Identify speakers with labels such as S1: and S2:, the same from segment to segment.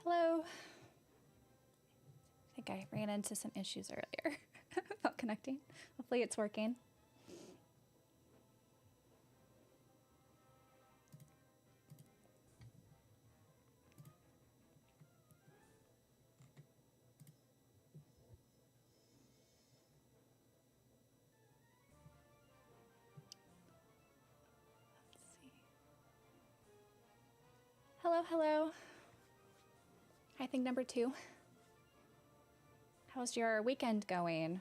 S1: Hello. I think I ran into some issues earlier about connecting. Hopefully it's working. Let's see. Hello, hello. I think number 2. How's your weekend going?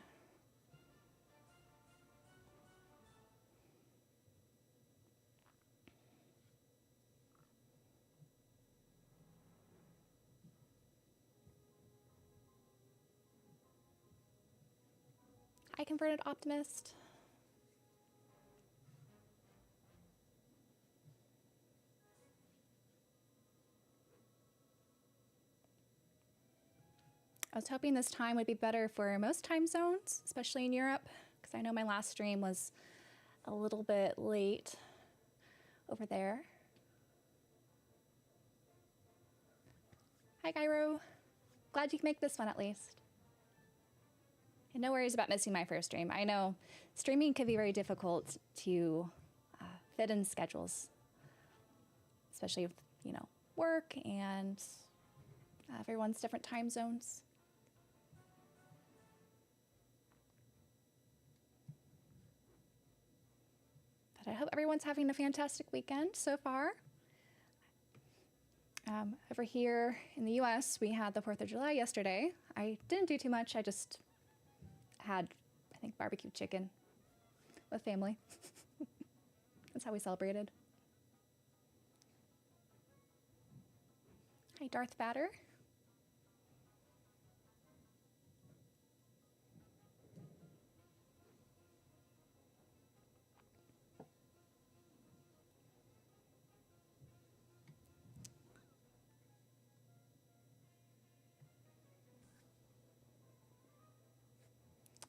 S1: Hi, converted optimist. I was hoping this time would be better for most time zones, especially in Europe, because I know my last stream was a little bit late over there. Hi, Gyro. Glad you can make this one at least. And no worries about missing my first stream. I know streaming can be very difficult to fit in schedules, especially with, you know, work and everyone's different time zones. But I hope everyone's having a fantastic weekend so far. Over here in the US, we had the 4th of July yesterday. I didn't do too much. I just had, I think, barbecue chicken with family. That's how we celebrated. Hi, Darth Batter.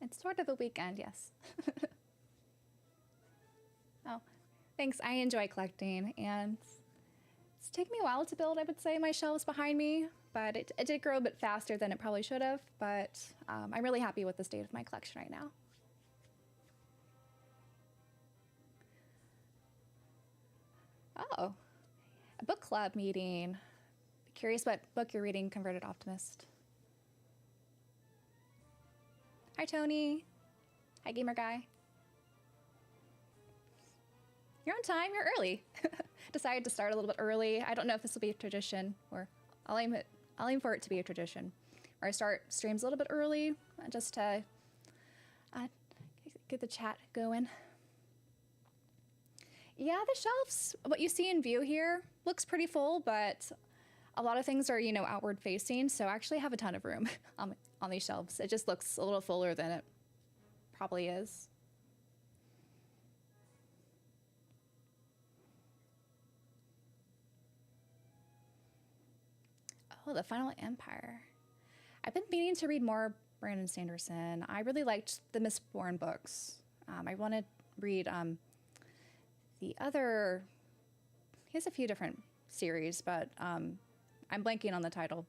S1: It's sort of a weekend, yes. Oh, thanks. I enjoy collecting, and it's taken me a while to build, I would say, my shelves behind me, but it did grow a bit faster than it probably should have, but I'm really happy with the state of my collection right now. Oh, a book club meeting. Curious what book you're reading, Converted Optimist. Hi, Tony. Hi, Gamer Guy. You're on time. You're early. Decided to start a little bit early. I don't know if this will be a tradition, or I'll aim for it to be a tradition, where I start streams a little bit early, just to get the chat going. Yeah, the shelves, what you see in view here, looks pretty full, but a lot of things are, you know, outward facing, so I actually have a ton of room on these shelves. It just looks a little fuller than it probably is. Oh, The Final Empire. I've been meaning to read more Brandon Sanderson. I really liked the Mistborn books. I want to read the other, he has a few different series, but I'm blanking on the title.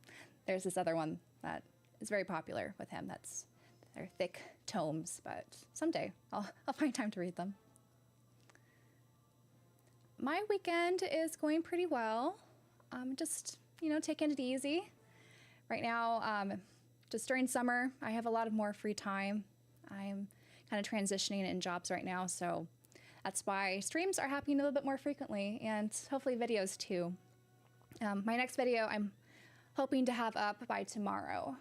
S1: There's this other one that is very popular with him. They're thick tomes, but someday I'll find time to read them. My weekend is going pretty well. Just, you know, taking it easy. Right now, just during summer, I have a lot of more free time. I'm kind of transitioning in jobs right now, so that's why streams are happening a little bit more frequently, and hopefully videos too. My next video I'm hoping to have up by tomorrow,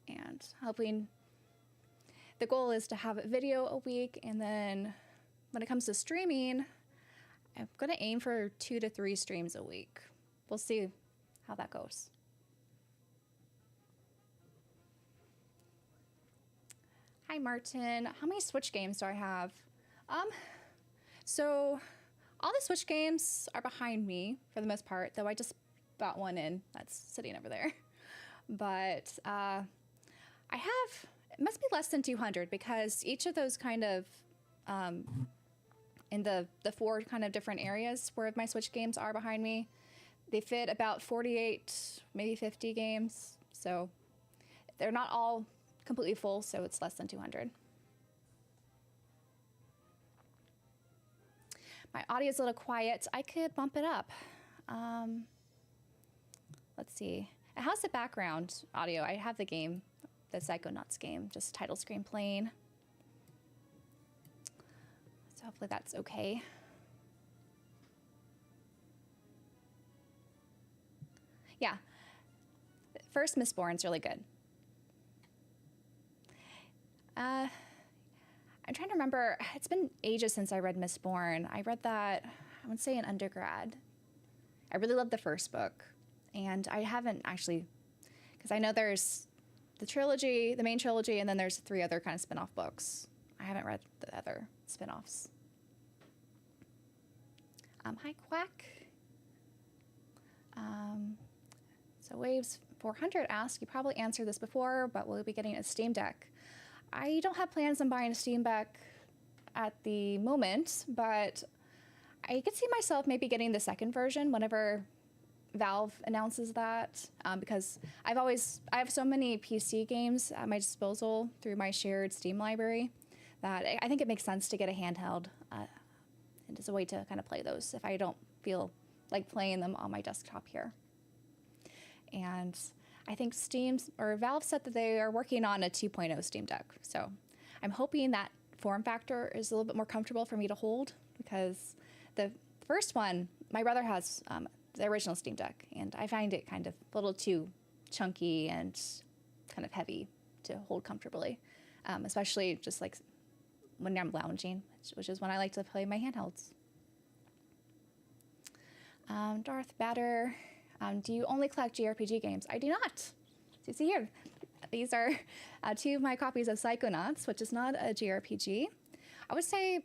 S1: and hoping the goal is to have a video a week, and then when it comes to streaming, I'm gonna aim for 2 to 3 streams a week. We'll see how that goes. Hi, Martin. How many Switch games do I have? So all the Switch games are behind me for the most part, though I just bought one in that's sitting over there. But I have, it must be less than 200, because each of those kind of, in the 4 kind of different areas where my Switch games are behind me, They fit about 48, maybe 50 games. So they're not all completely full, so it's less than 200. My audio is a little quiet. I could bump it up. Let's see. It has the background audio. I have the game, the Psychonauts game, just title screen playing. So hopefully that's okay. Yeah. First Mistborn's really good. I'm trying to remember. It's been ages since I read Mistborn. I read that, I would say, in undergrad. I really loved the first book. And I haven't actually, because I know there's the trilogy, the main trilogy, and then there's 3 other kind of spin-off books. I haven't read the other spin-offs. Hi, Quack. So Waves 400 asks, you probably answered this before, but will you be getting a Steam Deck? I don't have plans on buying a Steam Deck at the moment, but I could see myself maybe getting the second version whenever Valve announces that, because I have so many PC games at my disposal through my shared Steam library that I think it makes sense to get a handheld and as a way to kind of play those if I don't feel like playing them on my desktop here. And I think Valve said that they are working on a 2.0 Steam Deck, so I'm hoping that form factor is a little bit more comfortable for me to hold, because the first one, my brother has the original Steam Deck, and I find it kind of a little too chunky and kind of heavy to hold comfortably, especially just like when I'm lounging, which is when I like to play my handhelds. Darth Batter, do you only collect JRPG games? I do not. So you see here, these are 2 of my copies of Psychonauts, which is not a JRPG. I would say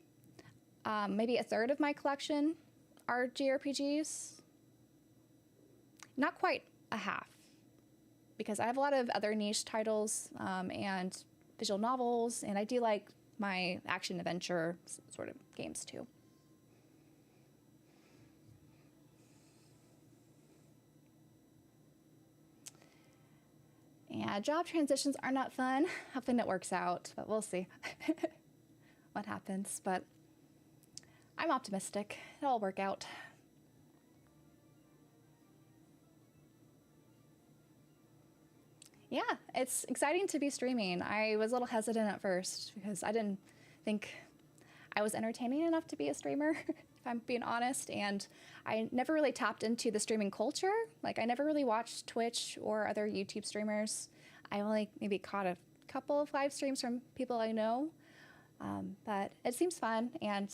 S1: maybe a third of my collection are JRPGs. Not quite a half, because I have a lot of other niche titles and visual novels, and I do like my action adventure sort of games too. Yeah, job transitions are not fun. Hopefully it works out, but we'll see what happens. But I'm optimistic. It'll work out. Yeah, it's exciting to be streaming. I was a little hesitant at first because I didn't think I was entertaining enough to be a streamer, if I'm being honest. And I never really tapped into the streaming culture. Like, I never really watched Twitch or other YouTube streamers. I only maybe caught a couple of live streams from people I know. But it seems fun. And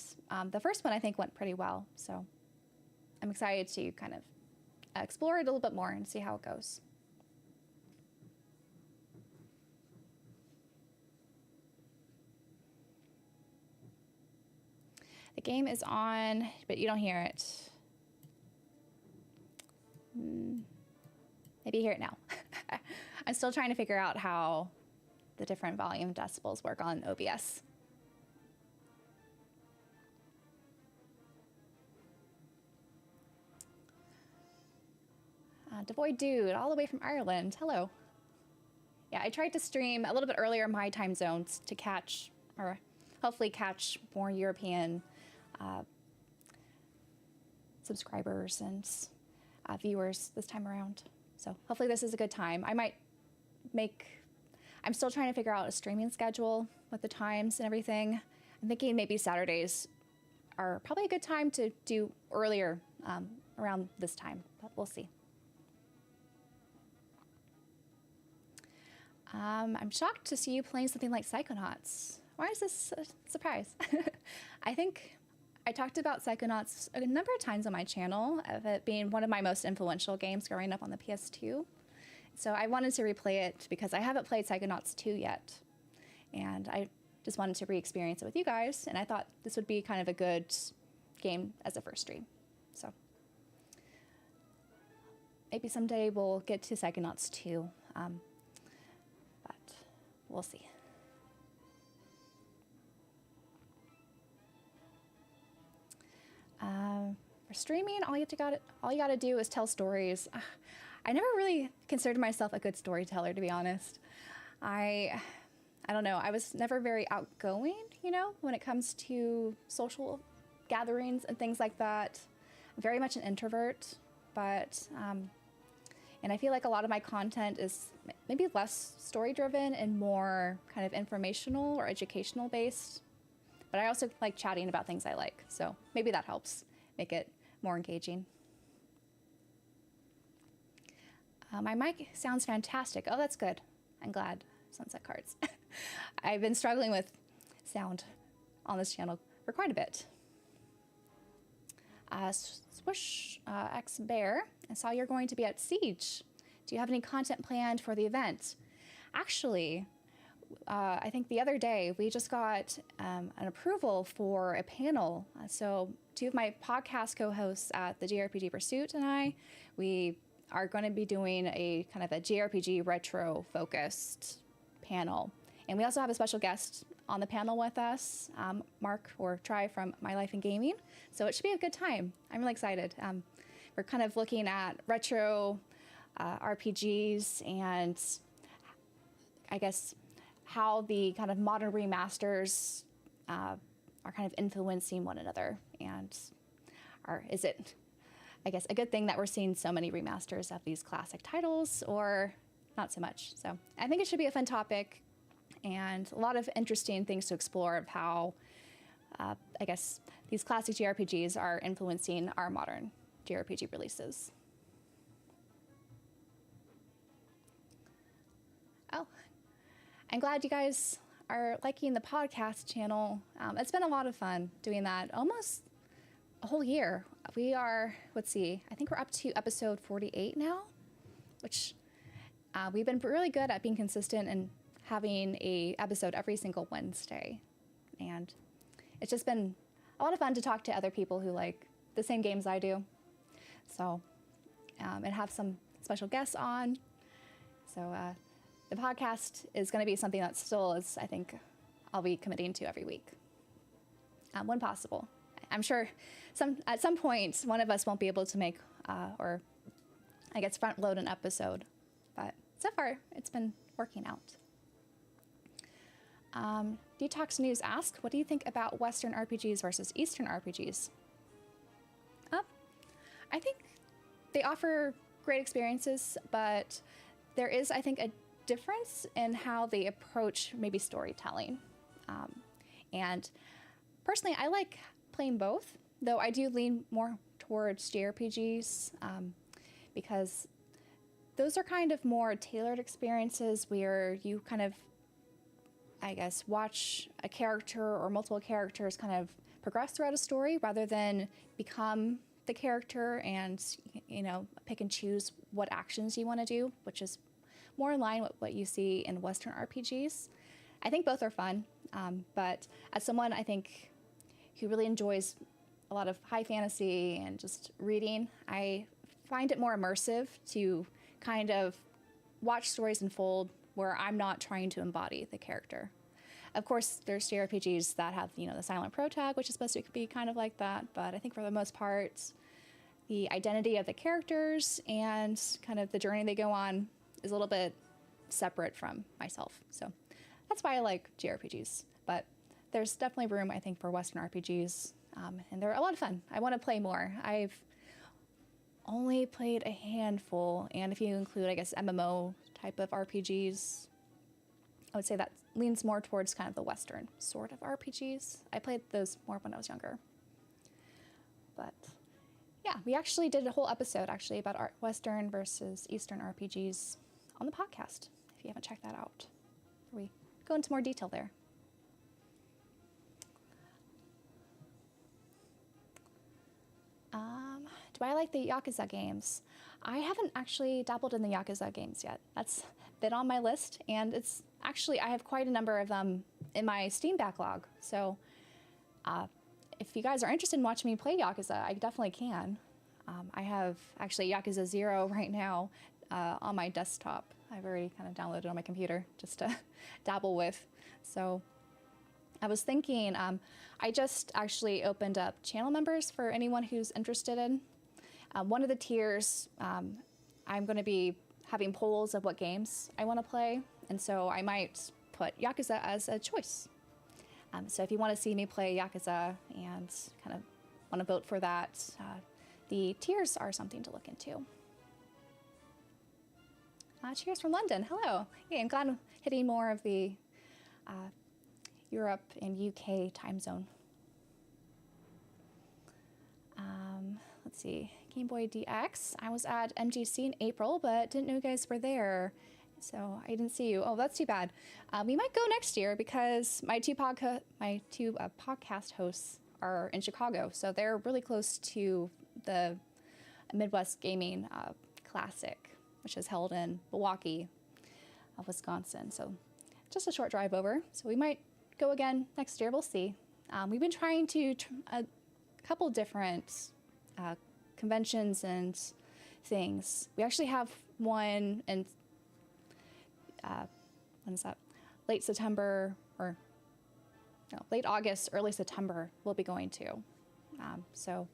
S1: the first one, I think, went pretty well. So I'm excited to kind of explore it a little bit more and see how it goes. The game is on, but you don't hear it. Maybe you hear it now. I'm still trying to figure out how the different volume decibels work on OBS. Devoid Dude, all the way from Ireland. Hello. Yeah, I tried to stream a little bit earlier in my time zones to catch, or hopefully catch more European subscribers and viewers this time around. So hopefully this is a good time. I'm still trying to figure out a streaming schedule with the times and everything. I'm thinking maybe Saturdays are probably a good time to do earlier around this time, but we'll see. I'm shocked to see you playing something like Psychonauts. Why is this a surprise? I think I talked about Psychonauts a number of times on my channel, of it being one of my most influential games growing up on the PS2. So I wanted to replay it because I haven't played Psychonauts 2 yet. And I just wanted to re-experience it with you guys. And I thought this would be kind of a good game as a first stream. So maybe someday we'll get to Psychonauts 2. But we'll see. For streaming, all you gotta do is tell stories. I never really considered myself a good storyteller, to be honest. I don't know. I was never very outgoing, when it comes to social gatherings and things like that. I'm very much an introvert, but and I feel like a lot of my content is maybe less story-driven and more kind of informational or educational based. But I also like chatting about things I like, so maybe that helps make it more engaging. My mic sounds fantastic. Oh, that's good. I'm glad. Sunset Cards. I've been struggling with sound on this channel for quite a bit. Swoosh X Bear, I saw you're going to be at Siege. Do you have any content planned for the event? Actually, I think the other day we just got an approval for a panel. So two of my podcast co-hosts at the JRPG Pursuit and we are going to be doing a kind of a JRPG retro focused panel. And we also have a special guest on the panel with us, Mark or Tri from My Life in Gaming. So it should be a good time. I'm really excited. We're kind of looking at retro RPGs and I guess how the kind of modern remasters are kind of influencing one another. And is it, I guess, a good thing that we're seeing so many remasters of these classic titles, or not so much? So I think it should be a fun topic and a lot of interesting things to explore of how, I guess, these classic JRPGs are influencing our modern JRPG releases. Oh, I'm glad you guys are liking the podcast channel. It's been a lot of fun doing that, almost a whole year. We are, let's see, I think we're up to episode 48 now, which we've been really good at being consistent and having a episode every single Wednesday. And it's just been a lot of fun to talk to other people who like the same games I do. So, and have some special guests on. So the podcast is going to be something that still is, I think, I'll be committing to every week, when possible. I'm sure at some point one of us won't be able to make or I guess front load an episode, but so far it's been working out. Detox News asks, what do you think about Western RPGs versus Eastern RPGs? I think they offer great experiences, but there is, I think, a difference in how they approach maybe storytelling. And personally, I like playing both, though I do lean more towards JRPGs because those are kind of more tailored experiences where you kind of, I guess, watch a character or multiple characters kind of progress throughout a story rather than become the character and, pick and choose what actions you want to do, which is more in line with what you see in Western RPGs. I think both are fun, but as someone, I think, who really enjoys a lot of high fantasy and just reading, I find it more immersive to kind of watch stories unfold where I'm not trying to embody the character. Of course, there's JRPGs that have, the silent protag, which is supposed to be kind of like that, but I think for the most part, the identity of the characters and kind of the journey they go on is a little bit separate from myself. So that's why I like JRPGs, but there's definitely room, I think, for Western RPGs, and they're a lot of fun. I want to play more. I've only played a handful, and if you include, I guess, MMO type of RPGs, I would say that leans more towards kind of the Western sort of RPGs. I played those more when I was younger. But yeah, we actually did a whole episode actually about Western versus Eastern RPGs on the podcast, if you haven't checked that out. We go into more detail there. Do I like the Yakuza games? I haven't actually dabbled in the Yakuza games yet. That's been on my list, and it's actually, I have quite a number of them in my Steam backlog. So if you guys are interested in watching me play Yakuza, I definitely can. I have actually Yakuza 0 right now on my desktop. I've already kind of downloaded it on my computer just to dabble with. So I was thinking, I just actually opened up channel members for anyone who's interested in. One of the tiers, I'm going to be having polls of what games I want to play, and so I might put Yakuza as a choice. So if you want to see me play Yakuza and kind of want to vote for that, the tiers are something to look into. Cheers from London. Hello. Hey, I'm glad I'm hitting more of the Europe and UK time zone. Let's see. Game Boy DX. I was at MGC in April, but didn't know you guys were there. So I didn't see you. Oh, that's too bad. We might go next year because my two podcast hosts are in Chicago. So they're really close to the Midwest Gaming Classic, which is held in Milwaukee, Wisconsin. So just a short drive over. So we might go again next year. We'll see. We've been trying to a couple different conventions and things. We actually have one in when is that? Late September or no, late August, early September. We'll be going to. So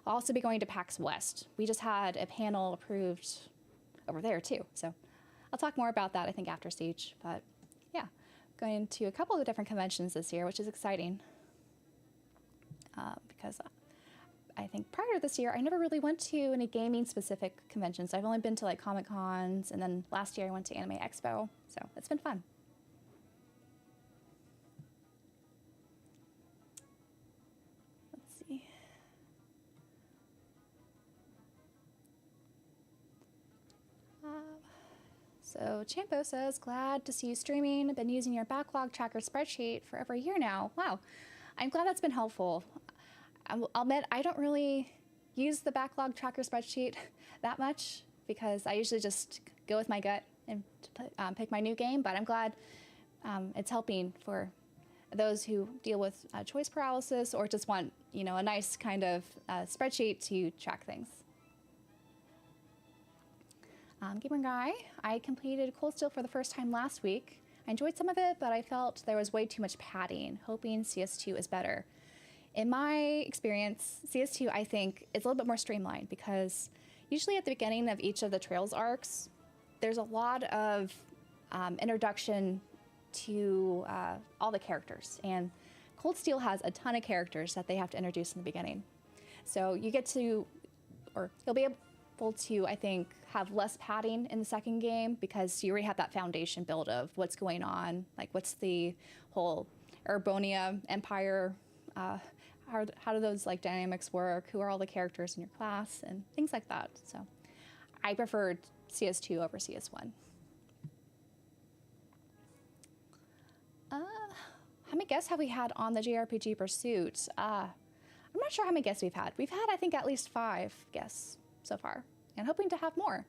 S1: I'll also be going to PAX West. We just had a panel approved over there too. So I'll talk more about that, I think, after Siege. But yeah, going to a couple of different conventions this year, which is exciting. Because I think prior to this year, I never really went to any gaming-specific conventions. I've only been to like Comic Cons, and then last year I went to Anime Expo. So it's been fun. Let's see. So Champo says, glad to see you streaming. I've been using your backlog tracker spreadsheet for over a year now. Wow, I'm glad that's been helpful. I'll admit I don't really use the backlog tracker spreadsheet that much because I usually just go with my gut and pick my new game, but I'm glad it's helping for those who deal with choice paralysis or just want, you know, a nice kind of spreadsheet to track things. Gamer Guy, I completed Cold Steel for the first time last week. I enjoyed some of it, but I felt there was way too much padding, hoping CS2 is better. In my experience, CS2, I think, is a little bit more streamlined because usually at the beginning of each of the Trails arcs, there's a lot of introduction to all the characters. And Cold Steel has a ton of characters that they have to introduce in the beginning. So you get to, or you'll be able to, I think, have less padding in the second game because you already have that foundation build of what's going on, like what's the whole Urbonia Empire, how do those like dynamics work, who are all the characters in your class, and things like that. So I preferred CS2 over CS1. How many guests have we had on the JRPG Pursuit? I'm not sure how many guests we've had. We've had, I think, at least 5 guests so far, and hoping to have more.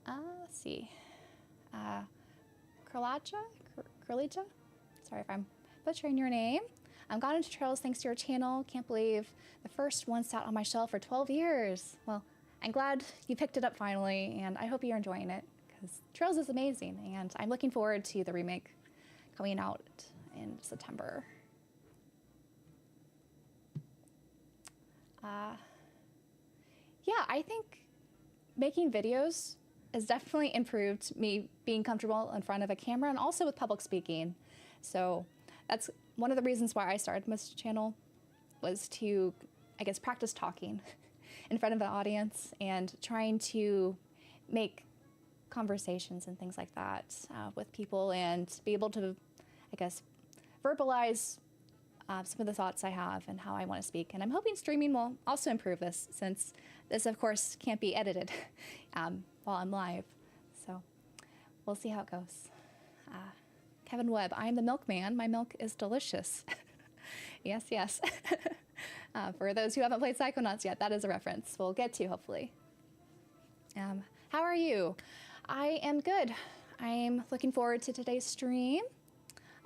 S1: Let's see. Kurlija? Sorry if I'm butchering your name. I've gotten into Trails thanks to your channel. Can't believe the first one sat on my shelf for 12 years. Well, I'm glad you picked it up finally, and I hope you're enjoying it, because Trails is amazing, and I'm looking forward to the remake coming out in September. Yeah, I think making videos has definitely improved me being comfortable in front of a camera and also with public speaking. So that's one of the reasons why I started this channel, was to, I guess, practice talking in front of an audience and trying to make conversations and things like that with people and be able to, I guess, verbalize some of the thoughts I have and how I want to speak. And I'm hoping streaming will also improve this, since this, of course, can't be edited while I'm live. So we'll see how it goes. Kevin Webb, I am the milkman. My milk is delicious. Yes, yes. For those who haven't played Psychonauts yet, that is a reference we'll get to, hopefully. How are you? I am good. I'm looking forward to today's stream.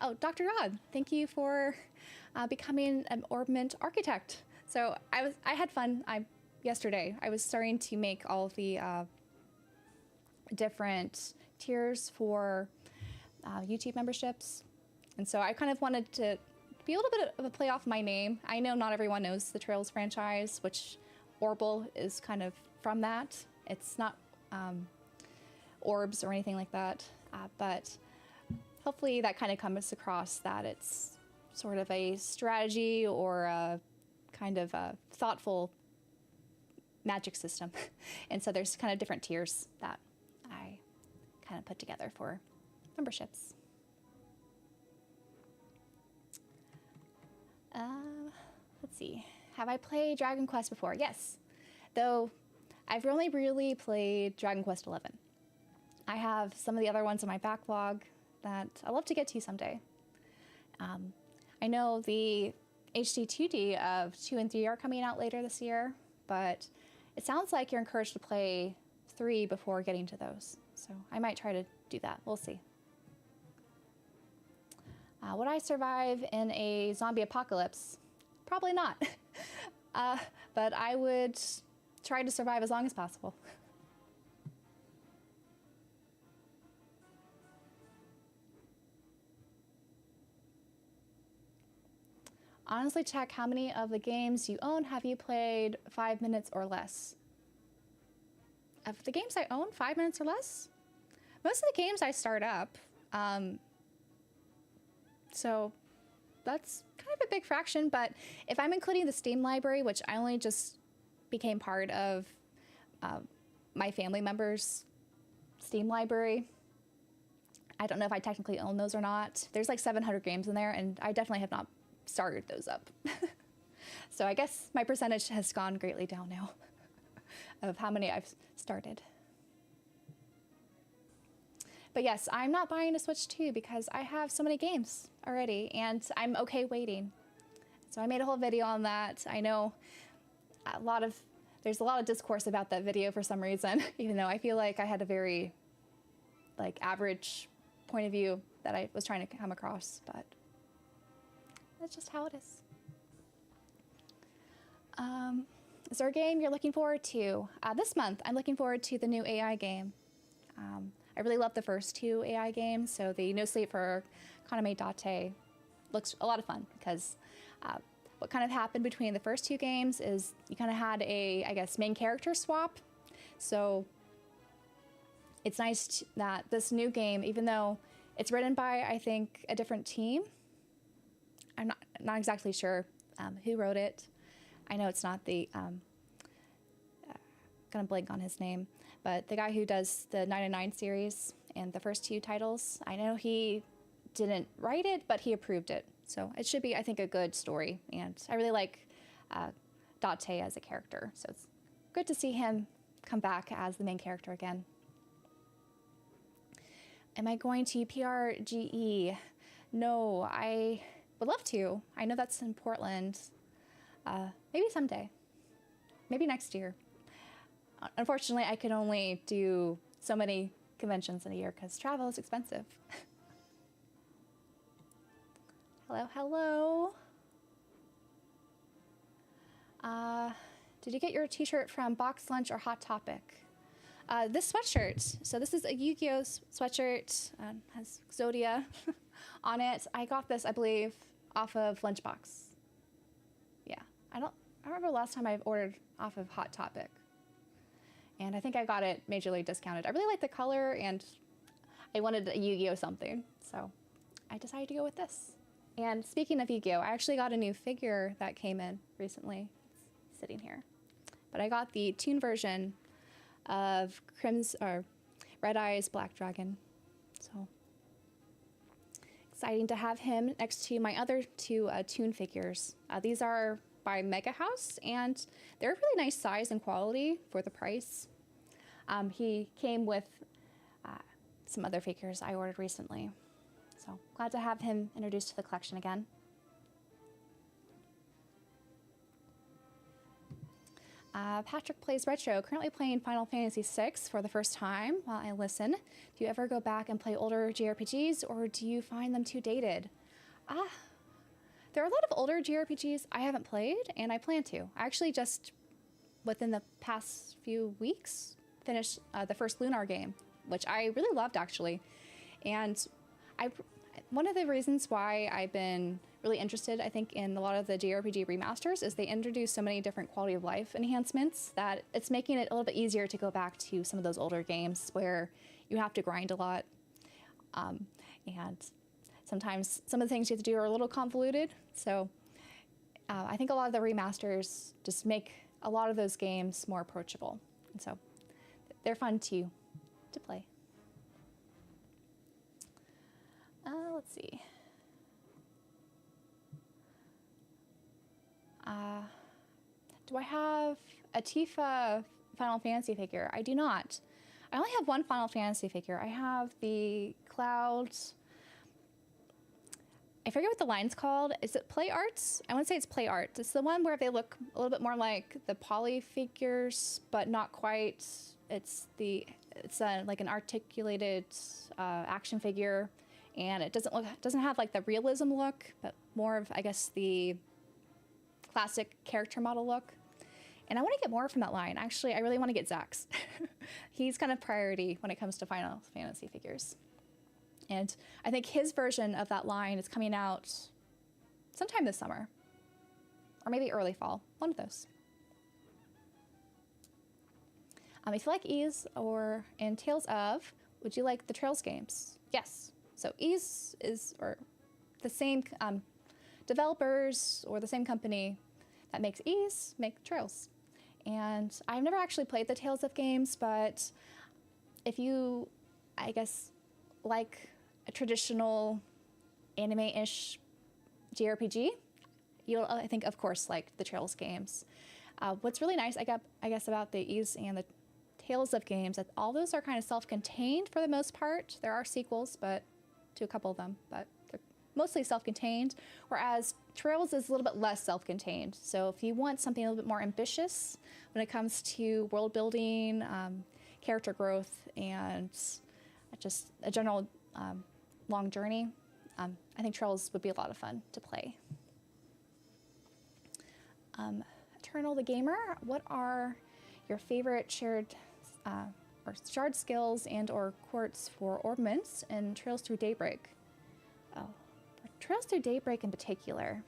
S1: Oh, Dr. Rod, thank you for becoming an Orbment architect. So I had fun yesterday. I was starting to make all of the different tiers for YouTube memberships. And so I kind of wanted to be a little bit of a play off my name. I know not everyone knows the Trails franchise, which Orbital is kind of from that. It's not orbs or anything like that, but hopefully that kind of comes across that it's sort of a strategy or a kind of a thoughtful magic system. And so there's kind of different tiers that I kind of put together for memberships. Let's see. Have I played Dragon Quest before? Yes. Though I've only really played Dragon Quest XI. I have some of the other ones in my backlog that I'd love to get to someday. I know the HD 2D of 2 and 3 are coming out later this year, but it sounds like you're encouraged to play 3 before getting to those. So I might try to do that. We'll see. Would I survive in a zombie apocalypse? Probably not. But I would try to survive as long as possible. Honestly, check how many of the games you own have you played 5 minutes or less. Of the games I own, 5 minutes or less? Most of the games I start up. So that's kind of a big fraction, but if I'm including the Steam library, which I only just became part of my family members' Steam library, I don't know if I technically own those or not. There's like 700 games in there, and I definitely have not started those up. So I guess my percentage has gone greatly down now of how many I've started. But yes, I'm not buying a Switch 2 because I have so many games already, and I'm okay waiting. So I made a whole video on that. I know there's a lot of discourse about that video for some reason, even though I feel like I had a very average point of view that I was trying to come across, but that's just how it is. Is there a game you're looking forward to? This month, I'm looking forward to the new AI game. I really love the first 2 AI games, so the No Sleep for Kaname Date looks a lot of fun because what kind of happened between the first 2 games is you kind of had a, I guess, main character swap. So it's nice that this new game, even though it's written by, I think, a different team, I'm not exactly sure who wrote it. I know it's not the, gonna blank on his name, but the guy who does the 909 series and the first 2 titles, I know he didn't write it, but he approved it. So it should be, I think, a good story. And I really like Date as a character. So it's good to see him come back as the main character again. Am I going to PRGE? No, I would love to. I know that's in Portland. Maybe someday. Maybe next year. Unfortunately, I can only do so many conventions in a year because travel is expensive. Hello, hello. Did you get your t-shirt from Box Lunch or Hot Topic? This sweatshirt, so this is a Yu-Gi-Oh sweatshirt, has Zodia on it. I got this, I believe, off of Lunchbox. Yeah, I don't remember the last time I've ordered off of Hot Topic. And I think I got it majorly discounted. I really like the color, and I wanted a Yu-Gi-Oh something, so I decided to go with this. And speaking of Yu-Gi-Oh, I actually got a new figure that came in recently. It's sitting here. But I got the Toon version of Red Eyes Black Dragon. So exciting to have him next to my other 2 Toon figures. These are by Mega House, and they're really nice size and quality for the price. He came with some other figures I ordered recently. So glad to have him introduced to the collection again. Patrick Plays Retro, currently playing Final Fantasy VI for the first time while I listen. Do you ever go back and play older JRPGs, or do you find them too dated? There are a lot of older JRPGs I haven't played, and I plan to. I actually just, within the past few weeks, finished the first Lunar game, which I really loved, actually. And One of the reasons why I've been really interested, I think, in a lot of the JRPG remasters is they introduce so many different quality of life enhancements that it's making it a little bit easier to go back to some of those older games where you have to grind a lot. And sometimes some of the things you have to do are a little convoluted. So I think a lot of the remasters just make a lot of those games more approachable. And so they're fun to play. Let's see. Do I have a Tifa Final Fantasy figure? I do not. I only have one Final Fantasy figure. I have the Clouds. I forget what the line's called. Is it Play Arts? I want to say it's Play Arts. It's the one where they look a little bit more like the Poly figures, but not quite. It's like an articulated action figure, and it doesn't have like the realism look, but more of, I guess, the classic character model look. And I want to get more from that line. Actually, I really want to get Zack's. He's kind of priority when it comes to Final Fantasy figures. And I think his version of that line is coming out sometime this summer, or maybe early fall, one of those. If you like Ys or and Tales of, would you like the Trails games? Yes. So Ys is, or the same developers or the same company that makes Ys make Trails. And I've never actually played the Tales of games, but if you, I guess, like a traditional anime-ish JRPG, you'll, I think, of course, like the Trails games. What's really nice, I guess, about the Ys and the Tales of games, that all those are kind of self-contained for the most part. There are sequels, but to a couple of them, but they're mostly self-contained, whereas Trails is a little bit less self-contained. So if you want something a little bit more ambitious when it comes to world building, character growth, and just a general long journey, I think Trails would be a lot of fun to play. Eternal the Gamer, what are your favorite shared or shard skills and or quartz for ornaments in Trails Through Daybreak? Oh, Trails Through Daybreak in particular.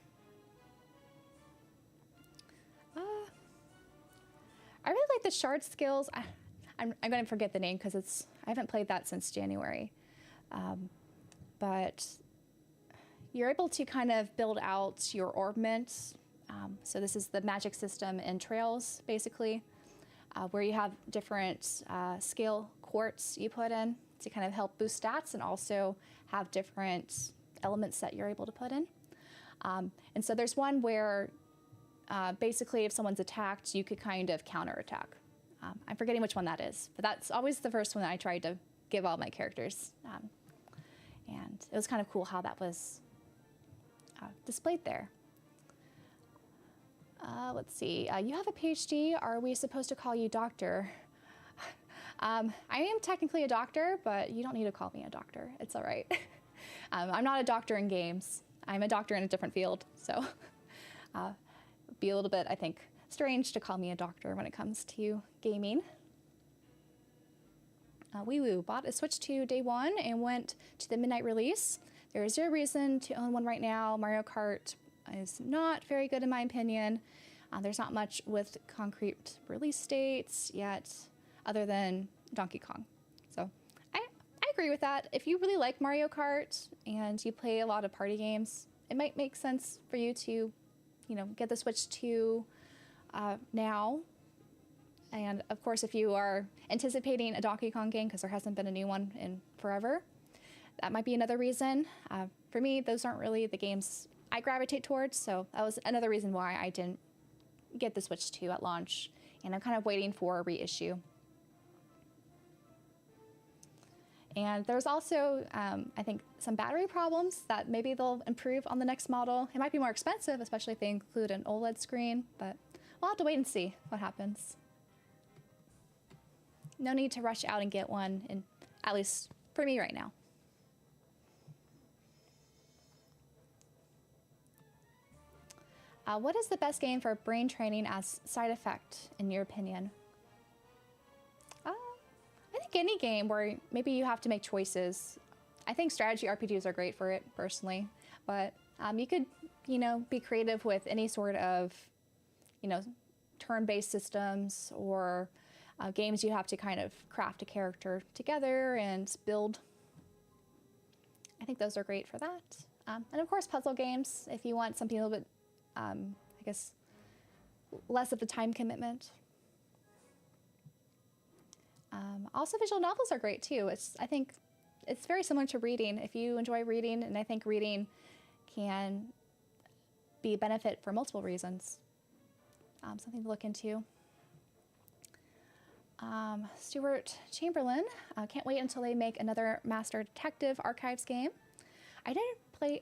S1: I really like the shard skills. I'm going to forget the name because I haven't played that since January. But you're able to kind of build out your orbment. So this is the magic system in Trails, basically, where you have different scale quartz you put in to kind of help boost stats and also have different elements that you're able to put in. And so there's one where basically if someone's attacked, you could kind of counterattack. I'm forgetting which one that is, but that's always the first one that I tried to give all my characters. And it was kind of cool how that was displayed there. Let's see, you have a PhD. Are we supposed to call you doctor? I am technically a doctor, but you don't need to call me a doctor. It's all right. I'm not a doctor in games. I'm a doctor in a different field, so it'd be a little bit, I think, strange to call me a doctor when it comes to gaming. Wee Woo bought a Switch 2 day one and went to the midnight release. There is no reason to own one right now. Mario Kart is not very good in my opinion. There's not much with concrete release dates yet other than Donkey Kong. So I agree with that. If you really like Mario Kart and you play a lot of party games, it might make sense for you to, get the Switch 2 now. And of course, if you are anticipating a Donkey Kong game, because there hasn't been a new one in forever, that might be another reason. For me, those aren't really the games I gravitate towards, so that was another reason why I didn't get the Switch 2 at launch, and I'm kind of waiting for a reissue. And there's also, I think, some battery problems that maybe they'll improve on the next model. It might be more expensive, especially if they include an OLED screen, but we'll have to wait and see what happens. No need to rush out and get one, at least for me right now. What is the best game for brain training as side effect, in your opinion? I think any game where maybe you have to make choices I think strategy RPGs are great for it personally, but you could, be creative with any sort of, turn-based systems or games you have to kind of craft a character together and build. I think those are great for that. And of course, puzzle games, if you want something a little bit, I guess, less of the time commitment. Also, visual novels are great too. I think it's very similar to reading. If you enjoy reading, and I think reading can be a benefit for multiple reasons. Something to look into. Stuart Chamberlain, can't wait until they make another Master Detective Archives game. I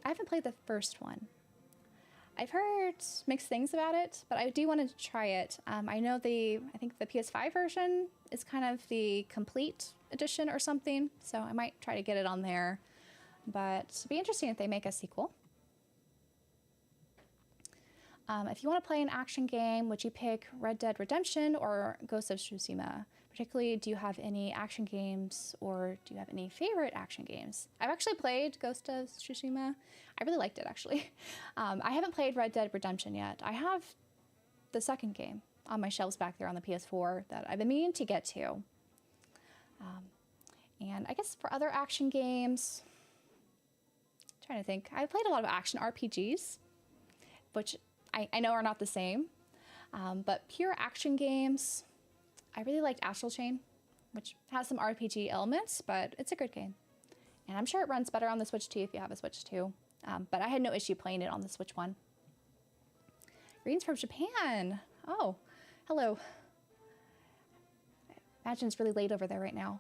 S1: haven't played the first one. I've heard mixed things about it, but I do want to try it. I know I think the PS5 version is kind of the complete edition or something, so I might try to get it on there. But it'd be interesting if they make a sequel. If you want to play an action game, would you pick Red Dead Redemption or Ghost of Tsushima? Particularly, do you have any action games or do you have any favorite action games? I've actually played Ghost of Tsushima. I really liked it, actually. I haven't played Red Dead Redemption yet. I have the second game on my shelves back there on the PS4 that I've been meaning to get to. And I guess for other action games, I'm trying to think. I've played a lot of action RPGs, which I know are not the same, but pure action games, I really liked Astral Chain, which has some RPG elements, but it's a good game. And I'm sure it runs better on the Switch too if you have a Switch too, but I had no issue playing it on the Switch one. Greetings from Japan. Oh, hello. I imagine it's really late over there right now.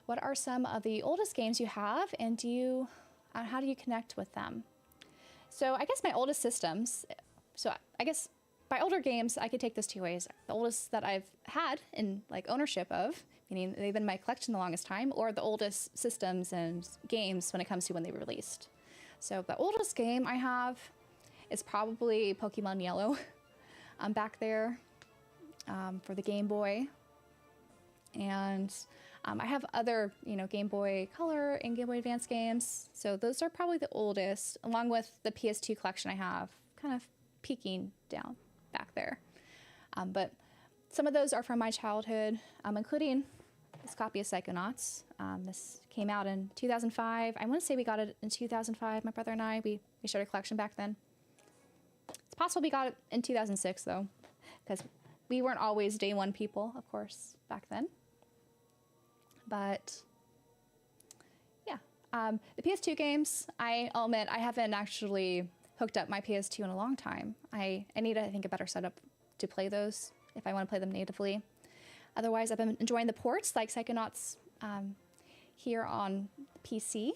S1: What are some of the oldest games you have, and how do you connect with them? So I guess my oldest systems, I guess by older games, I could take this two ways. The oldest that I've had in ownership of, meaning they've been in my collection the longest time, or the oldest systems and games when it comes to when they were released. So the oldest game I have is probably Pokemon Yellow. I'm back there for the Game Boy. And I have other, Game Boy Color and Game Boy Advance games. So those are probably the oldest, along with the PS2 collection I have, kind of peeking down back there. But some of those are from my childhood, including this copy of Psychonauts. This came out in 2005. I want to say we got it in 2005, my brother and I. We shared a collection back then. It's possible we got it in 2006, though, because we weren't always day one people, of course, back then. But yeah, the PS2 games, I'll admit, I haven't actually hooked up my PS2 in a long time. I need, I think, a better setup to play those if I want to play them natively. Otherwise, I've been enjoying the ports like Psychonauts here on PC.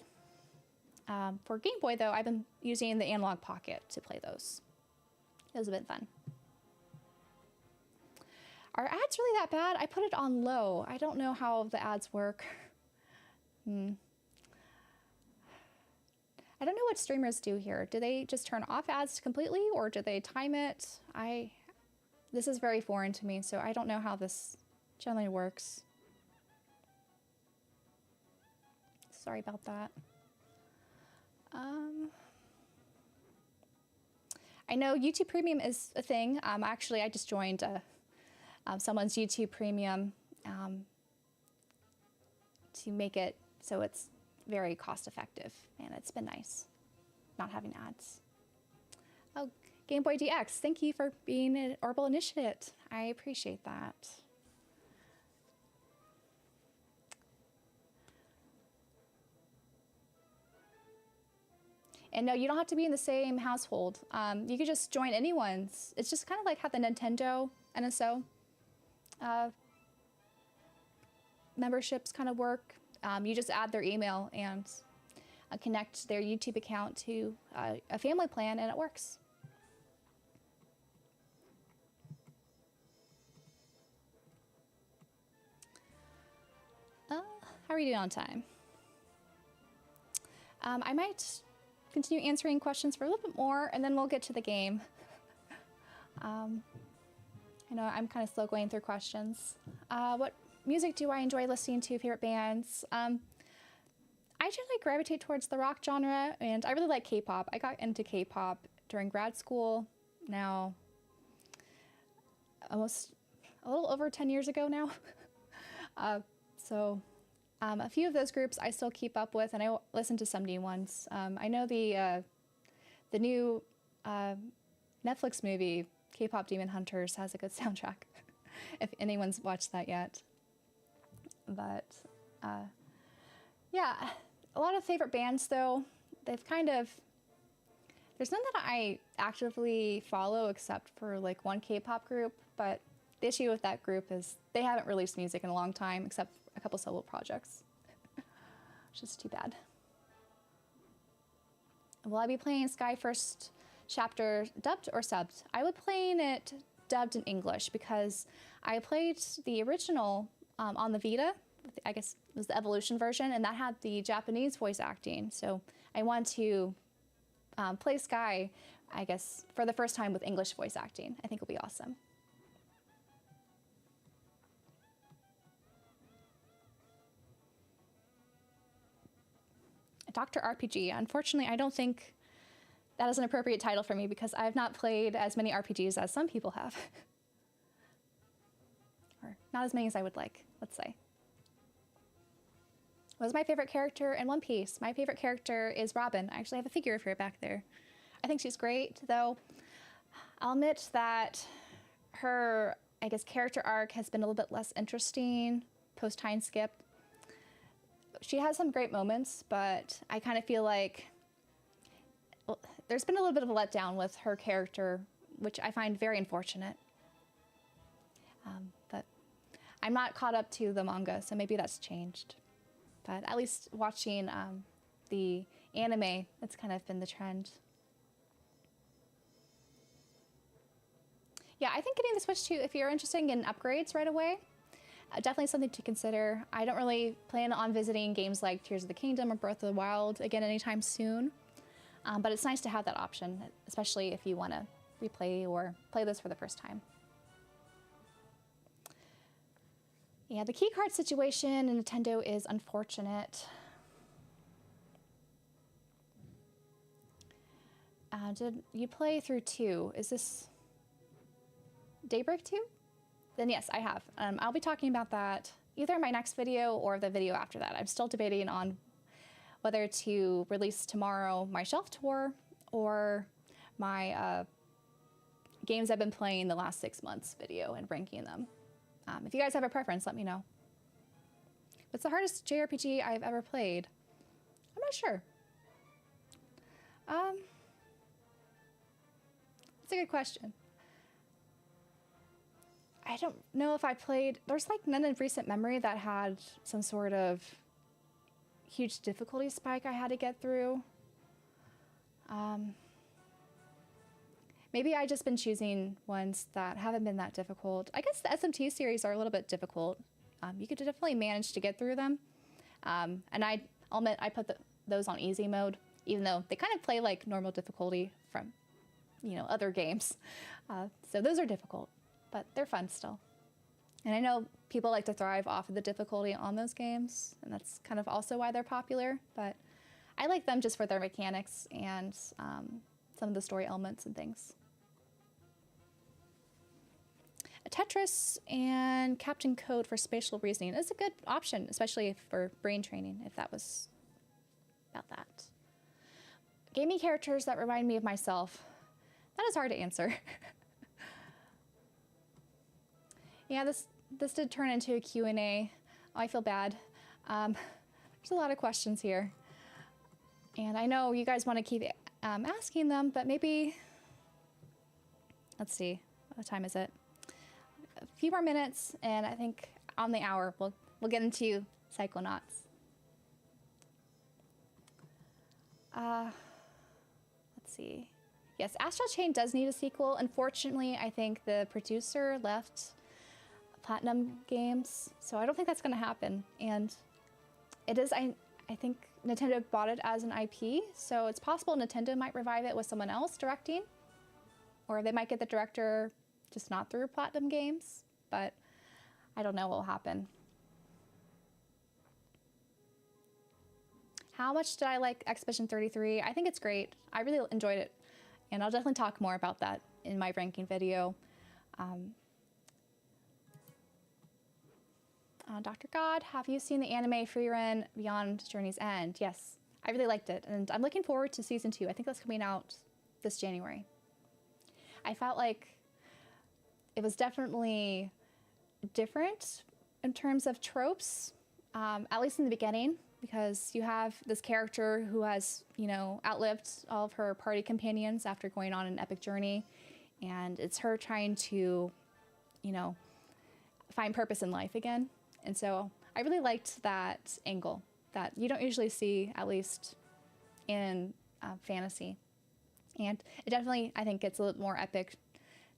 S1: For Game Boy, though, I've been using the Analog Pocket to play those. It was a bit fun. Are ads really that bad? I put it on low. I don't know how the ads work. I don't know what streamers do here. Do they just turn off ads completely, or do they time it? This is very foreign to me, so I don't know how this generally works. Sorry about that. I know YouTube Premium is a thing. Actually, I just joined someone's YouTube Premium to make it so it's very cost effective, and it's been nice not having ads. Oh, Game Boy DX, thank you for being an Orbital Initiate. I appreciate that. And no, you don't have to be in the same household. You could just join anyone's. It's just kind of like how the Nintendo NSO memberships kind of work. You just add their email and connect their YouTube account to a family plan, and it works. How are we doing on time? I might continue answering questions for a little bit more, and then we'll get to the game. I know I'm kind of slow going through questions. What music do I enjoy listening to? Favorite bands? I generally gravitate towards the rock genre, and I really like K-pop. I got into K-pop during grad school, now almost a little over 10 years ago now. So a few of those groups I still keep up with, and I listen to some new ones. I know the new Netflix movie, K-pop Demon Hunters, has a good soundtrack, if anyone's watched that yet. But yeah, a lot of favorite bands though, they've kind of, there's none that I actively follow except for like one K-pop group, but the issue with that group is they haven't released music in a long time except a couple solo projects, which is too bad. Will I be playing Sky First Chapter dubbed or subbed? I would playing it dubbed in English because I played the original on the Vita, I guess it was the Evolution version, and that had the Japanese voice acting. So I want to play Sky, I guess, for the first time with English voice acting. I think it'll be awesome. Dr. RPG. Unfortunately, I don't think that is an appropriate title for me because I have not played as many RPGs as some people have. Or not as many as I would like, let's say. What is my favorite character in One Piece? My favorite character is Robin. I actually have a figure of her back there. I think she's great, though I'll admit that her, I guess, character arc has been a little bit less interesting post-time skip. She has some great moments, but I kind of feel like there's been a little bit of a letdown with her character, which I find very unfortunate. But I'm not caught up to the manga, so maybe that's changed. But at least watching the anime, that's kind of been the trend. Yeah, I think getting the Switch 2, if you're interested in upgrades right away, definitely something to consider. I don't really plan on visiting games like Tears of the Kingdom or Breath of the Wild again anytime soon. But it's nice to have that option, especially if you want to replay or play this for the first time. Yeah, the keycard situation in Nintendo is unfortunate. Did you play through 2? Is this Daybreak 2? Then yes, I have. I'll be talking about that either in my next video or the video after that. I'm still debating on whether to release tomorrow my shelf tour or my games I've been playing the last 6 months video and ranking them. If you guys have a preference, let me know. What's the hardest JRPG I've ever played? I'm not sure. That's a good question. I don't know if I played, there's like none in recent memory that had some sort of huge difficulty spike I had to get through. Maybe I've just been choosing ones that haven't been that difficult. I guess the SMT series are a little bit difficult. You could definitely manage to get through them. And I'll admit I put those on easy mode, even though they kind of play like normal difficulty from, other games. So those are difficult, but they're fun still. And I know people like to thrive off of the difficulty on those games, and that's kind of also why they're popular, but I like them just for their mechanics and some of the story elements and things. Tetris and Captain Code for spatial reasoning is a good option, especially for brain training, if that was about that. Gaming characters that remind me of myself. That is hard to answer. Yeah, this did turn into a Q&A. Oh, I feel bad. There's a lot of questions here. And I know you guys want to keep asking them, but maybe, let's see, what time is it? A few more minutes, and I think on the hour, we'll get into Psychonauts. Let's see. Yes, Astral Chain does need a sequel. Unfortunately, I think the producer left Platinum Games, so I don't think that's going to happen. And it is, I think Nintendo bought it as an IP, so it's possible Nintendo might revive it with someone else directing, or they might get the director just not through Platinum Games, but I don't know what will happen. How much did I like Expedition 33? I think it's great. I really enjoyed it. And I'll definitely talk more about that in my ranking video. Dr. God, have you seen the anime free run Beyond Journey's End? Yes, I really liked it. And I'm looking forward to season 2. I think that's coming out this January. I felt like it was definitely different in terms of tropes, at least in the beginning, because you have this character who has, you know, outlived all of her party companions after going on an epic journey, and it's her trying to, you know, find purpose in life again. And so I really liked that angle that you don't usually see, at least in fantasy. And it definitely, I think, gets a little more epic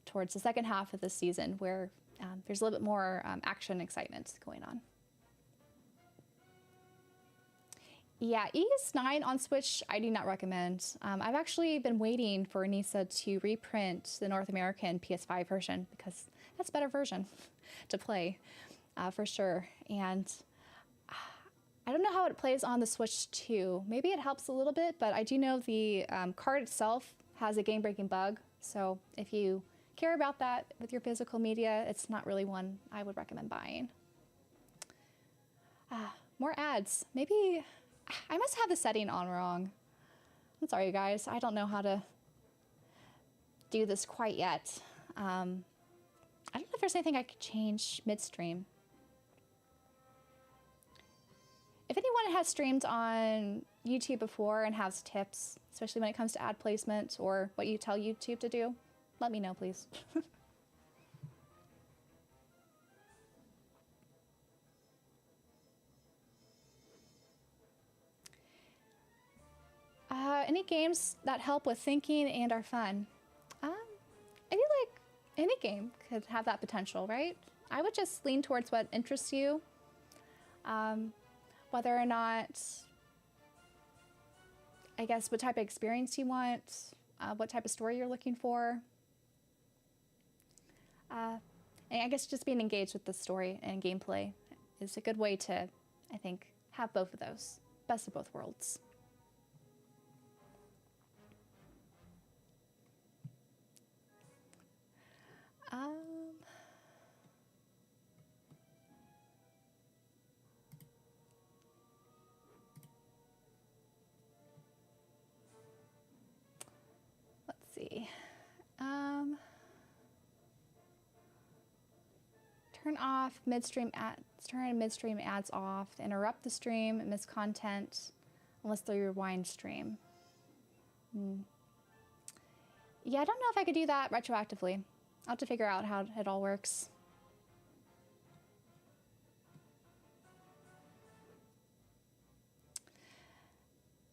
S1: towards the second half of the season, where there's a little bit more action excitement going on. Yeah, ES9 on Switch, I do not recommend. I've actually been waiting for Nisa to reprint the North American PS5 version, because that's a better version to play, for sure. And I don't know how it plays on the Switch 2. Maybe it helps a little bit, but I do know the card itself has a game-breaking bug. So if you care about that with your physical media, it's not really one I would recommend buying. More ads. Maybe I must have the setting on wrong. I'm sorry, you guys. I don't know how to do this quite yet. I don't know if there's anything I could change midstream. If anyone has streamed on YouTube before and has tips, especially when it comes to ad placement or what you tell YouTube to do, let me know, please. Any games that help with thinking and are fun? I feel like any game could have that potential, right? I would just lean towards what interests you. Whether or not, I guess, what type of experience you want, what type of story you're looking for. And I guess just being engaged with the story and gameplay is a good way to, I think, have both of those. Best of both worlds. Let's see. Turn off midstream ads. Turn midstream ads off. Interrupt the stream. Miss content unless they rewind stream. Yeah, I don't know if I could do that retroactively. I'll have to figure out how it all works.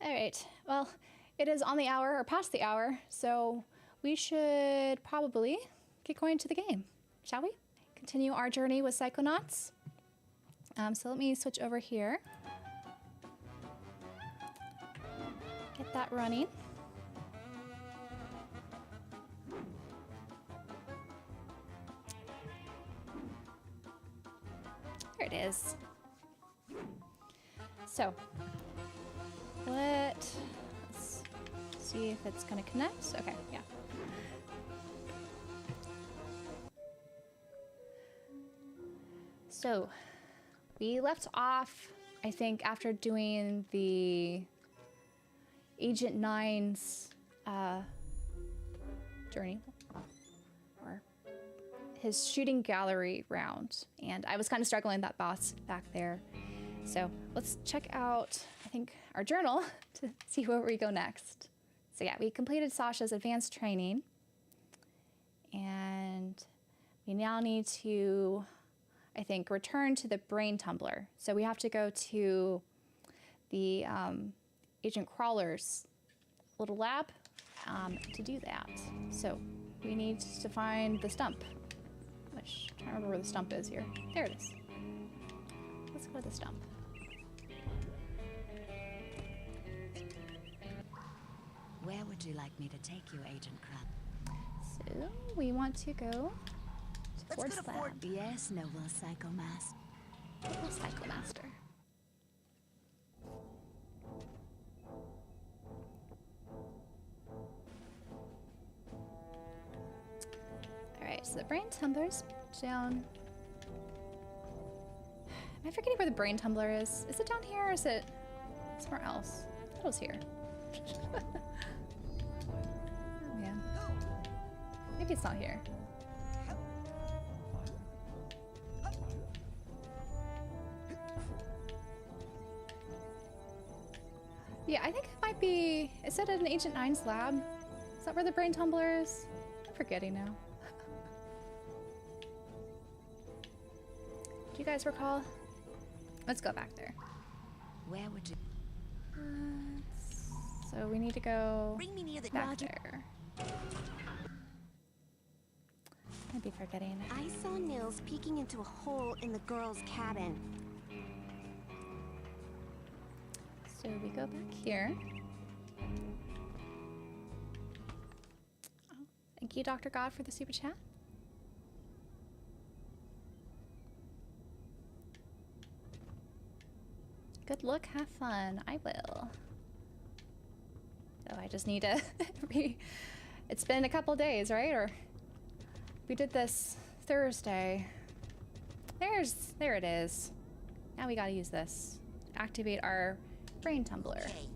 S1: All right. Well, it is on the hour or past the hour, so we should probably get going to the game, shall we? Continue our journey with Psychonauts. So let me switch over here. Get that running. There it is. So, let's see if it's gonna connect. Okay, yeah. So, we left off, I think, after doing the Agent 9's journey, or his shooting gallery round, and I was kind of struggling with that boss back there. So let's check out, I think, our journal to see where we go next. So yeah, we completed Sasha's advanced training, and we now need to, I think, return to the brain tumbler. So we have to go to the Agent Crawler's little lab to do that. So we need to find the stump, which I can't remember where the stump is here. There it is. Let's go to the stump.
S2: Where would you like me to take you, Agent Crab?
S1: So we want to go to Ford's lab.
S2: Yes, noble Psychomaster.
S1: Psychomaster. So the brain tumbler's down. Am I forgetting where the brain tumbler is? Is it down here or is it somewhere else? I thought it was here. Oh man. Maybe it's not here. Yeah, I think it might be. Is that at an Agent 9's lab? Is that where the brain tumbler is? I'm forgetting now. Do you guys recall? Let's go back there.
S2: Where would you...
S1: So we need to go
S2: Bring me near the
S1: back there. I'd be forgetting.
S3: I saw Nils peeking into a hole in the girls' cabin.
S1: So we go back here. Oh, thank you, Dr. God, for the super chat. Good luck, have fun. I will. So I just need to it's been a couple days, right? Or we did this Thursday. There it is. Now we gotta use this. Activate our brain tumbler.
S4: Okay,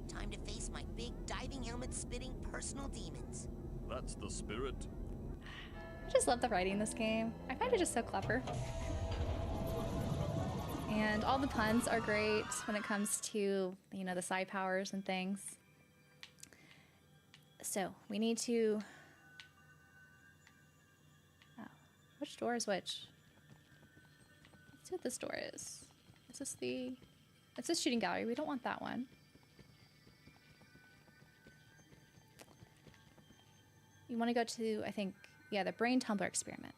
S4: time to face my big diving helmet spitting personal demons.
S5: That's the spirit.
S1: I just love the writing in this game. I find it just so clever. And all the puns are great when it comes to, you know, the psi powers and things. So we need to... Oh, which door is which? Let's see what this door is. Is this the... It's this shooting gallery. We don't want that one. You want to go to, I think, yeah, the brain tumbler experiment.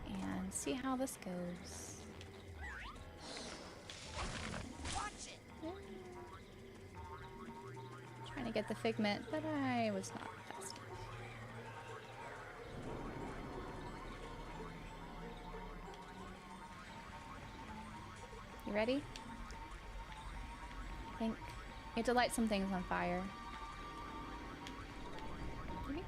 S1: And see how this goes.
S4: Watch it!
S1: Trying to get the figment, but I was not fast enough. You ready? I think you have to light some things on fire. Ready?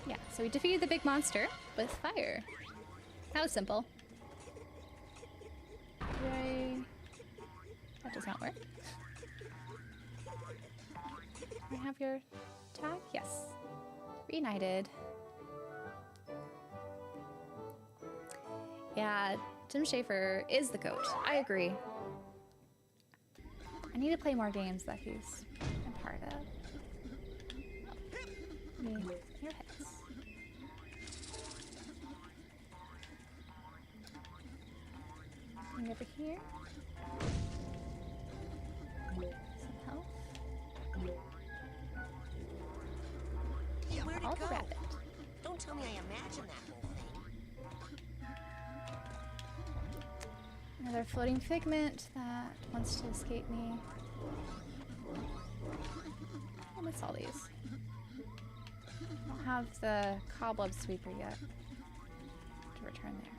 S1: Yeah, so we defeated the big monster with fire. That was simple. That does not work. I have your tag? Yes. Reunited. Yeah, Tim Schafer is the goat. I agree. I need to play more games that he's a part of. Your heads. Coming over here. Some health.
S4: Yeah, where'd
S1: I'll
S4: it go?
S1: grab it.
S4: Don't tell me I imagined that whole thing.
S1: Another floating figment that wants to escape me. I miss all these. I don't have the cobweb sweeper yet to return there.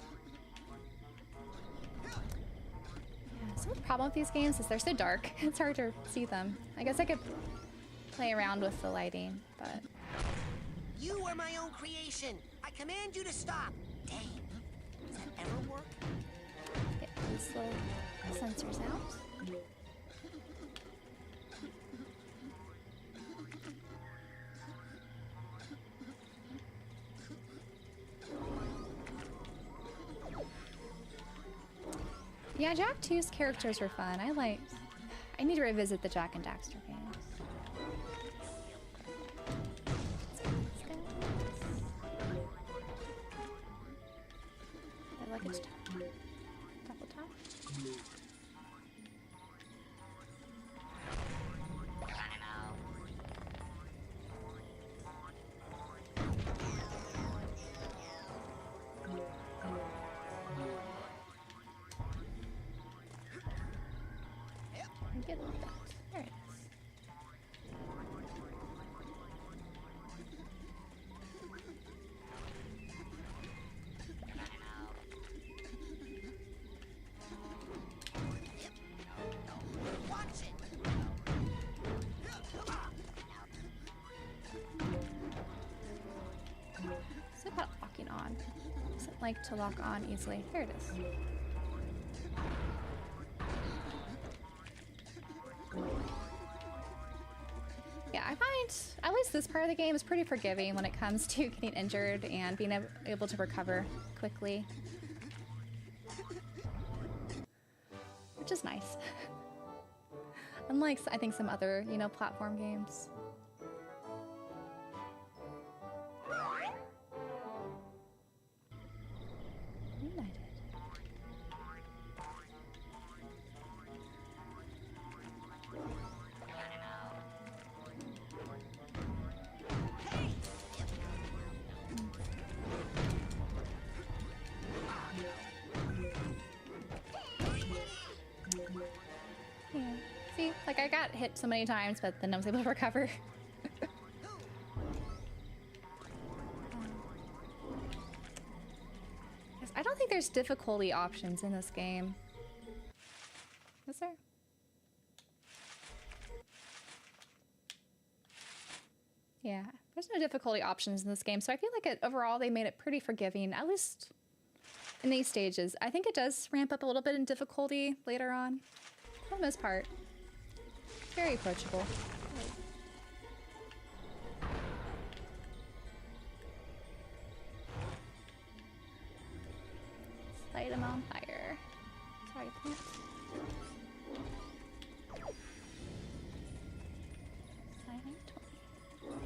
S1: Yeah, so the problem with these games is they're so dark. It's hard to see them. I guess I could play around with the lighting, but...
S4: You are my own creation. I command you to stop. Dang. Does that ever work?
S1: Get these little sensors out. Yeah, Jak 2's characters were fun. I need to revisit the Jak and Daxter games. I like it. Double tap. Get that. There it is. like to lock on easily. Here it is. Yeah, I find at least this part of the game is pretty forgiving when it comes to getting injured and being able to recover quickly. Which is nice. Unlike, I think, some other, you know, platform games. United. Yeah. See, like I got hit so many times, but then I was able to recover. Yes, I don't think there's difficulty options in this game. Is there? Yeah, there's no difficulty options in this game, so I feel like overall they made it pretty forgiving, at least in these stages. I think it does ramp up a little bit in difficulty later on. For the most part, very approachable. Light him on fire. Sorry, plant. Silent 20.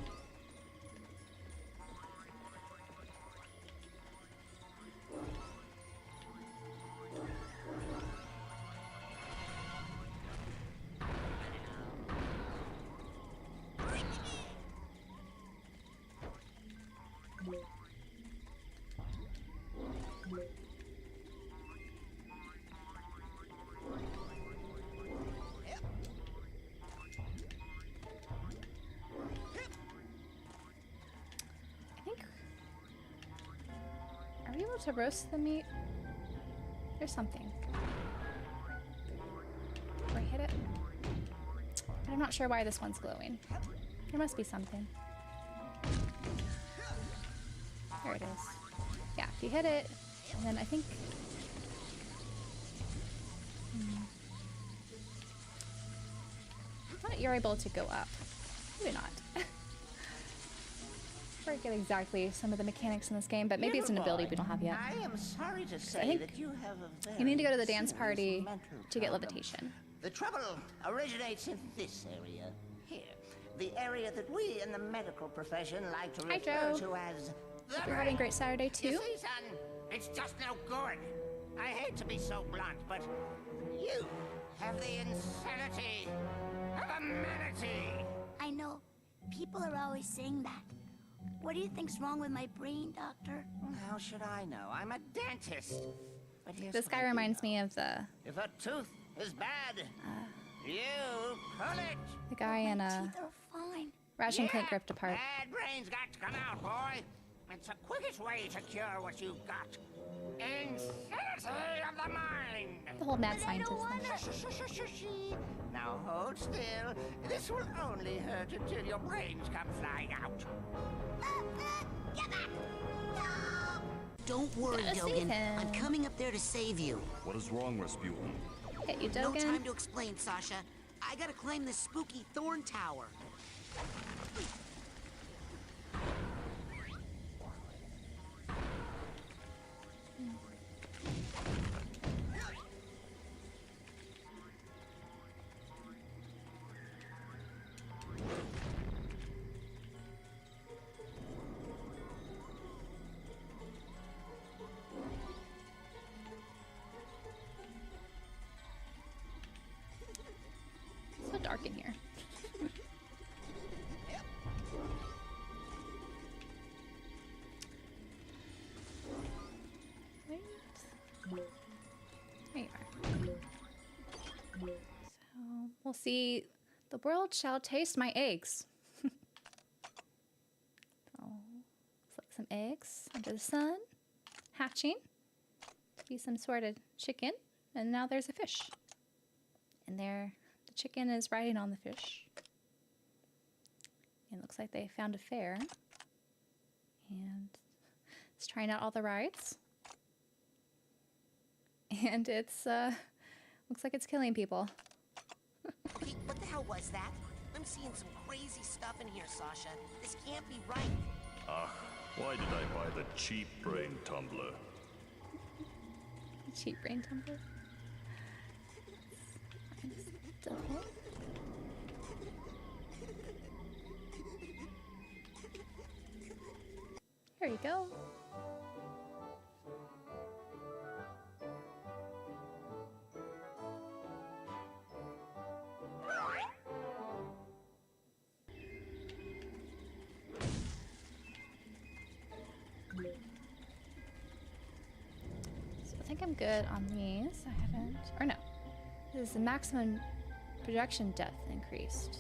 S1: Are we able to roast the meat? There's something. Or hit it? But I'm not sure why this one's glowing. There must be something. There it is. Yeah, if you hit it, and then I think... I thought you're able to go up. Maybe not. I forget exactly some of the mechanics in this game, but maybe it's an ability we don't have yet.
S4: I am sorry to say that you have a very
S1: You need to go to the dance
S4: serious
S1: party
S4: mental
S1: to get
S4: problem.
S1: levitation.
S4: The trouble originates in this area. Here. The area that we in the medical profession like to
S1: Hi,
S4: refer
S1: Joe.
S4: to as the
S1: Hope you're having a
S4: brain.
S1: great Saturday,
S4: You
S1: too.
S4: see, son, it's just no good. I hate to be so blunt, but you have the insanity of a manatee.
S3: I know. People are always saying that. What do you think's wrong with my brain, Doctor?
S4: How should I know? I'm a dentist. But here's
S1: This
S4: what
S1: guy
S4: I do
S1: reminds
S4: know.
S1: me of the
S4: If a tooth is bad, you pull it.
S1: guy in
S3: My
S1: a
S3: teeth are fine.
S1: Ratchet and Clank Rift Apart.
S4: Bad brains got to come out, boy. It's the quickest way to cure what you've got. Insanity of the mind.
S1: The whole mad
S3: But I don't
S1: scientist thing.
S3: wanna.
S4: Now hold still. This will only hurt until your brains come flying out.
S3: Get back! No!
S5: Don't worry,
S1: Gotta save
S5: Dogen.
S1: him.
S5: I'm coming up there to save you.
S6: What is wrong, Rasputin?
S1: Hit you,
S5: No
S1: Dogen.
S5: time to explain, Sasha. I gotta claim this spooky thorn tower.
S1: It's so dark in here. Wait. There you are. So we'll see. The world shall taste my eggs. So looks like some eggs under the sun, hatching to be some sort of chicken, and now there's a fish. And there, the chicken is riding on the fish. And it looks like they found a fair. And it's trying out all the rides. and it's looks like it's killing people.
S5: Okay, what the hell was that? I'm seeing some crazy stuff in here, Sasha. This can't be right.
S6: Ah, why did I buy the cheap brain tumbler?
S1: Cheap brain tumbler. Double. Here you go. So I think I'm good on these. I haven't, or no. This is the maximum projection depth increased.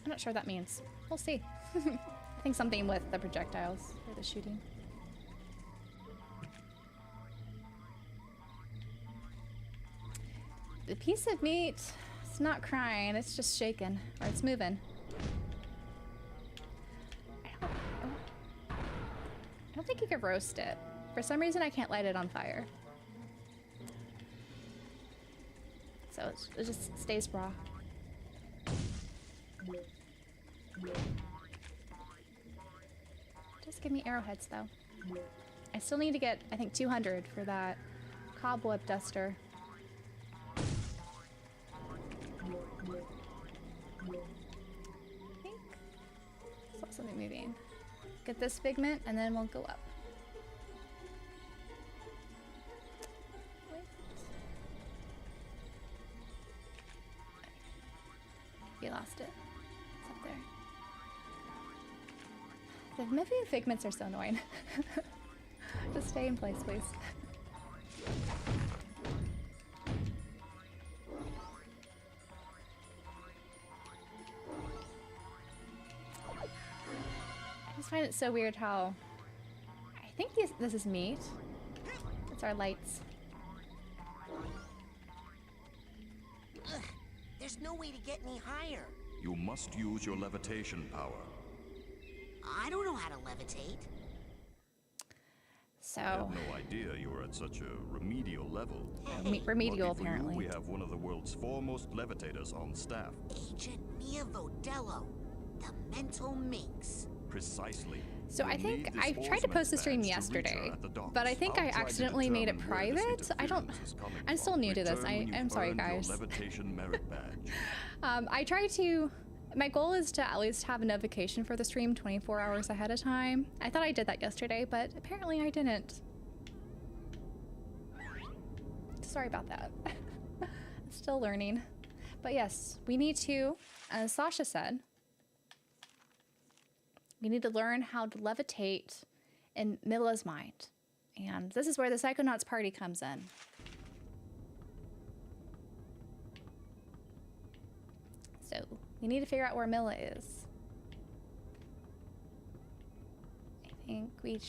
S1: I'm not sure what that means. We'll see. I think something with the projectiles or the shooting. The piece of meat, it's not crying, it's just shaking, or it's moving. I don't think you could roast it. For some reason, I can't light it on fire. So it just stays raw. Just give me arrowheads, though. I still need to get, I think, 200 for that cobweb duster. I think I saw something moving. Get this figment, and then we'll go up. Wait. You lost it. It's up there. The moving figments are so annoying. Just stay in place, please. I just find it so weird how I think this is meat. It's our lights.
S5: Ugh, there's no way to get any higher.
S6: You must use your levitation power.
S5: I don't know how to levitate.
S1: So
S6: I had no idea you were at such a remedial level.
S1: remedial,
S6: Lucky for you,
S1: apparently.
S6: we have one of the world's foremost levitators on staff.
S5: Agent Milla Vodello, the mental minx.
S6: Precisely.
S1: So I
S6: You'll
S1: think
S6: need this
S1: I tried to post the
S6: horseman's
S1: stream
S6: badge to reach her
S1: yesterday,
S6: at the docks.
S1: but I think
S6: I'll
S1: I
S6: try to
S1: accidentally made it
S6: determine where this
S1: private. I don't.
S6: interference is coming
S1: I'm still
S6: from.
S1: new to this.
S6: Return when
S1: I'm
S6: you've
S1: sorry,
S6: earned your
S1: guys.
S6: levitation merit badge.
S1: I try to. My goal is to at least have a notification for the stream 24 hours ahead of time. I thought I did that yesterday, but apparently I didn't. Sorry about that. Still learning. But yes, we need to, as Sasha said, we need to learn how to levitate in Milla's mind. And this is where the Psychonauts party comes in. So we need to figure out where Milla is. I think we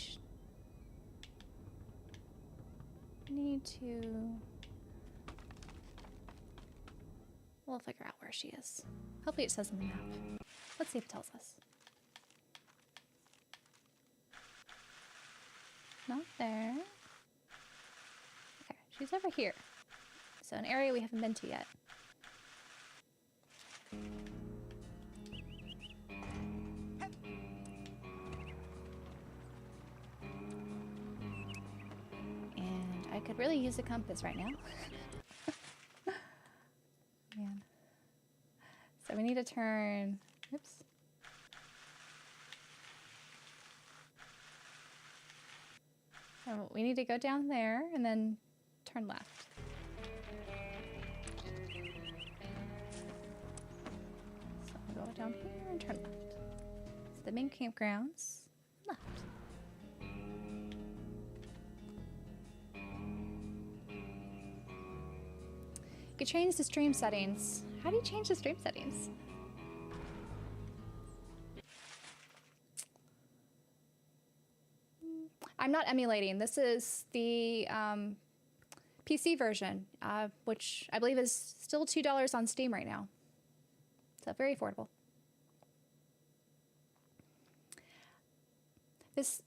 S1: need to... We'll figure out where she is. Hopefully it says in the map. Let's see if it tells us. Not there. Okay, she's over here. So an area we haven't been to yet. And I could really use a compass right now. Man. So we need to turn, oops. So we need to go down there and then turn left. So we'll go down here and turn left. So the main campgrounds, left. You can change the stream settings. How do you change the stream settings? I'm not emulating. This is the PC version, which I believe is still $2 on Steam right now. So very affordable. This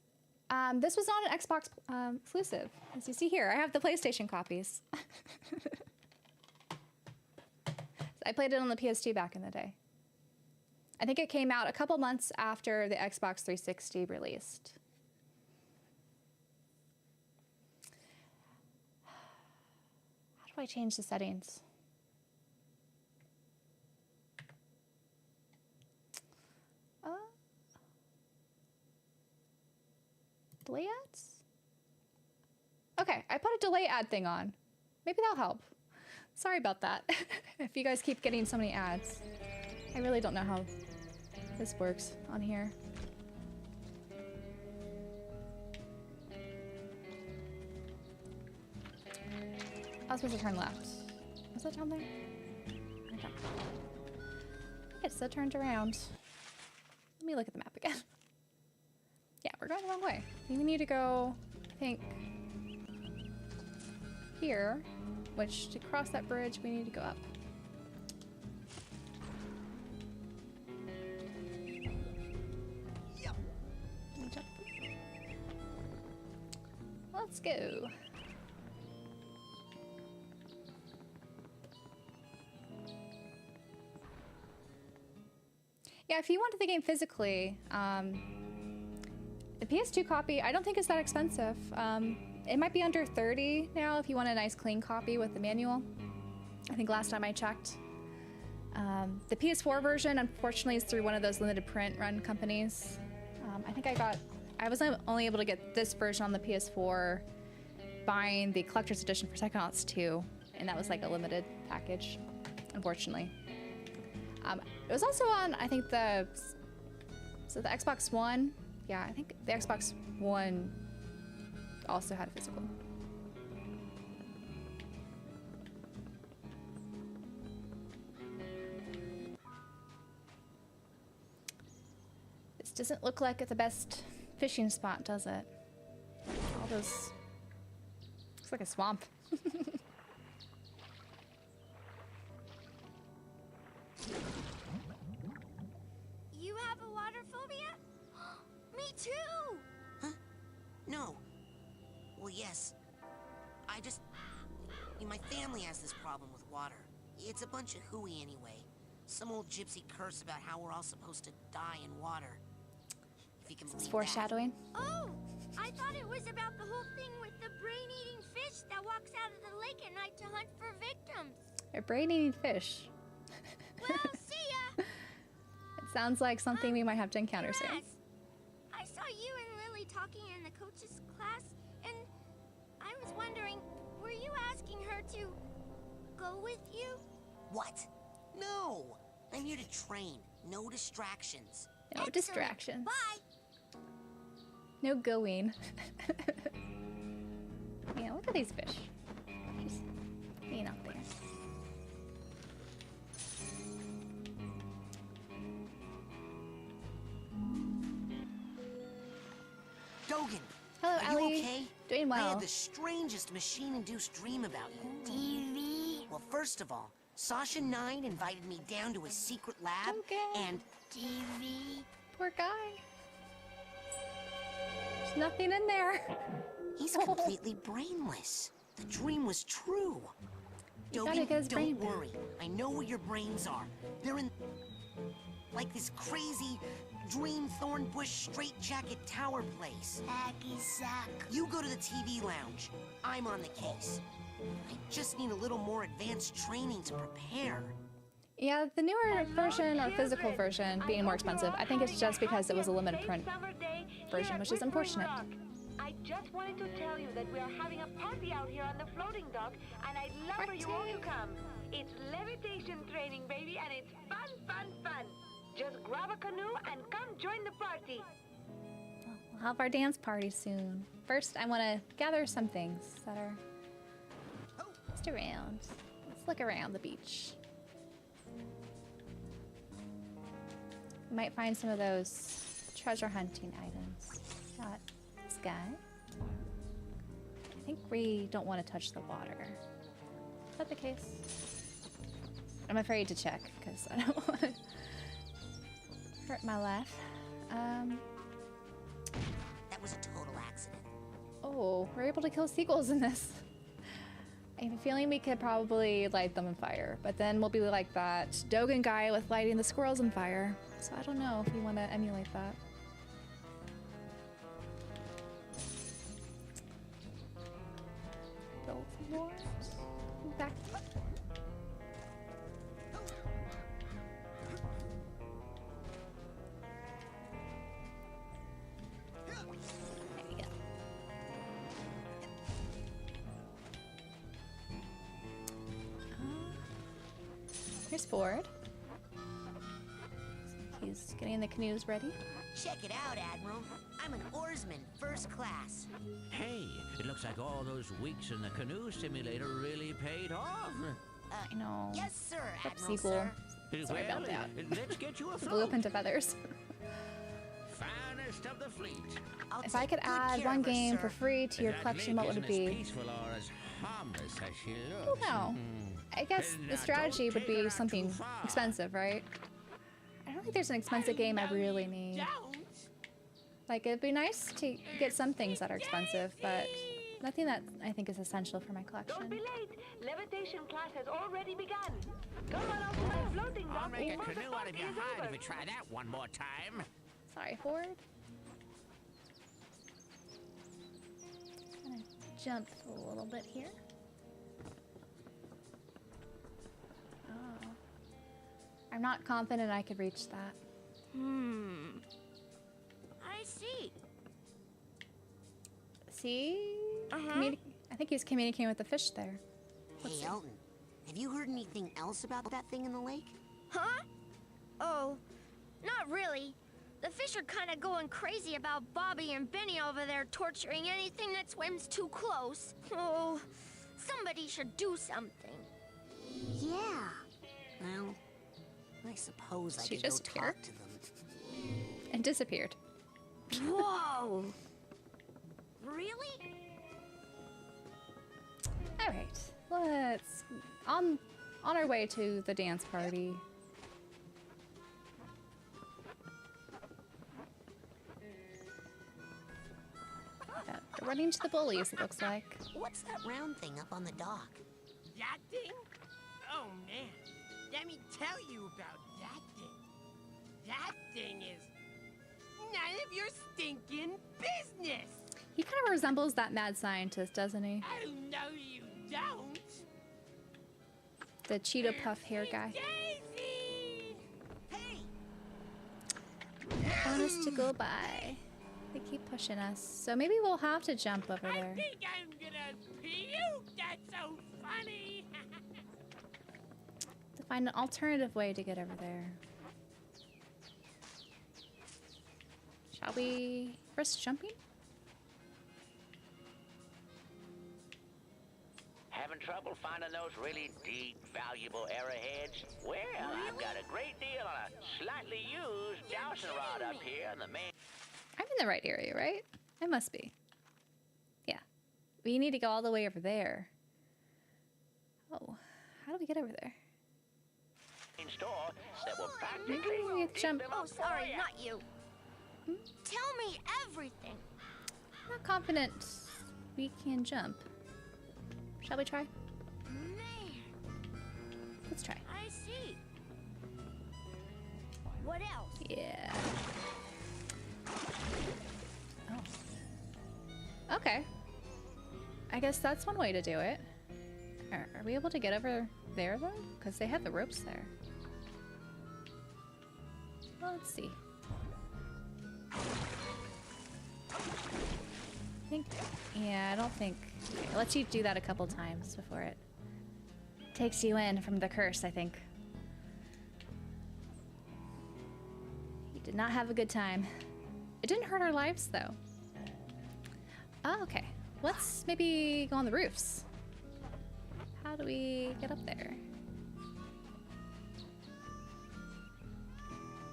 S1: This was not an Xbox exclusive. As you see here, I have the PlayStation copies. I played it on the PS2 back in the day. I think it came out a couple months after the Xbox 360 released. How do I change the settings? Delay ads? Okay, I put a delay ad thing on. Maybe that'll help. Sorry about that. If you guys keep getting so many ads. I really don't know how this works on here. I was supposed to turn left. Was that down there? Okay. It's so turned around. Let me look at the map again. Yeah, we're going the wrong way. We need to go, I think, here, which to cross that bridge, we need to go up.
S5: Yep.
S1: Let's go. Yeah, if you wanted the game physically, the PS2 copy, I don't think it's that expensive. It might be under 30 now if you want a nice clean copy with the manual. I think last time I checked. The PS4 version, unfortunately, is through one of those limited print run companies. I was only able to get this version on the PS4 buying the collector's edition for Psychonauts 2, and that was like a limited package, unfortunately. It was also on, I think, the Xbox One. Yeah, I think the Xbox One also had a physical. This doesn't look like the best fishing spot, does it? All those... Looks like a swamp.
S3: You have a water phobia? Me too!
S5: Huh? No. Well, yes. My family has this problem with water. It's a bunch of hooey anyway. Some old gypsy curse about how we're all supposed to die in water. If you can believe
S1: It's foreshadowing.
S3: Oh! I thought it was about the whole thing with the brain-eating fish that walks out of the lake at night to hunt for victims.
S1: A brain-eating fish.
S3: Well, see ya!
S1: It sounds like something we might have to encounter soon.
S3: Yes. I saw you and Lily talking in the coach's class, and I was wondering, were you asking her to go with you?
S5: What? No! I'm here to train. No distractions.
S1: No
S3: Excellent.
S1: distractions.
S3: Bye!
S1: No going. Yeah, look at these fish. Just being out there.
S5: Dogen!
S1: Hello,
S5: Are
S1: Allie.
S5: you okay?
S1: Doing
S5: I
S1: well.
S5: had the strangest machine-induced dream about you.
S3: TV,
S5: Well, first of all, Sasha 9 invited me down to his secret lab,
S1: Dogen.
S5: and
S3: TV.
S1: Poor guy. There's nothing in there.
S5: he's completely brainless. The dream was true.
S1: You gotta get his
S5: don't
S1: brain back.
S5: worry. I know where your brains are. They're in, like, this crazy dream thornbush straitjacket tower place.
S3: Hacky sack.
S5: You go to the TV lounge. I'm on the case. I just need a little more advanced training to prepare.
S1: Yeah, the newer version or physical version being more expensive, I think it's just because it was a limited print version, which is unfortunate.
S7: I just wanted to tell you that we are having a party out here on the floating dock, and I'd love for you all to come. It's levitation training, baby, and it's fun, fun, fun. Just grab a canoe and come join the party.
S1: We'll have our dance party soon. First, I want to gather some things that are just around. Let's look around the beach. We might find some of those treasure hunting items. Got this guy. I think we don't want to touch the water. Is that the case? I'm afraid to check because I don't want to hurt my life.
S5: That was a total accident.
S1: Oh, we're able to kill seagulls in this. I have a feeling we could probably light them on fire, but then we'll be like that Dogen guy with lighting the squirrels on fire. So I don't know if you want to emulate that. Build some more. Back. There we go. Here's Ford. He's getting the canoes ready.
S5: Check it out, Admiral. I'm an oarsman, first class.
S8: Hey, it looks like all those weeks in the canoe simulator really paid off.
S1: I know.
S5: Yes, sir,
S1: That
S5: Admiral,
S1: sequel.
S5: sir.
S1: Sorry about that.
S8: Let's get you a
S1: Blew
S8: float.
S1: up into feathers.
S8: Finest of the fleet.
S5: I'll
S1: If I
S5: take
S1: could
S5: good
S1: add
S5: care
S1: one
S5: of her,
S1: game
S5: sir.
S1: for free to your
S8: That
S1: collection,
S8: lake
S1: what would it
S8: isn't
S1: be?
S8: as peaceful or as harmless as she
S1: I
S8: looks.
S1: don't know. I guess
S8: Now,
S1: the strategy
S8: don't
S1: would
S8: take
S1: be
S8: her out
S1: something
S8: too far.
S1: expensive, right? I don't think there's an expensive game I really need. Like, it'd be nice to get some things that are expensive, but nothing that I think is essential for my
S7: Don't
S1: collection.
S7: be late. Levitation class has already begun. Come on out to my floating
S4: I'll
S7: dock.
S4: make a
S7: before the
S4: canoe out of
S7: party
S4: your
S7: is
S4: hide
S7: over.
S4: if you try that one more time.
S1: Sorry, Ford. Gonna jump a little bit here. Oh. I'm not confident I could reach that.
S3: I see.
S1: See?
S3: Uh-huh.
S1: I think he's communicating with the fish there.
S5: Hey, Elton, have you heard anything else about that thing in the lake?
S3: Huh? Oh, not really. The fish are kind of going crazy about Bobby and Benny over there torturing anything that swims too close. Oh, somebody should do something.
S5: Yeah. Well, I suppose I
S1: She
S5: could go
S1: just appeared?
S5: talk to them.
S1: And disappeared.
S3: Whoa! Really?
S1: Alright, let's on our way to the dance party. Running to the bullies, it looks like.
S5: What's that round thing up on the dock?
S4: That thing? Oh, man. Let me tell you about that thing. That thing is none of your stinking business.
S1: He kind of resembles that mad scientist, doesn't he?
S4: Oh, no, you don't.
S1: The Cheeto Puff hair guy.
S4: Daisy!
S5: Hey!
S1: Want us to go by. They keep pushing us, so maybe we'll have to jump over
S4: I
S1: there.
S4: think I'm gonna puke. That's so funny.
S1: To find an alternative way to get over there. Shall we risk jumping?
S8: Having trouble finding those really deep, valuable arrowheads? Well, I've got a great deal on a slightly used dowsing rod up here in the main.
S1: I'm in the right area, right? I must be. Yeah. We need to go all the way over there. Oh, how do we get over there?
S8: store that will practically
S1: Maybe we jump.
S8: them
S3: Oh,
S8: up for
S3: sorry,
S8: ya.
S3: not you. Tell me everything.
S1: I'm not confident we can jump. Shall we try?
S3: Man,
S1: Let's try.
S3: I see. What else?
S1: Yeah. Oh. Okay. I guess that's one way to do it. Are we able to get over there though? Because they have the ropes there. Well, let's see. I don't think. Okay, it lets you do that a couple times before it takes you in from the curse, I think. You did not have a good time. It didn't hurt our lives though. Oh, okay. Let's maybe go on the roofs. How do we get up there?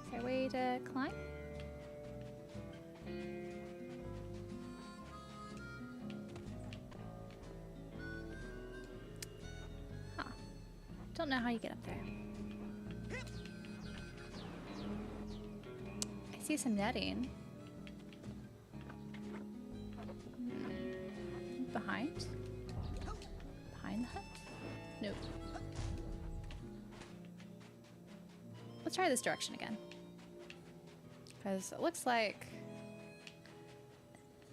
S1: Is there a way to climb? Huh. Don't know how you get up there. I see some netting. behind? Behind the hut? Nope. Let's try this direction again. Because it looks like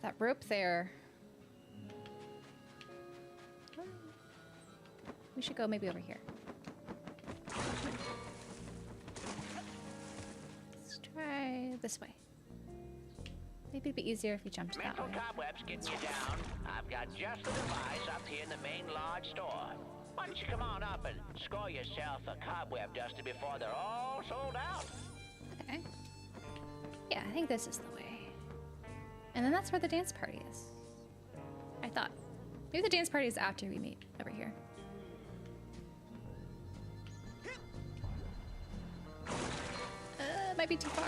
S1: that rope there. We should go maybe over here. Let's try this way. Maybe it'd be easier if we jumped that
S8: Mental
S1: way.
S8: cobwebs getting you down. I've got just the device up here in the main large store. Why don't you come on up and score yourself a cobweb duster before they're all sold out?
S1: Okay. Yeah, I think this is the way. And then that's where the dance party is. I thought. Maybe the dance party is after we meet over here. It might be too far.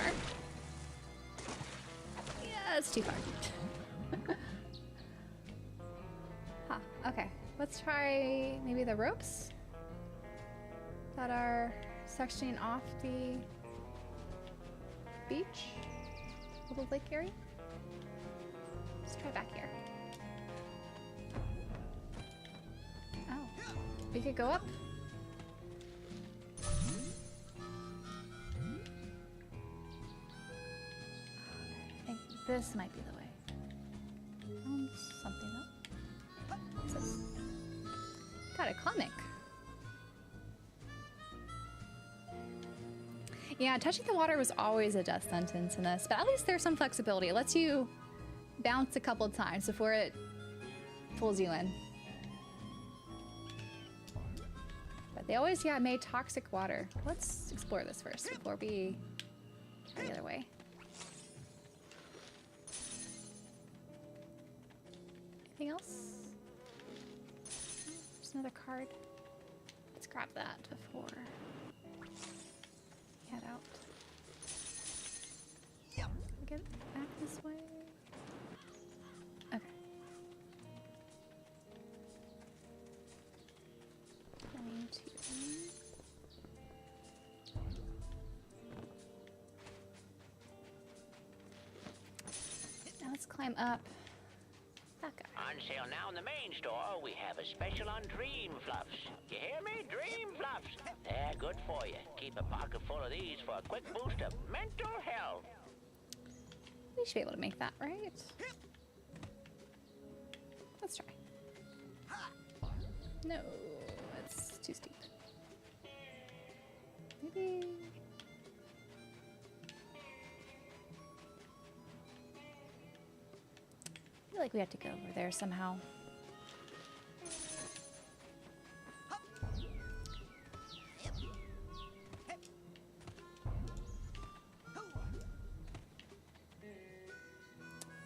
S1: Yeah, it's too far. Huh, okay. Let's try maybe the ropes that are sectioning off the beach, little lake area. Let's try back here. Oh, we could go up. I think this might be the way. Something up. What's this? Got a comic. Yeah, touching the water was always a death sentence in this, but at least there's some flexibility. It lets you bounce a couple times before it pulls you in. But they always, yeah, made toxic water. Let's explore this first before we try the other way. Anything else? There's another card. Let's grab that before we head out. Can we get back this way? Okay. Going to... Now let's climb up. That guy.
S8: On sale now in the main store, we have a special on Dream Fluffs. You hear me? Dream Fluffs. They're good for you. Keep a pocket full of these for a quick boost of mental health.
S1: We should be able to make that, right? Let's try. No, it's too steep. Maybe... I feel like we have to go over there somehow.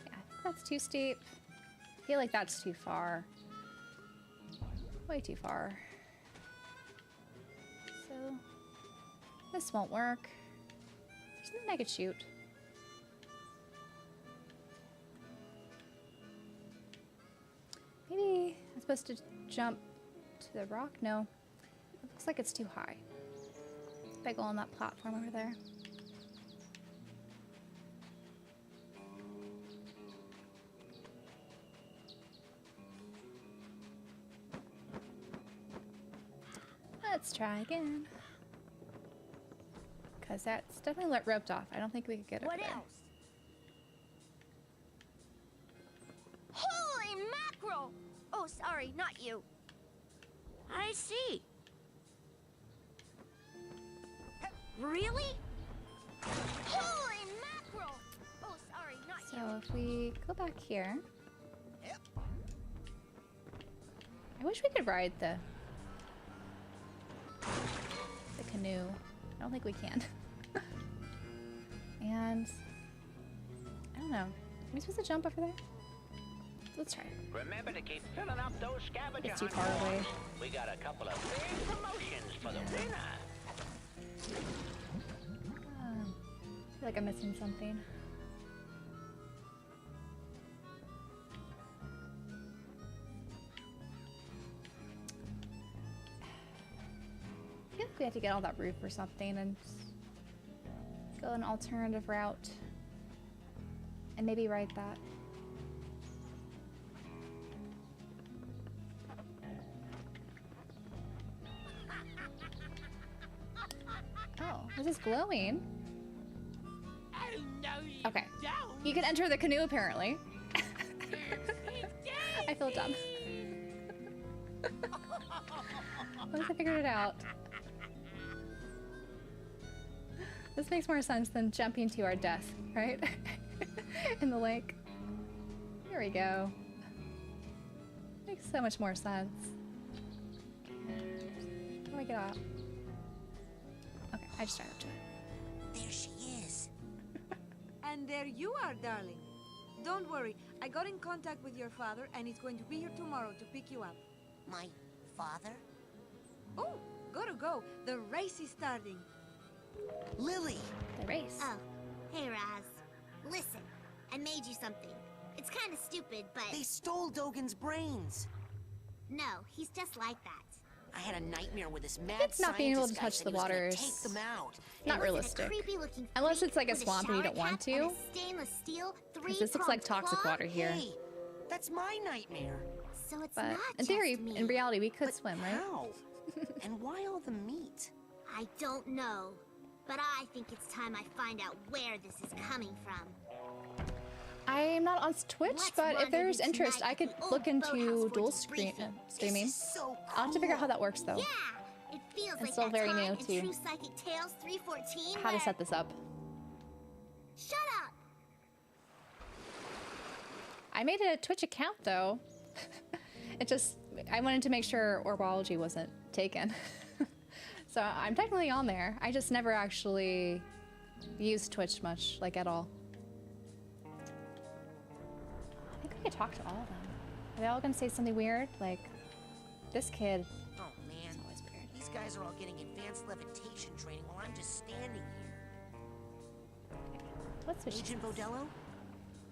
S1: Yeah, I think that's too steep. I feel like that's too far. Way too far. So, this won't work. There's something I could shoot. Maybe I'm supposed to jump to the rock? No. It looks like it's too high. If I go on that platform over there. Let's try again. Because that's definitely roped off. I don't think we could get
S3: What
S1: over there.
S3: else? Holy mackerel! Oh, sorry, not you. I see. Really? Holy mackerel! Oh, sorry, not you.
S1: So if we go back here. I wish we could ride the canoe. I don't think we can. And I don't know. Are we supposed to jump over there? Let's try.
S8: Remember to keep filling up those scavenger
S1: It's too
S8: hunt
S1: far away.
S8: forms. We got a couple of big promotions for the winner.
S1: I feel like I'm missing something. I feel like we have to get on that roof or something and go an alternative route. And maybe ride that. This is glowing.
S4: Oh, no, you
S1: Okay.
S4: don't.
S1: You can enter the canoe, apparently. I feel dumb. Once I figured it out. This makes more sense than jumping to our death, right? In the lake. There we go. Makes so much more sense. How do I get out? Okay, I just tried up to it.
S5: There she is.
S7: And there you are, darling. Don't worry, I got in contact with your father and he's going to be here tomorrow to pick you up.
S5: My father?
S7: Oh, gotta go. The race is starting.
S5: Lily!
S1: The race.
S9: Oh, hey Raz. Listen, I made you something. It's kind of stupid, but
S5: They stole Dogen's brains.
S9: no, he's just like that.
S5: I had a nightmare with this mad
S1: think not being able to
S5: scientist guy
S1: touch
S5: said
S1: the
S5: he was gonna
S1: water is
S5: take them out.
S1: not
S9: It wasn't
S1: realistic.
S9: A creepy-looking
S1: Unless
S9: freak
S1: it's like a
S9: with
S1: swamp and you don't
S9: shower
S1: want
S9: cap and
S1: to.
S9: a stainless steel,
S1: Because this looks like
S9: three-pronged
S1: toxic
S9: claw.
S1: water here.
S5: Hey, that's my nightmare.
S9: So it's
S1: But
S9: not
S1: in theory,
S9: just me.
S1: in reality, we could
S5: But
S1: swim, right?
S5: how? And why all the meat?
S9: I don't know, but I think it's time I find out where this is coming from.
S1: I'm not on Twitch,
S9: Let's
S1: but if
S9: rendezvous
S1: there's interest,
S9: tonight
S1: I
S9: at
S1: could
S9: the old
S1: look into
S9: boathouse for
S1: dual
S9: debriefing.
S1: streaming.
S5: This is so cool.
S1: I'll have to figure out how that works, though.
S9: Yeah, it feels
S1: It's
S9: like
S1: still
S9: that
S1: very
S9: time
S1: new,
S9: in
S1: too.
S9: True Psychic Tales 314
S1: How to
S9: where...
S1: set this up.
S9: Shut up!
S1: I made a Twitch account, though. It just, I wanted to make sure orbalology wasn't taken. So I'm technically on there. I just never actually used Twitch much, like at all. I think I could talk to all of them. Are they all gonna say something weird? Like, this kid.
S5: Oh man,
S1: It's always weird.
S5: these guys are all getting advanced levitation training while I'm just standing here.
S1: What's what she
S5: Agent
S1: says?
S5: Vodello?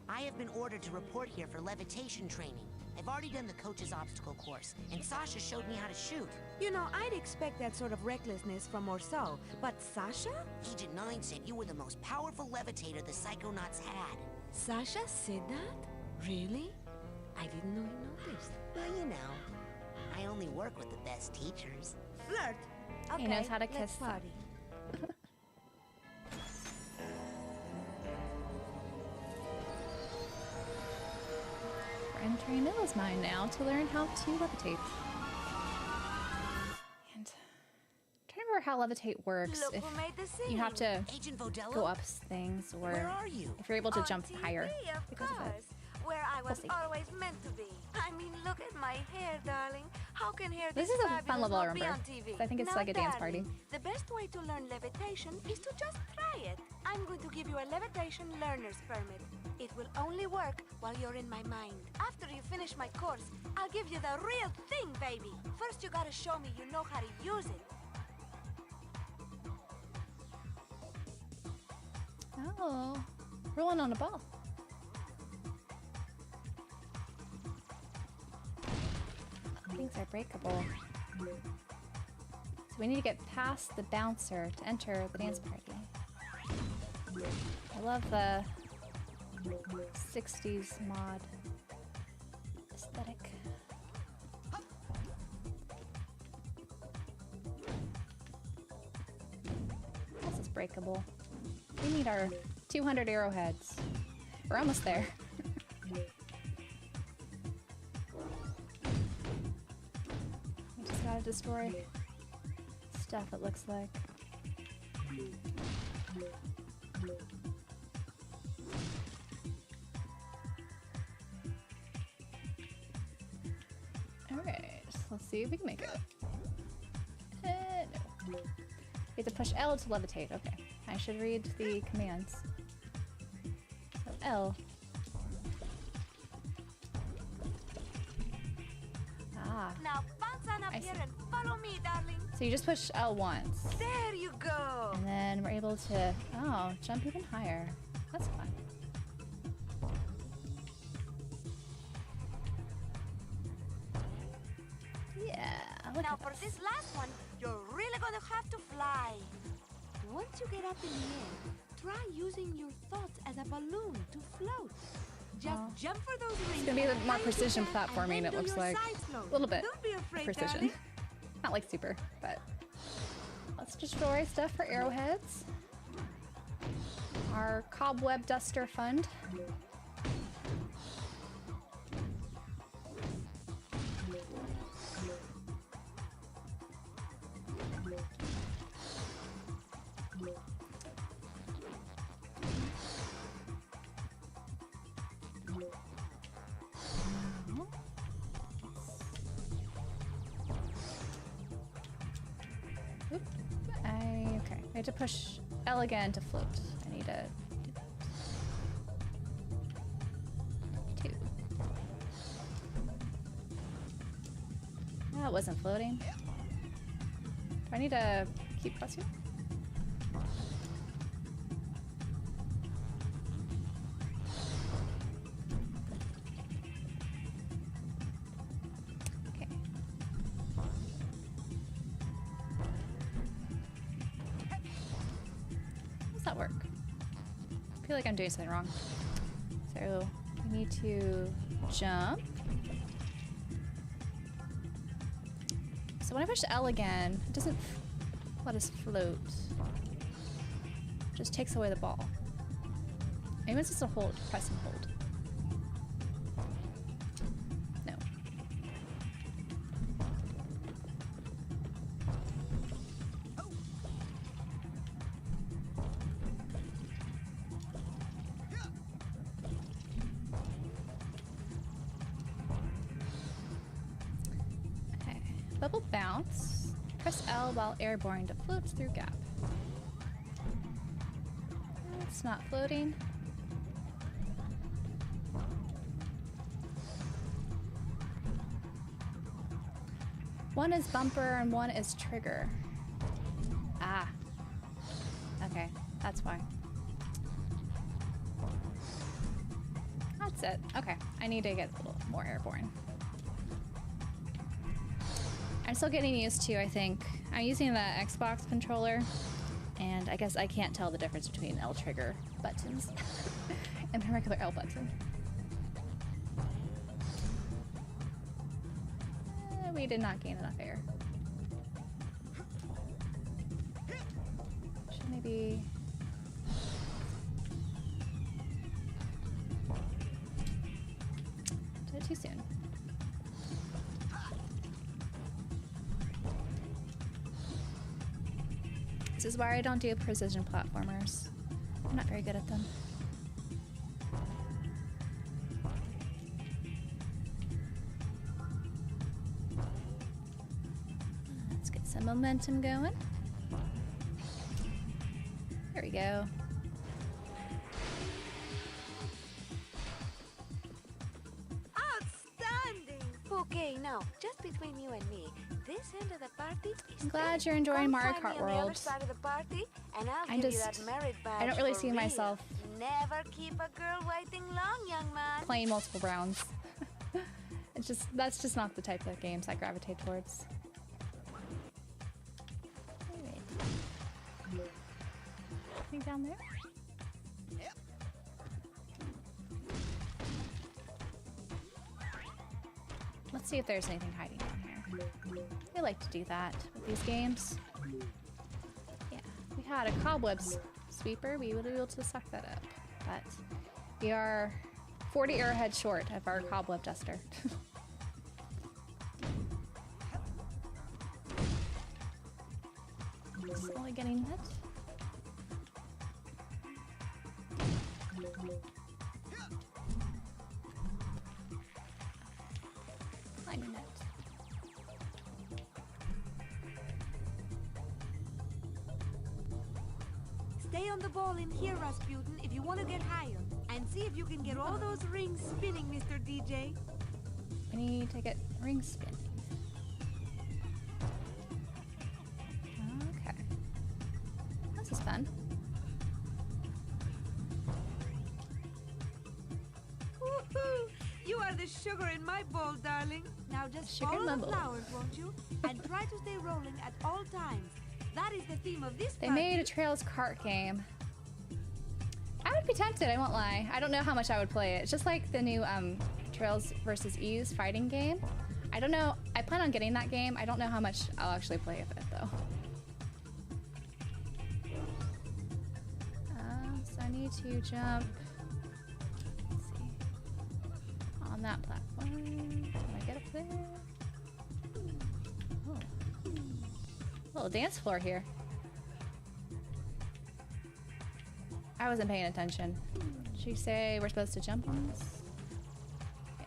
S5: I have been ordered to report here for levitation training. I've already done the coach's obstacle course, and Sasha showed me how to shoot.
S7: You know, I'd expect that sort of recklessness from Orso, but Sasha?
S5: Agent 9 said you were the most powerful levitator the Psychonauts had.
S7: Sasha said that? Really? I didn't know you noticed.
S5: Well, you know, I only work with the best teachers.
S7: Flirt! Okay,
S1: He knows how to
S7: let's
S1: kiss.
S7: party.
S1: We're entering Milla's mind now to learn how to levitate. And I'm trying to remember how levitate works.
S7: Look
S1: If
S7: who made the scene.
S1: you have to
S5: Agent Vodello?
S1: go up things, or
S5: Where are you?
S1: if you're able to
S7: On
S1: jump
S7: TV,
S1: higher
S7: of
S1: because of it.
S7: course, where I was
S1: see.
S7: always meant to be. I mean, look at my hair, darling. How can hair
S1: This
S7: this
S1: is a fun
S7: fabulous
S1: level, I
S7: not be
S1: remember.
S7: on TV?
S1: I think it's
S7: Now,
S1: like a dance
S7: darling,
S1: party.
S7: The best way to learn levitation is to just try it. I'm going to give you a levitation learner's permit. It will only work while you're in my mind. After you finish my course, I'll give you the real thing, baby. First, you gotta show me you know how to use it.
S1: Oh, rolling on a ball. Things are breakable. So we need to get past the bouncer to enter the dance party. I love the 60s mod aesthetic. This is breakable. We need our 200 arrowheads. We're almost there. We just gotta destroy stuff, it looks like. Alright, let's see if we can make it. No. You have to push L to levitate. Okay. I should read the commands. So L. Ah.
S7: Now bounce on up
S1: I
S7: here
S1: see.
S7: and follow me, darling.
S1: So you just push L once.
S7: There you go.
S1: And then we're able to, oh, jump even higher. That's fun. Yeah. Look
S7: Now
S1: at
S7: for
S1: this.
S7: this last one, you're really gonna have to fly. Once you get up in the air, try using your thoughts as a balloon to float. Just
S1: Oh.
S7: jump for those rings.
S1: It's gonna be a
S7: as
S1: more
S7: high as you
S1: precision
S7: can,
S1: platforming,
S7: and then
S1: it
S7: do
S1: looks
S7: your
S1: like.
S7: side float.
S1: A little bit
S7: Don't be afraid,
S1: precision.
S7: darling.
S1: Not like super, but a Let's destroy stuff for arrowheads. Our cobweb duster fund. Okay, I have to push L again to float. I need to do that. 2. That wasn't floating. Do I need to keep pressing? Okay. Does that work? I feel like I'm doing something wrong. So we need to jump. So when I push L again, it doesn't let us float. It just takes away the ball. Maybe it's just a hold, press and hold. No. Okay. Bubble bounce. Press L while airborne to float through gap. It's not floating. One is bumper and one is trigger. Ah. Okay, that's why. That's it. Okay, I need to get a little more airborne. I'm still getting used to, I think. I'm using the Xbox controller, and I guess I can't tell the difference between L trigger buttons and the regular L button. We did not gain enough air. Should maybe... Did it too soon. This is why I don't do precision platformers. I'm not very good at them. Let's get some momentum going. There we go.
S7: Outstanding! Okay, now, just between you and me, this end of the party is
S1: I'm glad
S7: free.
S1: you're enjoying
S7: Come
S1: Mario
S7: find me
S1: Kart
S7: on the other
S1: World.
S7: side of the party, and I'll
S1: I
S7: give you
S1: just-
S7: that merit badge
S1: I don't really
S7: for
S1: see
S7: real.
S1: myself
S7: Never keep a girl waiting long, young man.
S1: playing multiple rounds. It's just, that's just not the type of games I gravitate towards. Alright. Anything down there? Let's see if there's anything hiding down here. I like to do that with these games. Yeah, if we had a cobweb sweeper, we would be able to suck that up. But we are 40 arrowheads short of our cobweb duster. Slowly getting hit. Climbing it.
S7: Stay on the ball in here, Rasputin, if you want to get higher. And see if you can get all those rings spinning, Mr. DJ.
S1: We need to get ring spinning. Okay. This is fun.
S7: Woohoo! You are the sugar in my bowl, darling. Now just
S1: Sugar in
S7: follow
S1: my
S7: the
S1: bowl.
S7: flowers, won't you? And try to stay rolling at all times. That is the theme of this
S1: They
S7: party.
S1: made a Trails kart game. I would be tempted, I won't lie. I don't know how much I would play it. It's just like the new Trails vs. Ease fighting game. I don't know. I plan on getting that game. I don't know how much I'll actually play of it, though. need to jump. Let's see. On that platform. Can I get up there? Oh. Little dance floor here. I wasn't paying attention. Did she say we're supposed to jump on this? Yeah.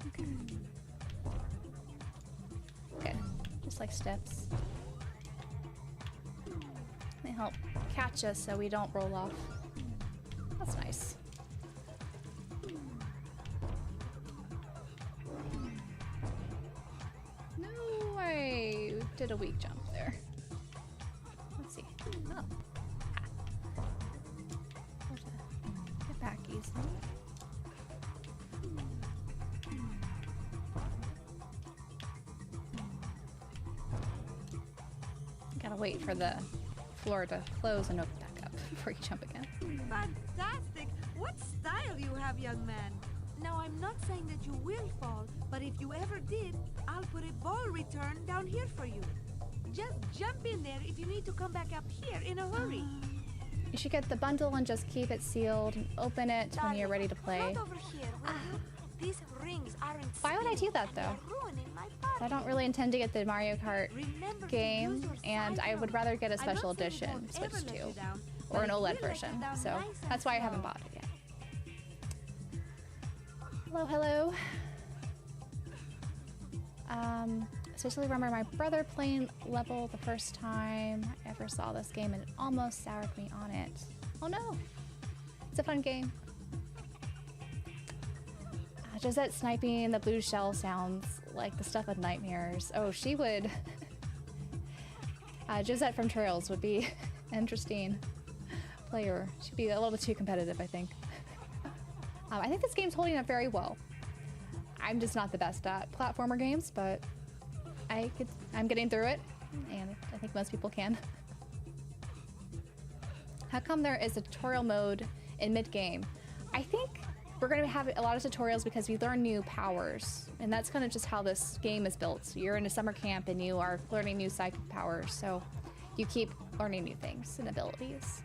S1: Okay. Good. Just like steps. They help catch us so we don't roll off. That's nice. No, I did a weak jump there. Let's see. Oh. Get back easily. Gotta wait for the floor to close and open back up before you jump again.
S7: Fantastic! What style you have, young man. Now, I'm not saying that you will fall, but if you ever did, I'll put a ball return down here for you. Just jump in there if you need to come back up here in a hurry.
S1: You should get the bundle and just keep it sealed and open it when you're ready to play.
S7: Not over here, will you? These rings aren't
S1: Why would I do that though? I don't really intend to get the Mario Kart game, and I would rather get a special edition Switch 2 or an OLED version, so that's why I haven't bought it yet. Hello, hello. Especially remember my brother playing Level the first time I ever saw this game, and it almost soured me on it. Oh no! It's a fun game. Josette sniping the blue shell sounds like the stuff of nightmares. Oh, she would. Josette from Trails would be an interesting player. She'd be a little bit too competitive, I think. I think this game's holding up very well. I'm just not the best at platformer games, but I'm getting through it, and I think most people can. How come there is a tutorial mode in mid-game? I think we're going to have a lot of tutorials because we learn new powers, and that's kind of just how this game is built. You're in a summer camp and you are learning new psychic powers, so you keep learning new things and abilities.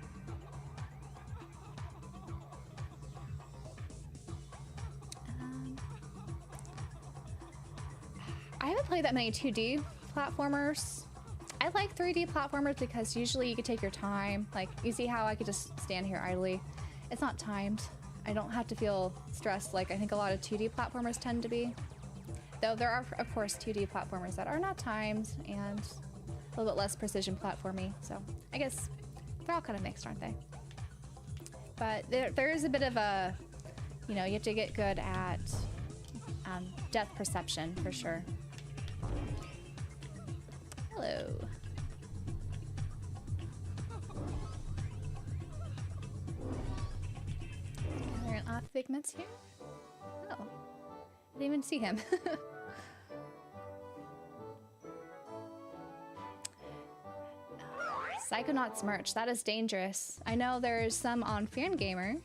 S1: I haven't played that many 2D platformers. I like 3D platformers because usually you can take your time. Like, you see how I could just stand here idly? It's not timed. I don't have to feel stressed like I think a lot of 2D platformers tend to be. Though there are, of course, 2D platformers that are not timed and a little bit less precision platformy. So I guess they're all kind of mixed, aren't they? But there is a bit of a, you have to get good at depth perception for sure. Hello. Are there off figments here? Oh, I didn't even see him. Psychonauts merch, that is dangerous. I know there's some on Fangamer.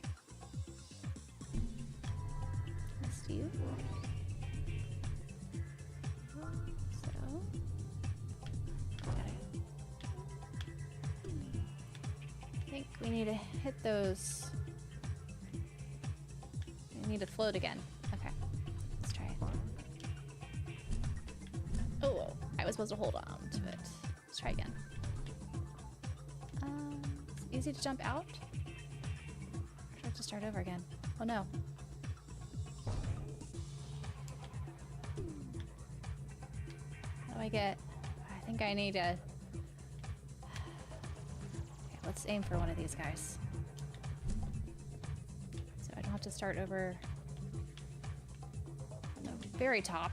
S1: Let's do. I think we need to hit those. We need to float again. Okay, let's try it. Oh, I was supposed to hold on to it. Let's try again. It's easy to jump out. Or do I have to start over again? Oh no. How do I get? I think I need to. Let's aim for one of these guys. So I don't have to start over on the very top.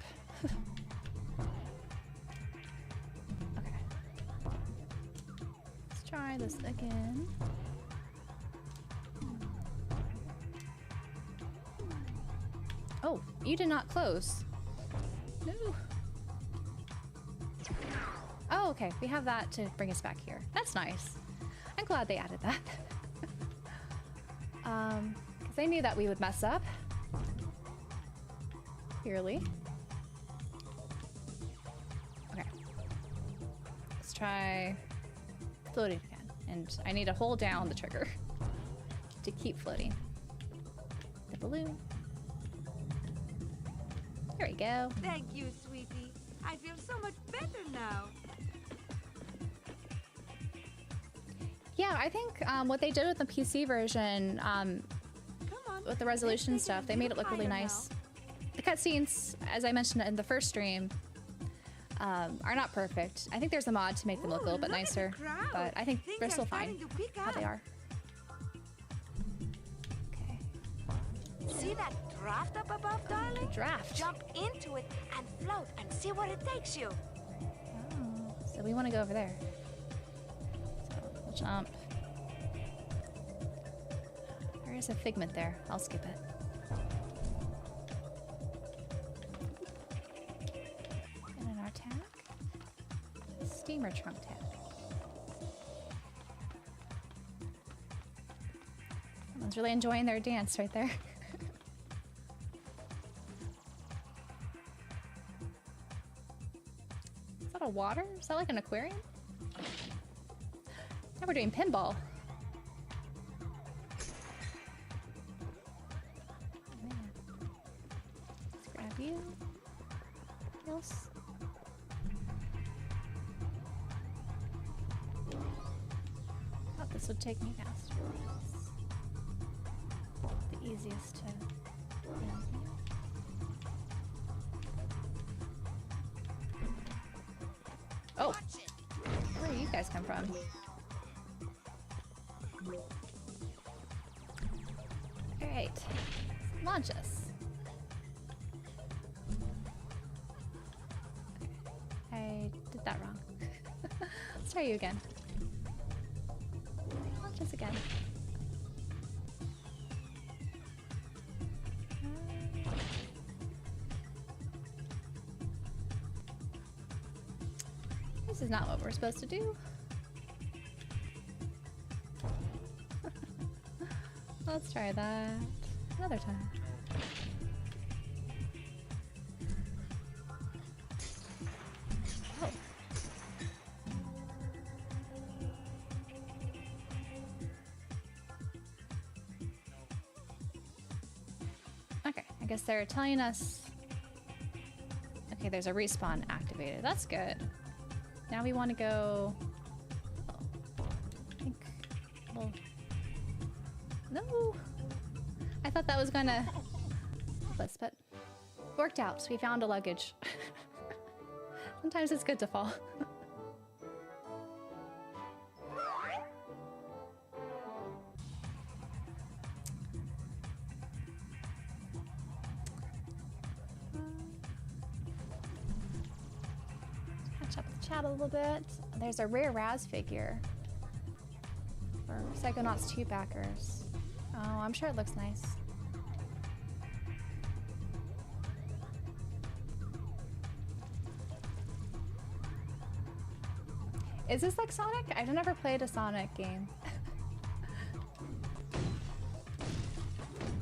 S1: Okay. Let's try this again. Oh, you did not close. No. Oh, okay. We have that to bring us back here. That's nice. I'm glad they added that. Because they knew that we would mess up. Clearly. Okay. Let's try floating again. and I need to hold down the trigger to keep floating. The balloon. There we go.
S7: Thank you, sweetie. I feel so much better now.
S1: Yeah, I think what they did with the PC version,
S7: Come on.
S1: with the resolution
S7: Let's take
S1: stuff,
S7: it
S1: they
S7: a
S1: made it
S7: little
S1: look really
S7: higher
S1: nice. The cutscenes, as I mentioned in the first stream, are not perfect. I think there's a mod to make them look a little bit
S7: Look at the
S1: nicer,
S7: crowd.
S1: but I think
S7: Things
S1: they're
S7: are
S1: still fine
S7: starting to pick
S1: how they
S7: up.
S1: are. Okay.
S7: See that draft up above, darling?
S1: Draft.
S7: Jump into it and float and see where it takes you.
S1: Oh, so we want to go over there. So we'll jump. There is a figment there. I'll skip it. And an our tag. Steamer trunk tag. Someone's really enjoying their dance right there. Is that a water? Is that like an aquarium? Now we're doing pinball. Oh, man. Let's grab you. Else. Thought this would take me faster. The easiest to. Yeah. Oh, where do you guys come from? All right, launch us. I did that wrong. Let's try you again. Launch us again. This is not what we're supposed to do. Let's try that another time. Oh. Okay, I guess they're telling us. Okay, there's a respawn activated. That's good. Now we want to go. Oh, I think. Well, no. I thought that was gonna help us, but worked out. We found a luggage. Sometimes it's good to fall. Catch up with the chat a little bit. There's a rare Raz figure for Psychonauts 2 backers. Oh, I'm sure it looks nice. Is this like Sonic? I've never played a Sonic game.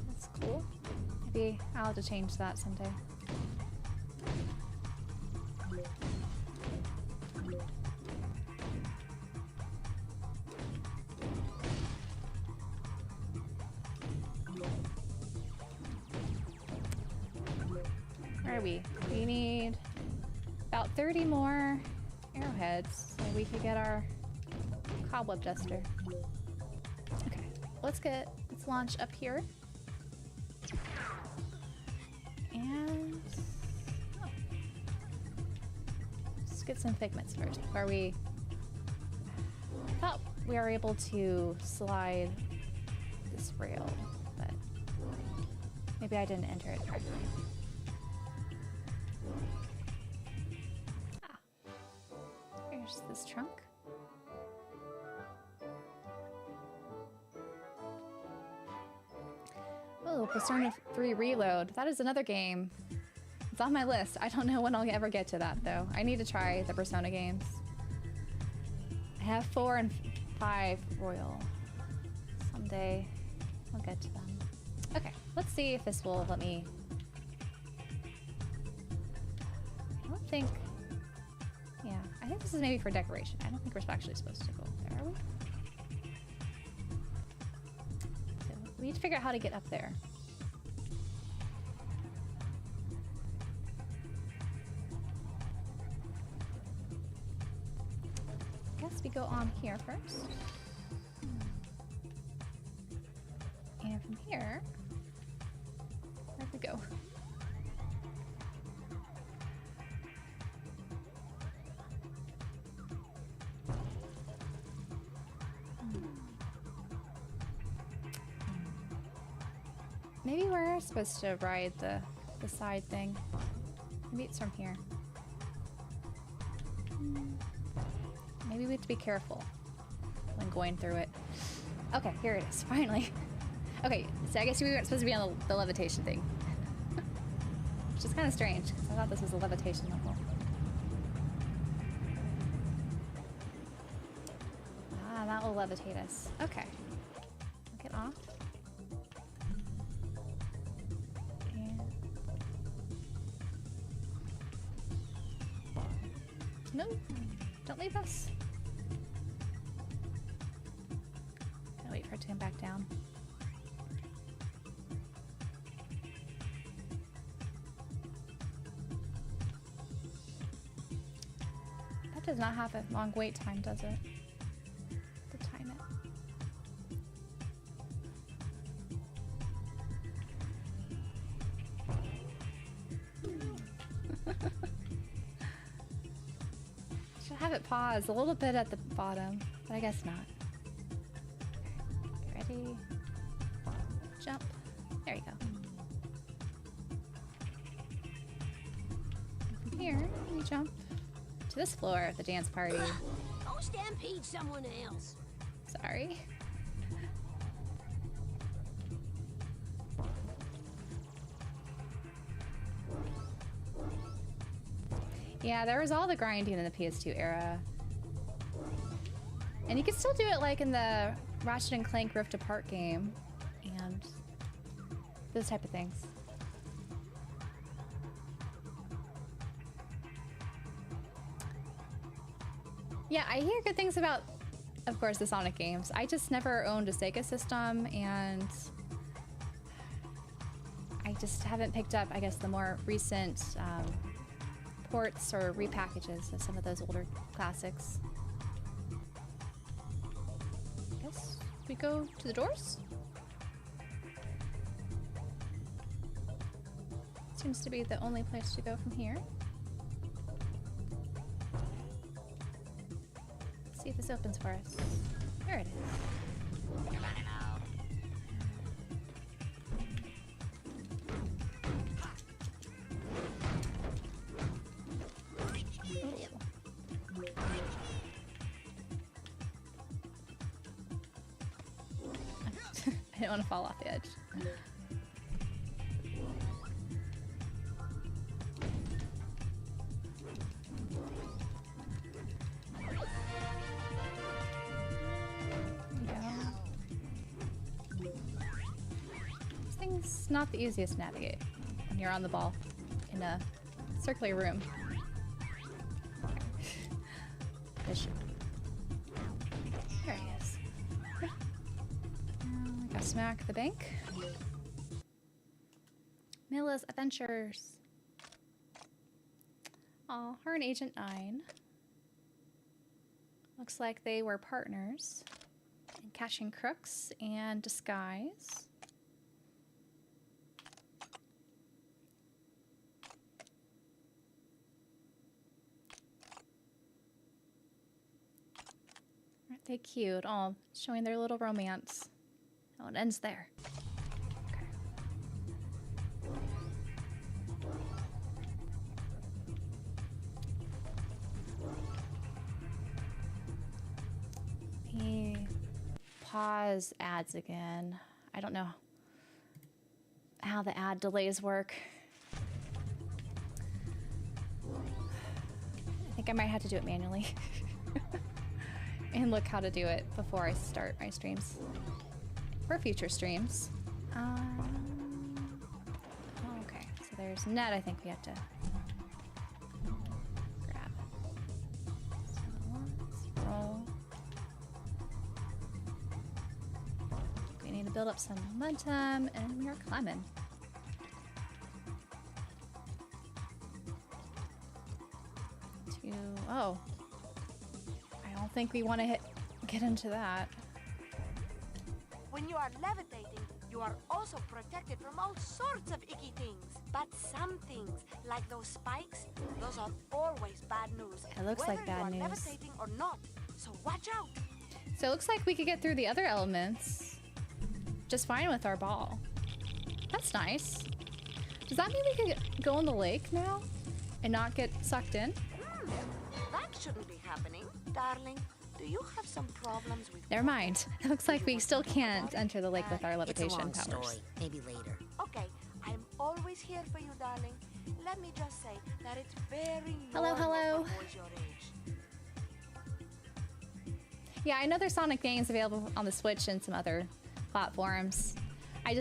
S1: That's cool. Maybe I'll have to change that someday. Where are we? We need about 30 more arrowheads so we could get our cobweb duster. Okay, let's launch up here. And oh, let's get some figments first before we. I thought we were able to slide this rail, but maybe I didn't enter it correctly. Here's this trunk. Oh, Persona 3 Reload. That is another game. It's on my list. I don't know when I'll ever get to that, though. I need to try the Persona games. I have 4 and 5 Royal. Someday I'll get to them. Okay, let's see if this will let me. I don't think. Yeah, I think this is maybe for decoration. I don't think we're actually supposed to go there, are we? we need to figure out how to get up there. Guess we go on here first. And from here, where'd we go? Maybe we're supposed to ride the side thing. Maybe it's from here. Maybe we have to be careful when going through it. Okay, here it is, finally. Okay, so I guess we weren't supposed to be on the levitation thing. Which is kind of strange, because I thought this was a levitation level. Ah, that will levitate us. Okay. Get off. And... No, don't leave us. Gotta wait for it to come back down. That does not have a long wait time, does it? To time it. Should have it pause a little bit at the bottom, but I guess not. Okay, ready? Jump. There you go. And from here, we jump to this floor of the dance party.
S10: Don't stampede someone else.
S1: Sorry. Yeah, there was all the grinding in the PS2 era. And you can still do it like in the Ratchet and Clank Rift Apart game and those type of things. Yeah, I hear good things about, of course, the Sonic games. I just never owned a Sega system, and I just haven't picked up, I guess, the more recent ports or repackages of some of those older classics. I guess we go to the doors? Seems to be the only place to go from here. Let's see if this opens for us. There it is. I don't want to fall off the edge. This thing's not the easiest to navigate when you're on the ball in a circular room. Fish. There he is. We gotta smack the bank. Milla's Adventures. Aw, her and Agent 9. Looks like they were partners in catching crooks and disguise. Aren't they cute? Oh, showing their little romance. Oh, it ends there. Okay. Pause ads again. I don't know how the ad delays work. I think I might have to do it manually. And look how to do it before I start my streams. For future streams. Okay, so there's net I think we have to grab. So let's roll. We need a build up some momentum, and we are climbing. Oh. I don't think we want to get into that.
S7: When you are levitating, you are also protected from all sorts of icky things. But some things, like those spikes, those are always bad news.
S1: It looks like bad
S7: whether you are
S1: news.
S7: levitating or not. So watch out.
S1: So it looks like we could get through the other elements just fine with our ball. That's nice. Does that mean we could go in the lake now and not get sucked in?
S7: That shouldn't be happening. Darling, do you have some problems with...
S1: Never mind. It looks like we still can't enter the lake with our levitation
S5: It's a long
S1: powers.
S5: story. Maybe later.
S7: Okay, I'm always here for you, darling. Let me just say that it's very
S1: Hello,
S7: normal
S1: hello.
S7: for boys your age.
S1: Yeah, I know there's Sonic games available on the Switch and some other platforms. I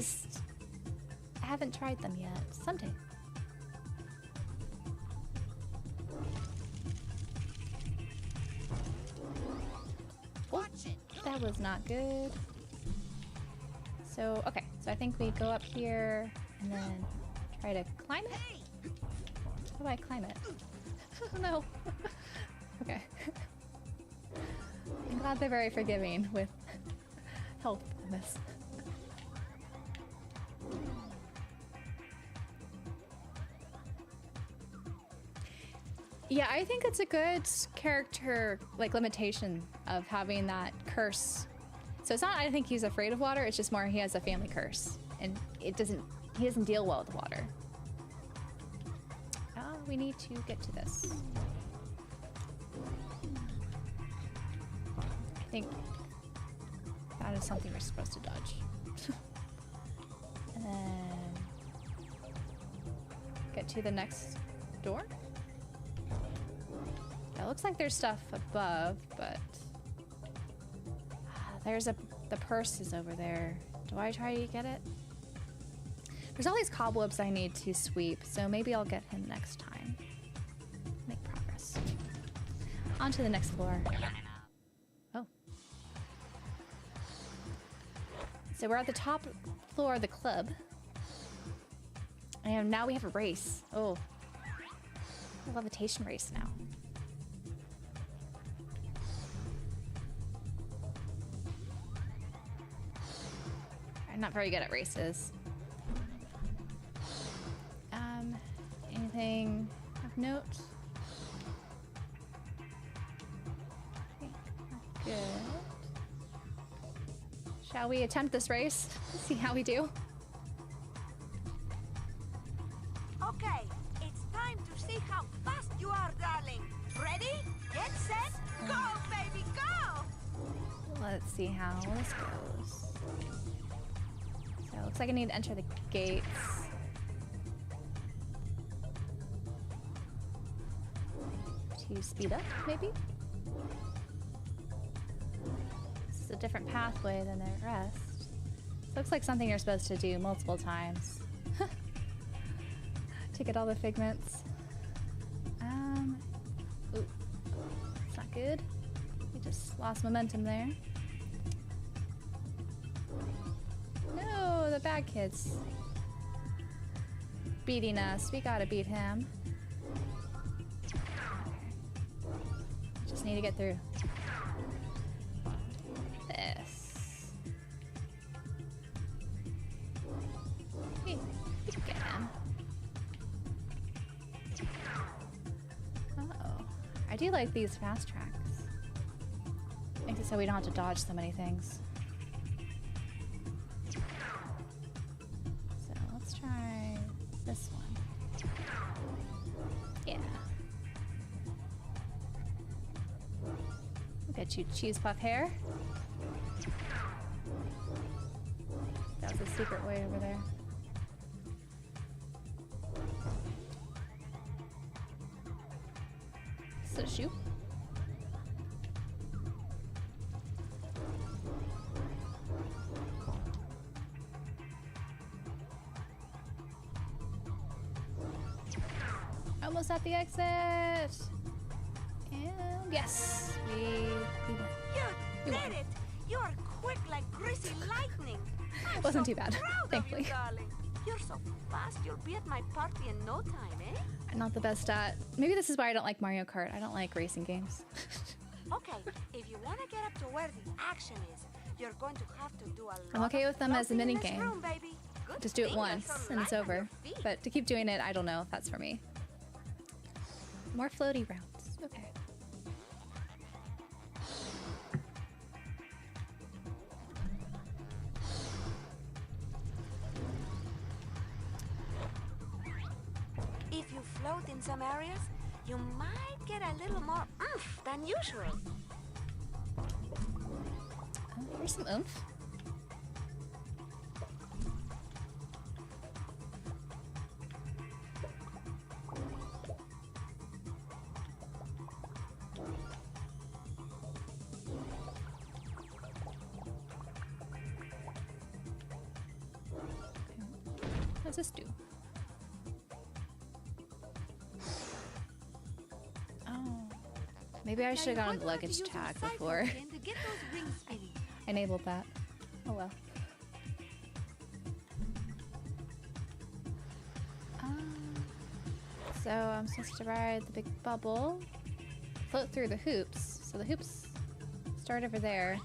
S1: haven't tried them yet. Someday. Oh, that was not good. So, okay. So I think we go up here and then try to climb it. How do I climb it? I don't know. Okay. I'm glad they're very forgiving with help in this. Yeah, I think it's a good character limitation of having that curse. So it's not I think he's afraid of water, it's just more he has a family curse. And he doesn't deal well with water. Oh, we need to get to this. I think that is something we're supposed to dodge. And then get to the next door. It looks like there's stuff above, but the purse is over there. Do I try to get it? There's all these cobwebs I need to sweep, so maybe I'll get him next time. Make progress. On to the next floor. Oh. So we're at the top floor of the club. And now we have a race. Oh. A levitation race now. I'm not very good at races. Anything of note? Okay, good. Shall we attempt this race? See how we do.
S7: Okay, it's time to see how fast you are, darling. Ready? Get set, go, baby, go!
S1: Let's see how this goes. So it looks like I need to enter the gates. To speed up, maybe? This is a different pathway than the rest. This looks like something you're supposed to do multiple times. To get all the figments. Ooh. It's not good. We just lost momentum there. No, the bad kid's beating us. We gotta beat him. Just need to get through this. Hey, get him. Uh-oh. I do like these fast tracks. Makes it so we don't have to dodge so many things. So let's try this one. Yeah. Look at you, cheese puff hair. That was a secret way over there. So shoot. Almost at the exit. And yes, we went.
S7: You did it! You are quick like greasy lightning.
S1: Wasn't too bad, thankfully.
S7: Darling. You're so fast, you'll be at my party in no time, eh?
S1: I'm not the best at. Maybe this is why I don't like Mario Kart. I don't like racing games.
S7: Okay, if you want to get up to where the action is, you're going to have to do a lot.
S1: I'm okay with them as a
S7: floating in
S1: mini
S7: this
S1: game.
S7: room, baby. Good
S1: Just do it
S7: thing you're
S1: once
S7: so
S1: and it's
S7: light on your
S1: over.
S7: feet.
S1: But to keep doing it, I don't know if that's for me. More floaty rounds. Okay.
S7: If you float in some areas, you might get a little more oomph than usual.
S1: Oh, here's some oomph. What does this do? Oh, maybe I should have gone on the luggage tag before I enabled that. Oh well. So I'm supposed to ride the big bubble, float through the hoops. So the hoops start over there.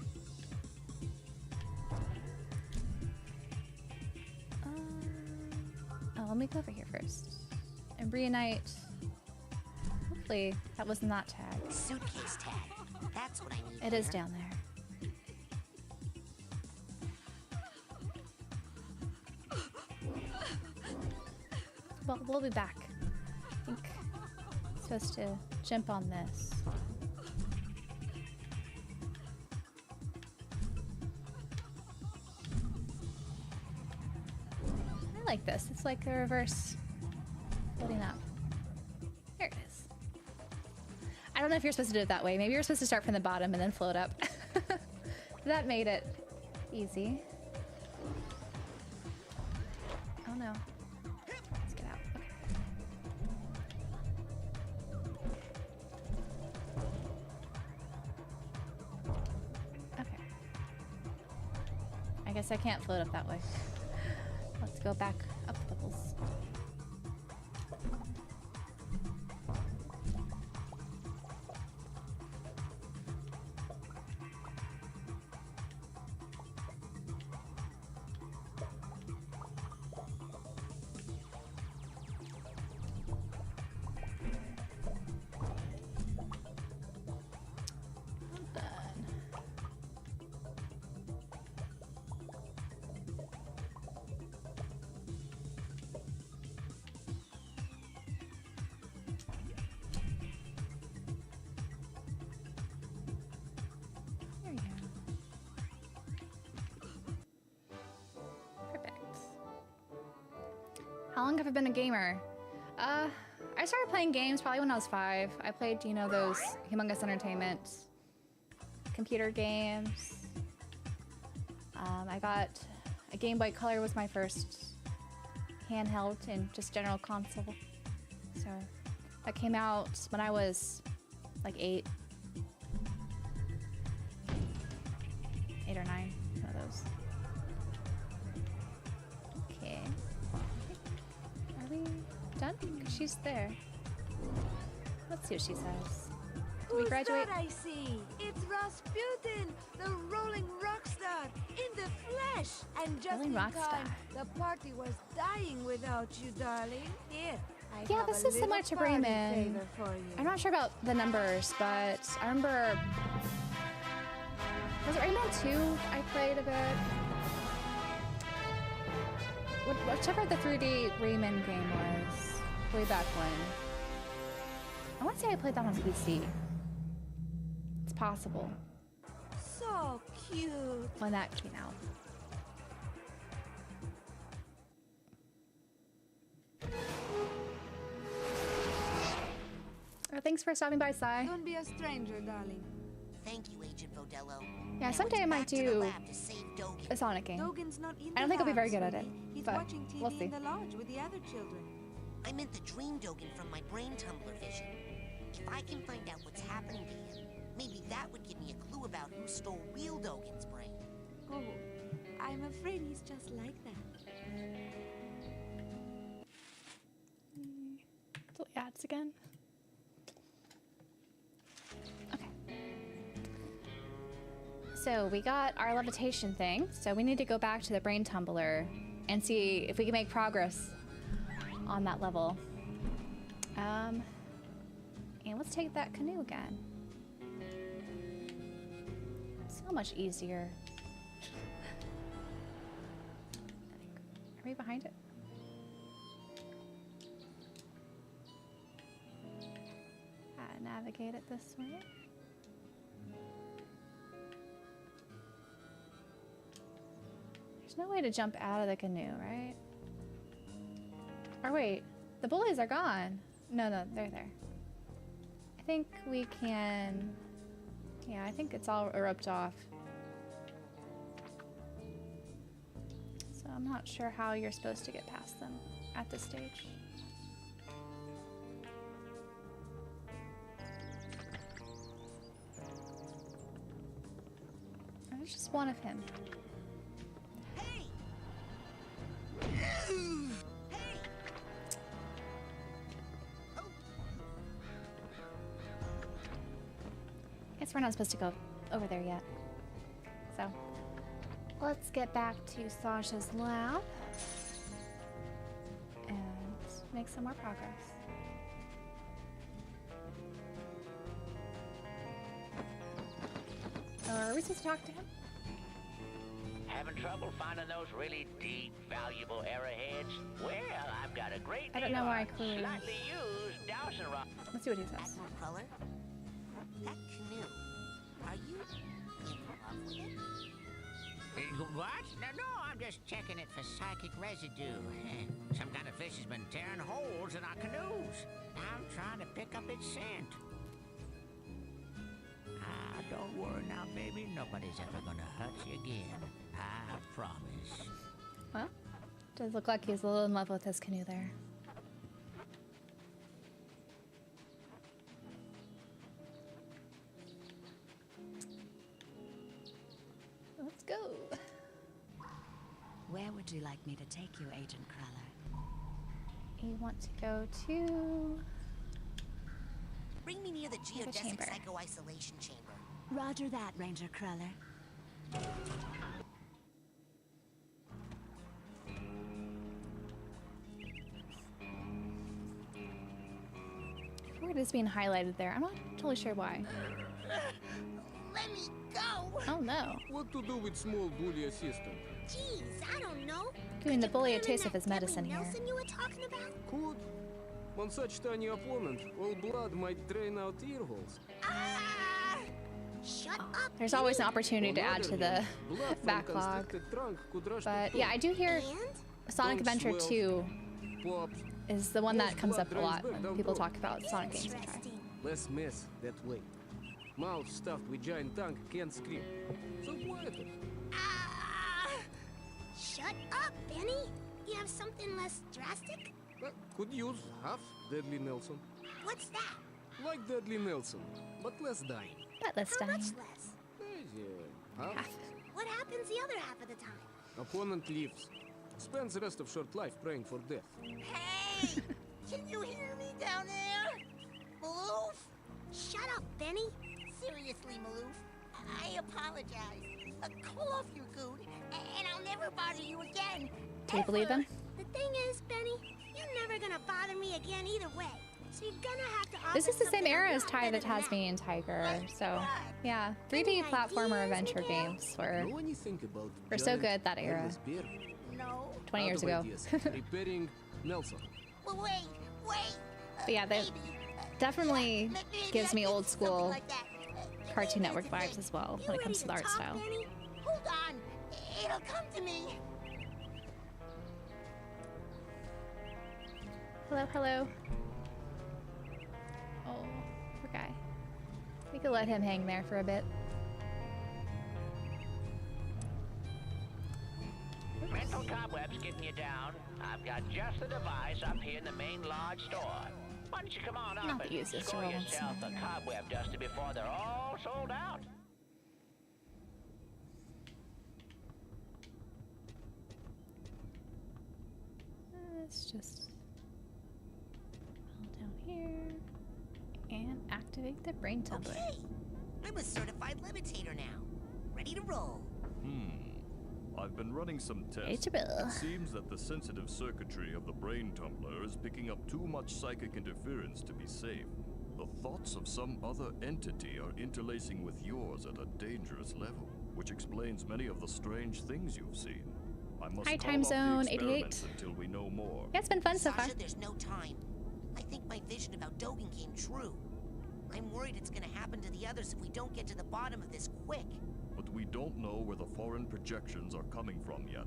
S1: Oh, let me go over here first and reunite. Hopefully that wasn't that tag.
S5: Suitcase tag. That's what I need.
S1: It is
S5: here.
S1: down there. Well, we'll be back. I think I'm supposed to jump on this. I like this. It's like a reverse floating up. There it is. I don't know if you're supposed to do it that way. Maybe you're supposed to start from the bottom and then float up. That made it easy. Oh no. Let's get out. Okay. Okay. I guess I can't float up that way. Let's go back up the bubbles. How long have I been a gamer? I started playing games probably when I was 5. I played, you know, those Humongous Entertainment computer games. I got a Game Boy Color was my first handheld and just general console. So that came out when I was like 8. 8 or 9, one of those. Okay. Are we done? 'Cause she's there. Let's see what she says. Do we graduate?
S7: That I see? It's Rasputin, the rolling rock star, in the flesh. And just
S1: Rolling
S7: in
S1: rock
S7: time,
S1: star.
S7: the party was dying without you, darling. Here, I
S1: Yeah,
S7: have
S1: this
S7: a
S1: is similar
S7: little
S1: to
S7: party
S1: Rayman.
S7: favor for you.
S1: I'm not sure about the numbers, but I remember... Was it Rayman 2 I played a bit? Whichever the 3D Rayman game was, way back when. I want to say I played that on PC. It's possible.
S7: So cute.
S1: When that came out. Thanks for stopping by, Sai.
S7: Don't be a stranger, darling.
S5: Thank you, Agent Vodello.
S1: Yeah,
S5: Now
S1: someday
S5: it's
S1: I might
S5: back to the
S1: do
S5: lab to save Dogen.
S1: a Sonic game.
S7: Dogen's not in
S1: I don't
S7: the
S1: think I'll be very
S7: lab,
S1: good at it,
S7: sweetie. He's
S1: but
S7: watching TV
S1: we'll see.
S7: in the lodge with the other children.
S5: I meant the dream Dogen from my brain tumbler vision. If I can find out what's happening to him, maybe that would give me a clue about who stole real Dogen's brain.
S7: Oh,
S2: I'm afraid he's just like that.
S1: Delete ads again. Okay. So we got our levitation thing. So we need to go back to the brain tumbler and see if we can make progress on that level. And let's take that canoe again. So much easier. Are we behind it? Navigate it this way. There's no way to jump out of the canoe, right? Or wait, the bullies are gone. No, they're there. I think we can... Yeah, I think it's all roped off. So I'm not sure how you're supposed to get past them at this stage. There's just one of him.
S5: Hey!
S1: Guess we're not supposed to go over there yet. So, let's get back to Sasha's lab and make some more progress. Are we supposed to talk to him?
S8: Having trouble finding those really deep, valuable arrowheads? Well, I've got a great
S1: I don't know why I clued.
S8: slightly used dowsing rod.
S1: Let's see what he says.
S5: Admiral Cruller? That canoe, are you in love with it?
S11: What? No, I'm just checking it for psychic residue. Some kind of fish has been tearing holes in our canoes. I'm trying to pick up its scent. Don't worry now, baby. Nobody's ever gonna hurt you again. I promise.
S1: Well, does look like he's a little in love with his canoe there. Let's go.
S2: Where would you like me to take you, Agent Cruller?
S1: You want to go to...
S5: Bring me near the geodesic
S1: chamber.
S5: psycho-isolation chamber.
S2: Roger that, Ranger Cruller.
S1: Word is being highlighted there. I'm not totally sure why.
S3: Let me go!
S1: Oh no.
S12: What to do with small bully assistant?
S3: Jeez, I don't know.
S1: Giving the bully a
S3: Put him in
S1: taste of
S3: that
S1: his medicine
S3: Deadly
S1: here.
S3: Nelson you were talking about?
S12: Could. On such tiny opponent, all blood might drain out ear holes.
S3: Ah! Shut up!
S1: There's always an opportunity to
S12: On
S1: add to
S12: other
S1: the
S12: hand, blood from
S1: backlog.
S12: constricted trunk could rush
S1: But
S12: to
S1: yeah, I do hear
S3: And?
S1: Sonic
S12: Don't
S1: Adventure
S12: swell.
S1: 2
S12: Pops,
S1: is the one that comes up a lot
S12: Blood drains back
S1: when
S12: down
S1: people
S12: throat.
S1: talk about Sonic games to try.
S3: Interesting.
S12: less mess that way. Mouth stuffed with giant tongue can't scream. So quieter.
S3: Ah! Shut up, Benny! You have something less drastic?
S12: Could use half Deadly Nelson.
S3: What's that?
S12: Like Deadly Nelson, but less dying.
S1: But let's
S3: How
S1: die.
S3: much less?
S12: Half.
S3: What happens the other half of the time?
S12: Opponent leaves. Spends the rest of short life praying for death.
S5: Hey! Can you hear me down there? Maloof?
S3: Shut up, Benny!
S5: Seriously, Maloof. I apologize. Cool off your goon, and I'll never bother you again.
S1: Do you believe him?
S3: The thing is, Benny, you're never gonna bother me again either way. So you're gonna have to offer
S1: This is the same
S3: something
S1: era
S3: a
S1: as
S3: lot
S1: Ty the
S3: better than that.
S1: Tasmanian Tiger, so yeah, 3D platformer adventure games were
S12: Know anything about
S1: so
S12: giant
S1: good that era.
S12: hairless bear?
S5: No.
S1: 20 years
S12: Out of
S1: ago.
S12: ideas. Repairing Nelson.
S5: Well, wait.
S1: But yeah, they definitely
S5: Maybe
S1: gives
S5: I
S1: me
S5: did
S1: old
S5: something
S1: school
S5: like that.
S1: Cartoon
S5: Here's
S1: Network
S5: the thing.
S1: vibes as well
S3: You
S1: when it
S3: ready
S1: comes to the art
S3: talk,
S1: style.
S3: Benny?
S5: Hold on. It'll come to me.
S1: Hello, hello. Oh, poor guy. We could let him hang there for a bit.
S8: Mental cobwebs getting you down. I've got just the device up here in the main lodge store. Why don't you come on up
S1: Not
S8: and
S1: use this
S8: score
S1: roll
S8: yourself a
S1: scenario.
S8: cobweb duster before they're all sold out?
S1: Let's just roll down here and activate the brain tumbler.
S5: Okay, I'm a certified levitator now. Ready to roll.
S6: I've been running some tests. It seems that the sensitive circuitry of the brain tumbler is picking up too much psychic interference to be safe. The thoughts of some other entity are interlacing with yours at a dangerous level, which explains many of the strange things you've seen. I must
S1: Hi,
S6: call
S1: Time
S6: off the
S1: Zone
S6: experiments
S1: 88.
S6: until we know more.
S1: Yeah, it's been fun so far.
S5: Sasha, there's no time. I think my vision about Dogen came true. I'm worried it's gonna happen to the others if we don't get to the bottom of this quick.
S6: But we don't know where the foreign projections are coming from yet.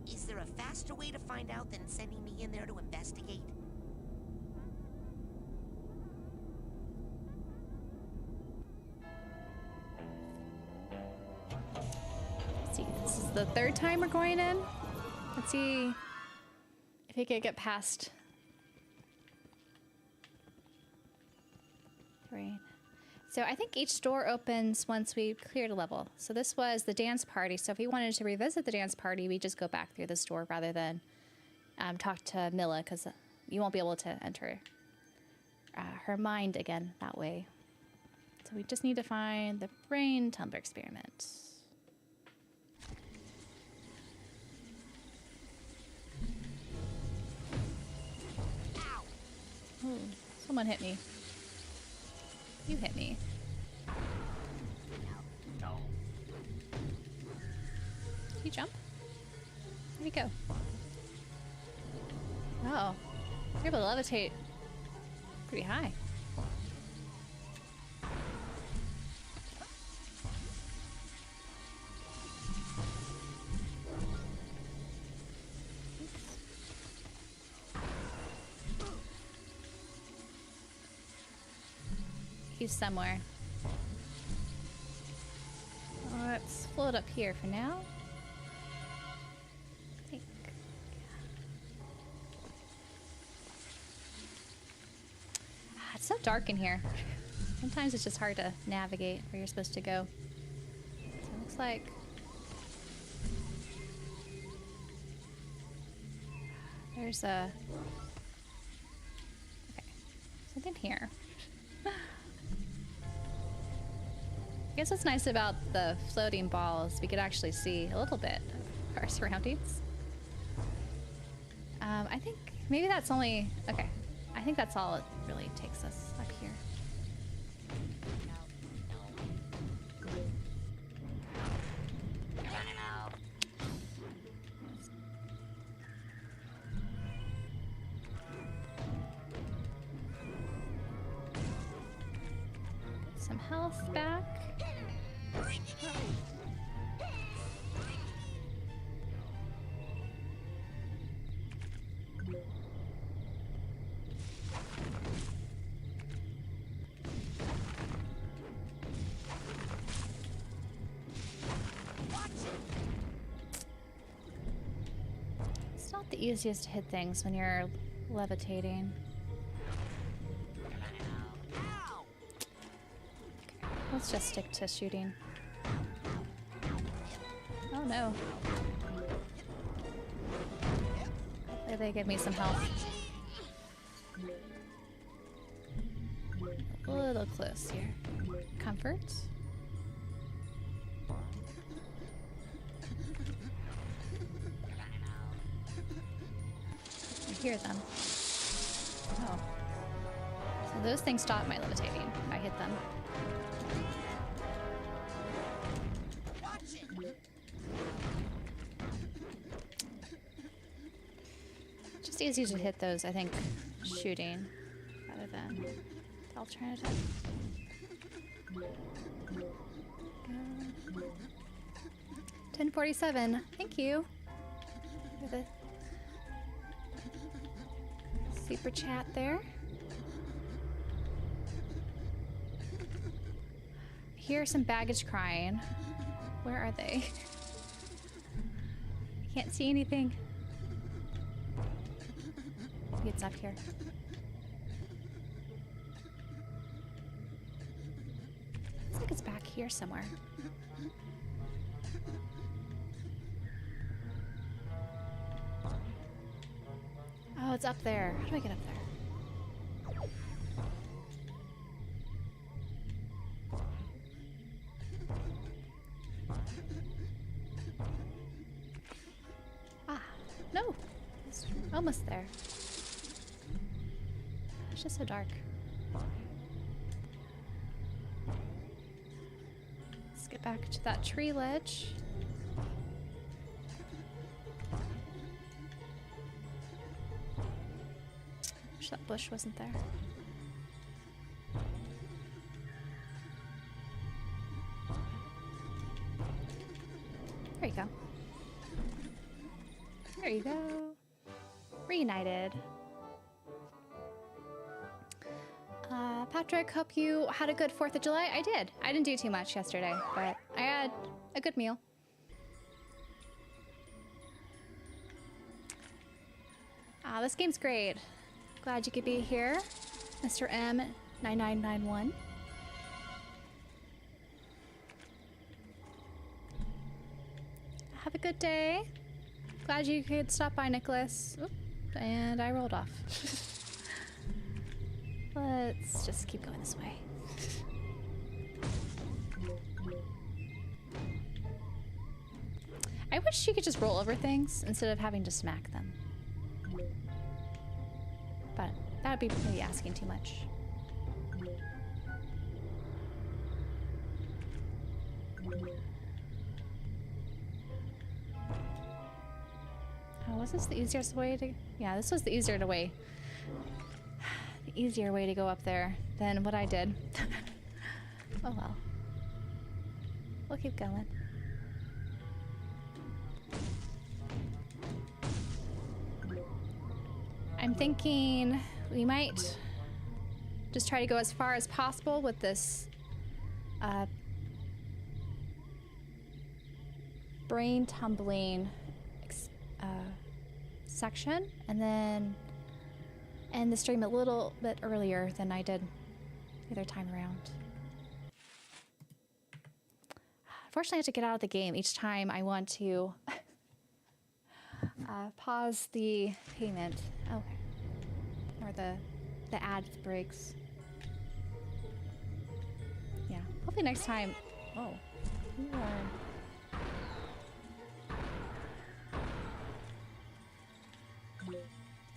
S5: Is there a faster way to find out than sending me in there to investigate?
S1: Let's see, this is the third time we're going in. Let's see if we could get past. Right. So I think each door opens once we cleared a level. So this was the dance party. So if we wanted to revisit the dance party, we just go back through this door rather than talk to Milla, because you won't be able to enter her mind again that way. So we just need to find the brain tumbler experiment. Ooh, someone hit me. You hit me. Did you jump? Where'd he go? Oh, you're able to levitate pretty high. He's somewhere. Let's float up here for now. I think. It's so dark in here. Sometimes it's just hard to navigate where you're supposed to go. So it looks like there's a something here. I guess what's nice about the floating ball is we could actually see a little bit of our surroundings. I think maybe that's only, okay. I think that's all it really takes us up here. Some health back. It's not the easiest to hit things when you're levitating. Let's just stick to shooting. Oh no. Hopefully they give me some health. A little close here. Comfort. I hear them. Oh. So those things stop my levitating if I hit them. Just easier to hit those, I think, shooting rather than the alternative. 1047. Thank you for the super chat there. Hear some baggage crying. Where are they? I can't see anything. Maybe it's up here. Looks like it's back here somewhere. Oh, it's up there. How do I get up there? No, it's almost there. It's just so dark. Let's get back to that tree ledge. Wish that bush wasn't there. There you go. There you go. Reunited. Patrick, hope you had a good 4th of July. I did. I didn't do too much yesterday, but I had a good meal. This game's great. Glad you could be here, Mr. M9991. Have a good day. Glad you could stop by, Nicholas. Oop, and I rolled off. Let's just keep going this way. I wish you could just roll over things instead of having to smack them. But that would be maybe asking too much. Oh, was this the easiest way to... Yeah, this was the easier way. The easier way to go up there than what I did. Oh well. We'll keep going. I'm thinking we might just try to go as far as possible with this brain tumbling section, and then end the stream a little bit earlier than I did the other time around. Unfortunately, I have to get out of the game each time I want to pause the payment. Okay. Or the ad breaks. Yeah. Hopefully next time. Oh. You are...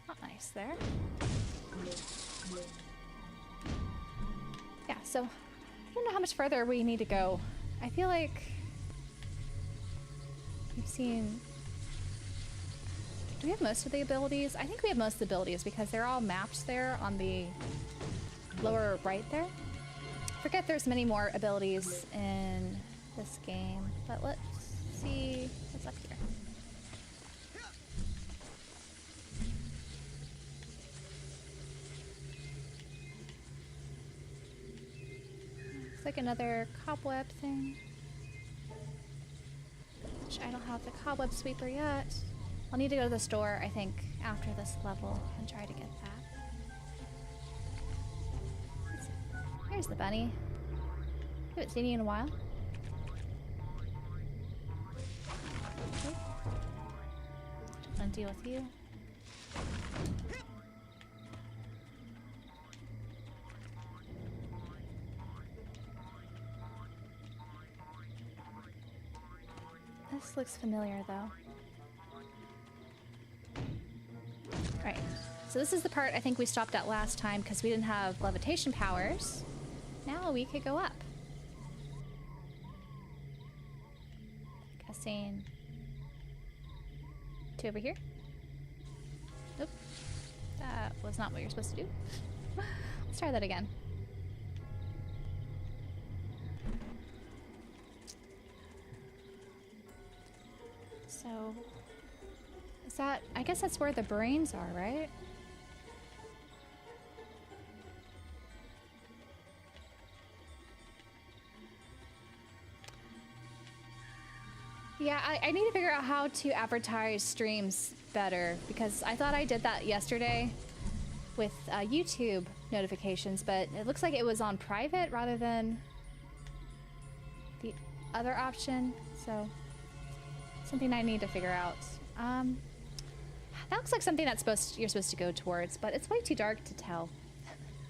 S1: Not nice there. Yeah, so I don't know how much further we need to go. I feel like we've seen... Do we have most of the abilities? I think we have most of the abilities because they're all mapped there on the lower right there. I forget there's many more abilities in this game, but let's see what's up here. Looks like another cobweb thing. Which I don't have the cobweb sweeper yet. I'll need to go to the store, I think, after this level and try to get that. Here's the bunny. I haven't seen you in a while. Okay. Just gonna deal with you. This looks familiar, though. Right, so this is the part I think we stopped at last time because we didn't have levitation powers. Now we could go up. Guessing to over here. Nope, that was not what you're supposed to do. Let's try that again. So... is that... I guess that's where the brains are, right? Yeah, I need to figure out how to advertise streams better because I thought I did that yesterday with YouTube notifications, but it looks like it was on private rather than the other option, so something I need to figure out. That looks like something that's you're supposed to go towards, but it's way too dark to tell.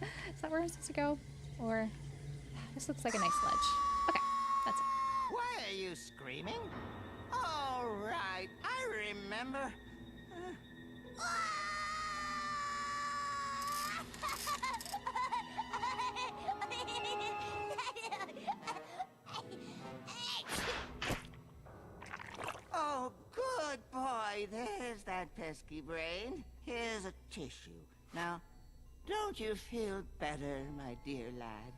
S1: Is that where I'm supposed to go? Or this looks like a nice ledge. Okay, that's it.
S11: Why are you screaming? All right, I remember. Oh, good boy. There's that pesky brain. Here's a tissue. Now, don't you feel better, my dear lad?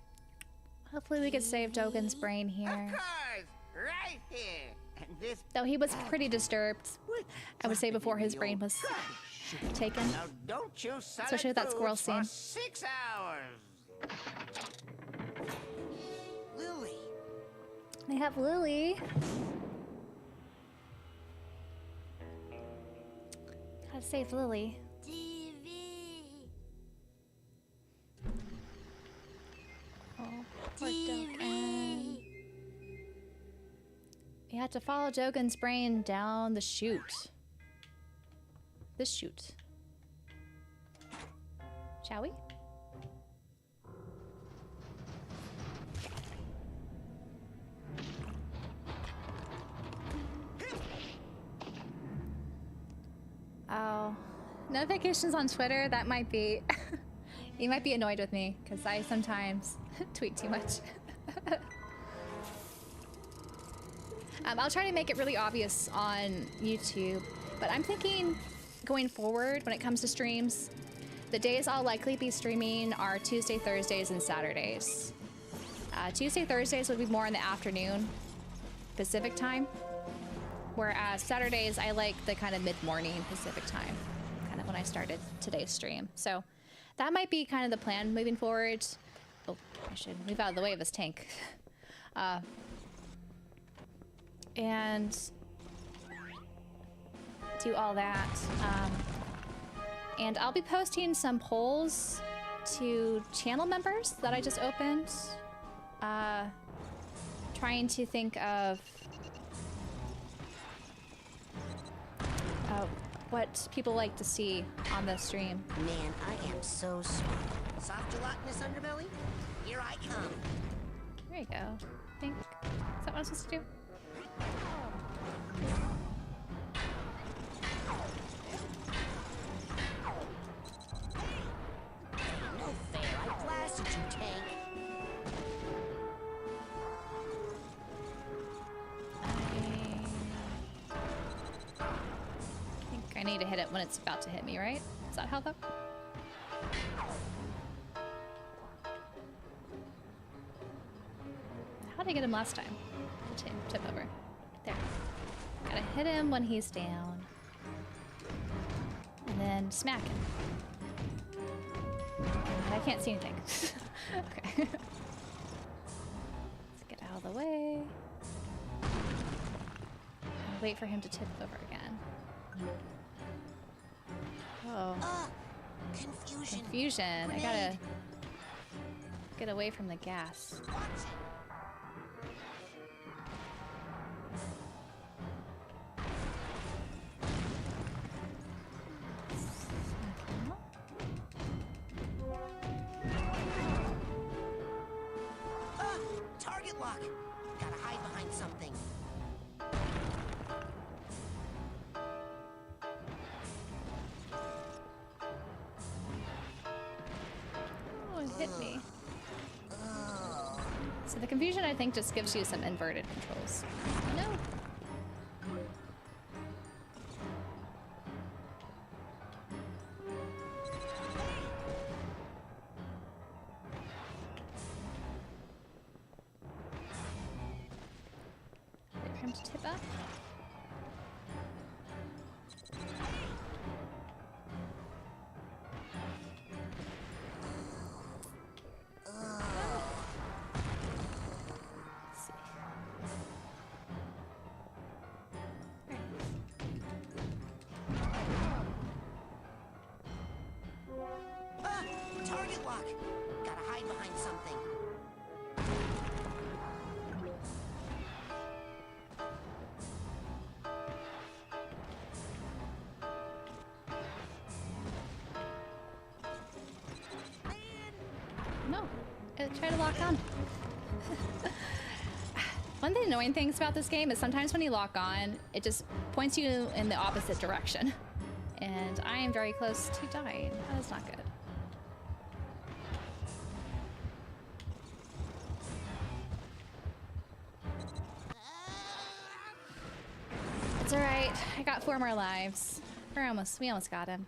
S1: Hopefully we could save Dogen's brain here.
S11: Of course, right here. And this.
S1: Though he was pretty disturbed, I would say, before his brain was taken.
S11: Now, don't you
S1: especially with that squirrel scene.
S11: 6 hours.
S5: Lily.
S1: They have Lily. Gotta save Lily.
S9: TV.
S1: Oh, poor Dogen. You have to follow Dogen's brain down the chute. This chute. Shall we? Oh, notifications on Twitter, that might be... You might be annoyed with me, because I sometimes tweet too much. I'll try to make it really obvious on YouTube, but I'm thinking going forward when it comes to streams, the days I'll likely be streaming are Tuesday, Thursdays, and Saturdays. Tuesday, Thursdays would be more in the afternoon, Pacific time, whereas Saturdays I like the kind of mid-morning Pacific time, kind of when I started today's stream. So that might be kind of the plan moving forward. Oh, I should move out of the way of this tank. And do all that. And I'll be posting some polls to channel members that I just opened. Trying to think of what people like to see on the stream.
S5: Man, I am so smart. Soft gelatinous underbelly? Here I come.
S1: There you go. I think. Is that what I'm supposed to do?
S5: No fair. I blasted you, tank.
S1: I think I need to hit it when it's about to hit me, right? Is that how that? How did I get him last time? Tip over. There. Gotta hit him when he's down. And then smack him. And I can't see anything. Okay. Let's get out of the way. And wait for him to tip over again. Oh.
S5: Confusion.
S1: Confusion. I gotta get away from the gas.
S5: Target lock. Gotta hide behind something.
S1: Oh, it hit me. So the confusion, I think, just gives you some inverted controls. No. Wait for him to tip up.
S5: Target lock. Gotta hide behind something.
S1: try to lock on. One of the annoying things about this game is sometimes when you lock on, it just points you in the opposite direction. And I am very close to dying. That is not good. It's alright. I got 4 more lives. We almost got him.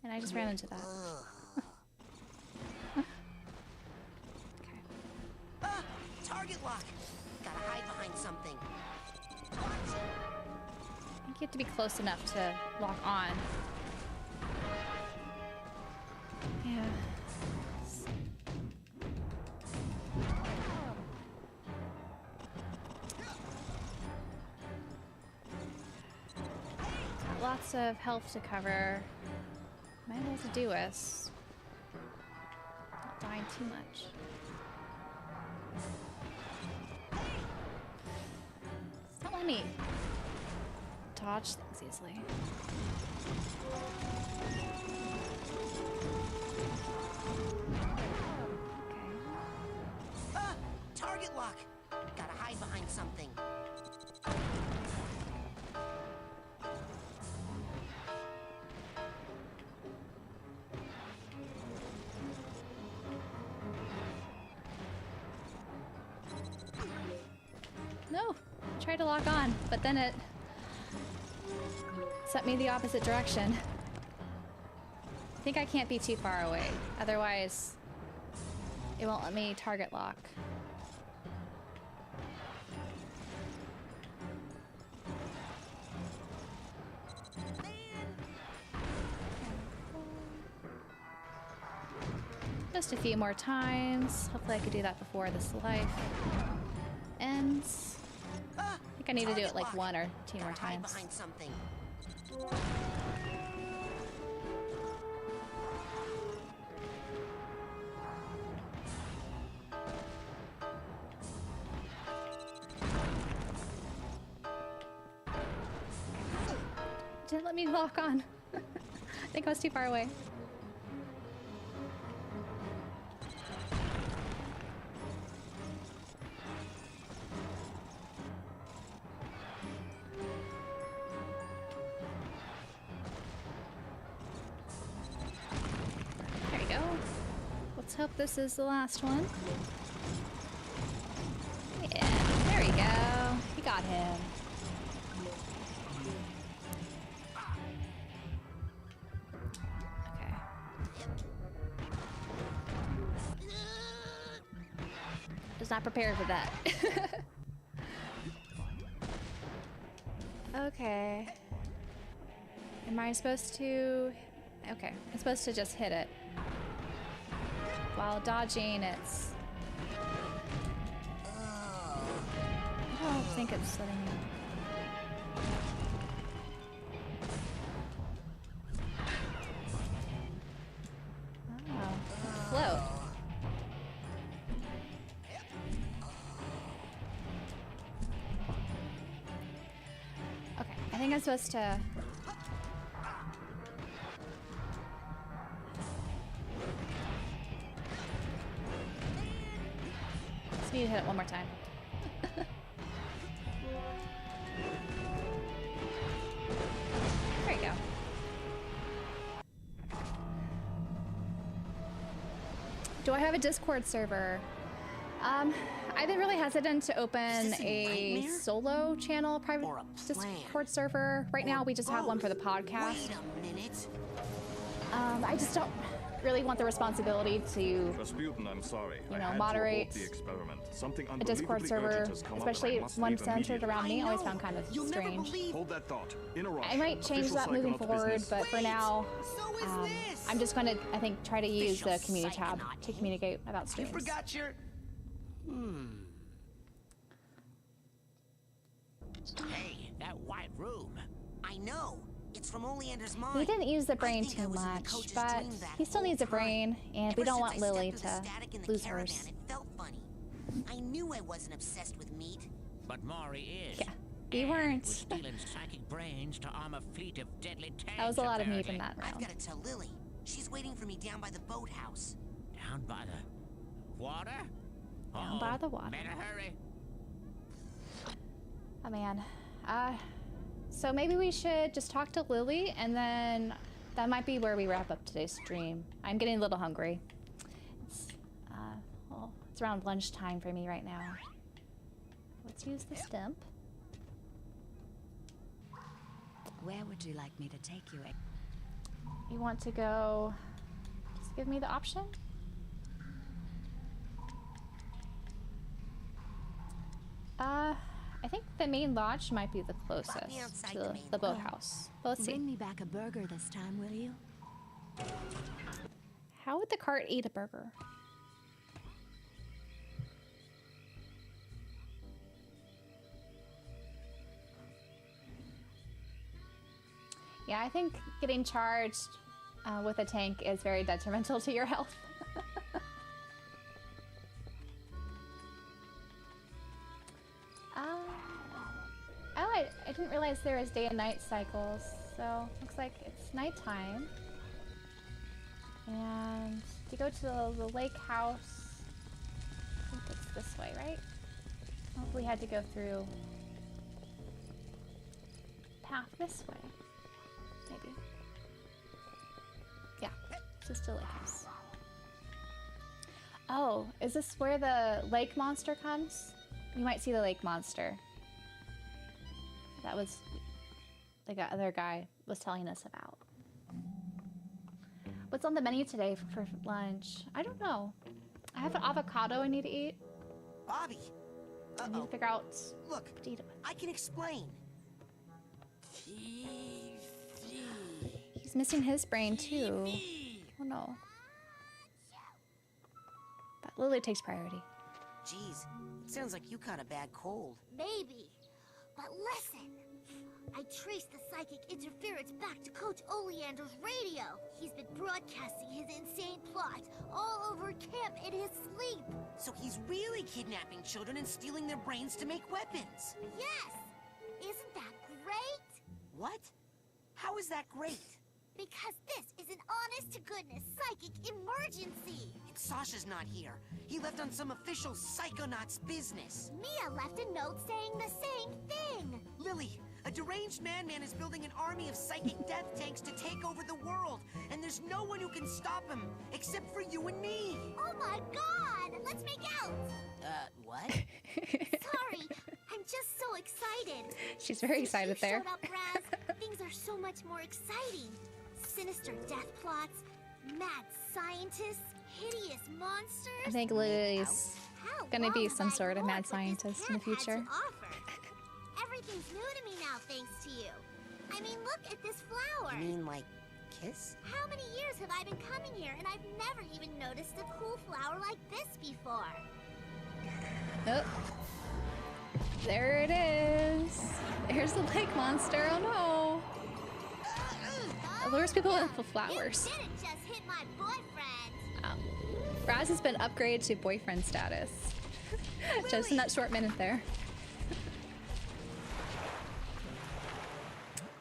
S1: And I just ran into that.
S5: Okay. Target lock! Gotta hide behind something.
S1: I think you have to be close enough to lock on. Yeah. Got lots of health to cover. Might as well do this. Not dying too much. It's not letting me dodge things easily.
S5: Okay. Target lock! Gotta hide behind something.
S1: No! I tried to lock on, but then it set me the opposite direction. I think I can't be too far away, otherwise it won't let me target lock. Just a few more times. Hopefully I could do that before this life ends. I think I need to do it like 1 or 2 more times.
S5: Behind something.
S1: Didn't let me lock on. I think I was too far away. There you go. Let's hope this is the last one. Yeah, there we go. We got him. Not prepared for that. Okay. Am I supposed to... Okay, I'm supposed to just hit it. While dodging, it's... I don't think it's letting me... Oh, float. I think I'm supposed to... Just need to hit it one more time. There you go. Do I have a Discord server? I've been really hesitant to open a solo channel, private Discord server. Right now, we just have one for the podcast.
S5: Wait a minute.
S1: I just don't really want the responsibility to,
S6: Rasputin, I'm sorry.
S1: you know, moderate a Discord server, especially one centered around me. I always found kind of strange.
S6: Hold that thought.
S1: I might change that moving forward, but for now, I'm just going to, I think, try to use the community tab to communicate about streams.
S4: You forgot your...
S8: Hey, that white room.
S5: I know. It's from Oleander's mind.
S1: He didn't use the brain too much, but he still needs a brain, and we don't want Lily to lose hers.
S5: It felt funny. I knew I wasn't obsessed with meat.
S8: But Maury is.
S1: Yeah, we weren't.
S8: We're stealing psychic brains to arm a fleet of deadly tanks.
S1: That was a lot of meat
S8: apparently.
S1: in that round.
S5: I've got to tell Lily. She's waiting for me down by the boathouse.
S8: Down by the... water?
S13: Down by the water.
S8: Better hurry.
S1: Oh man. So maybe we should just talk to Lily, and then that might be where we wrap up today's stream. I'm getting a little hungry. Well, it's around lunchtime for me right now. Let's use the stimp.
S2: Where would you like me to take you?
S1: You want to go... Just give me the option? I think the main lodge might be the closest to the boathouse. But let's see.
S2: Bring me back a burger this time, will you?
S1: How would the cart eat a burger? Yeah, I think getting charged with a tank is very detrimental to your health. Oh, I didn't realize there was day and night cycles, so looks like it's nighttime. And to go to the lake house, I think it's this way, right? Hopefully we had to go through path this way, maybe. Yeah, it's just a lake house. Oh, is this where the lake monster comes? You might see the lake monster. That was the other guy was telling us about. What's on the menu today for lunch? I don't know. I have an avocado I need to eat.
S5: Bobby!
S1: I need to figure out
S5: Look,
S1: what to eat it with.
S5: I can explain.
S1: He's missing his brain too. Oh no. But Lily takes priority.
S5: Jeez, it sounds like you caught a bad cold.
S9: Maybe. But listen. I traced the psychic interference back to Coach Oleander's radio. He's been broadcasting his insane plot all over camp in his sleep.
S5: So he's really kidnapping children and stealing their brains to make weapons.
S9: Yes! Isn't that great?
S5: What? How is that great?
S9: Because this is an honest-to-goodness psychic emergency.
S5: And Sasha's not here. He left on some official Psychonauts business.
S9: Milla left a note saying the same thing.
S5: Lily, a deranged madman is building an army of psychic death tanks to take over the world. And there's no one who can stop him, except for you and me.
S9: Oh my god! Let's make out!
S5: What?
S9: Sorry, I'm just so excited.
S1: She's very excited there.
S9: Showed up, Raz. Things are so much more exciting. Sinister death plots, mad scientists, hideous monsters.
S1: I think Lily's gonna be some sort of mad scientist in the future.
S9: Everything's new to me now, thanks to you. I mean, look at this flower.
S5: You mean like kiss?
S9: How many years have I been coming here, and I've never even noticed a cool flower like this before?
S1: Oh. There it is. There's the lake monster. Oh no. Lures people with flowers.
S9: You didn't just hit my boyfriend.
S1: Raz has been upgraded to boyfriend status. Just in that short minute there.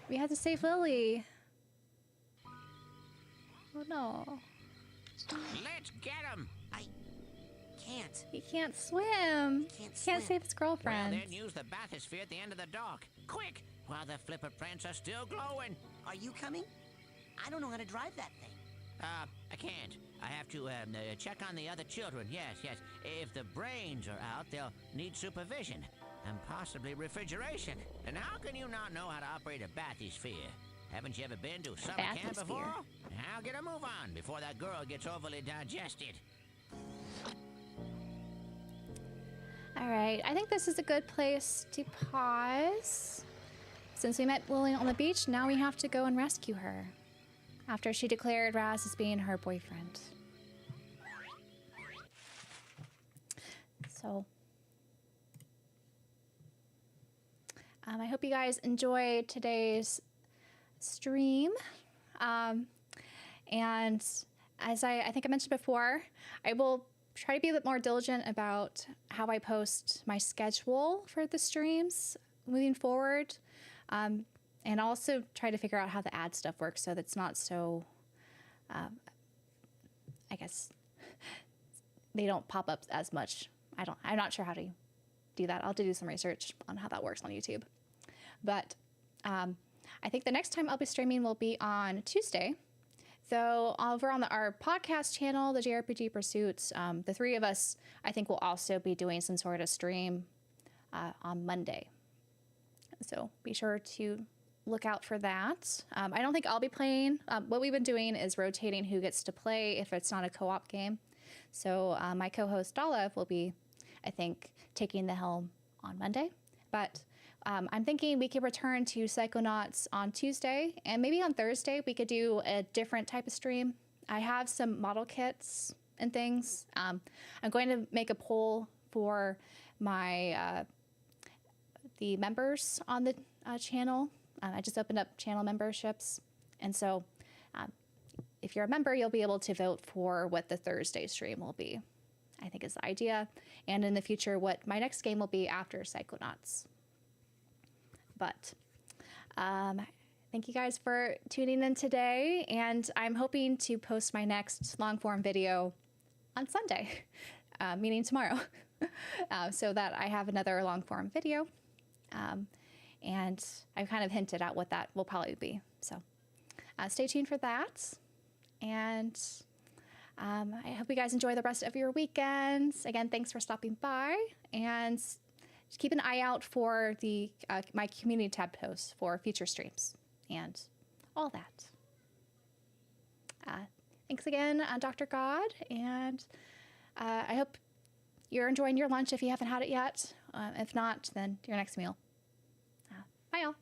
S1: We had to save Lily. Oh no.
S8: Let's get him.
S5: I can't.
S1: He can't swim. Can't save his girlfriend.
S8: Well, then use the bathysphere at the end of the dock. Quick, while the flipper prints are still glowing.
S5: Are you coming? I don't know how to drive that thing.
S8: I can't. I have to check on the other children. Yes. If the brains are out, they'll need supervision and possibly refrigeration. And how can you not know how to operate a bathysphere? Haven't you ever been to summer camp before? Now get a move on before that girl gets overly digested.
S1: All right, I think this is a good place to pause. Since we met Lily on the beach, now we have to go and rescue her after she declared Raz as being her boyfriend. So, I hope you guys enjoyed today's stream. And as I think I mentioned before, I will try to be a bit more diligent about how I post my schedule for the streams moving forward. And also try to figure out how the ad stuff works so that's not so, I guess, they don't pop up as much. I'm not sure how to do that. I'll have to do some research on how that works on YouTube. But I think the next time I'll be streaming will be on Tuesday. So over on our podcast channel, the JRPG Pursuits, the three of us, I think, will also be doing some sort of stream on Monday. So be sure to look out for that. I don't think I'll be playing. What we've been doing is rotating who gets to play if it's not a co-op game. So my co-host Dala will be, I think, taking the helm on Monday. But I'm thinking we could return to Psychonauts on Tuesday, and maybe on Thursday we could do a different type of stream. I have some model kits and things. I'm going to make a poll for my the members on the channel. I just opened up channel memberships, and so if you're a member, you'll be able to vote for what the Thursday stream will be, I think is the idea, and in the future what my next game will be after Psychonauts. But thank you guys for tuning in today, and I'm hoping to post my next long-form video on Sunday, meaning tomorrow, so that I have another long-form video. And I've kind of hinted at what that will probably be. So stay tuned for that. And I hope you guys enjoy the rest of your weekends. Again, thanks for stopping by. And just keep an eye out for the my community tab posts for future streams and all that. Thanks again, Dr. God. And I hope you're enjoying your lunch if you haven't had it yet. If not, then your next meal. Bye, y'all.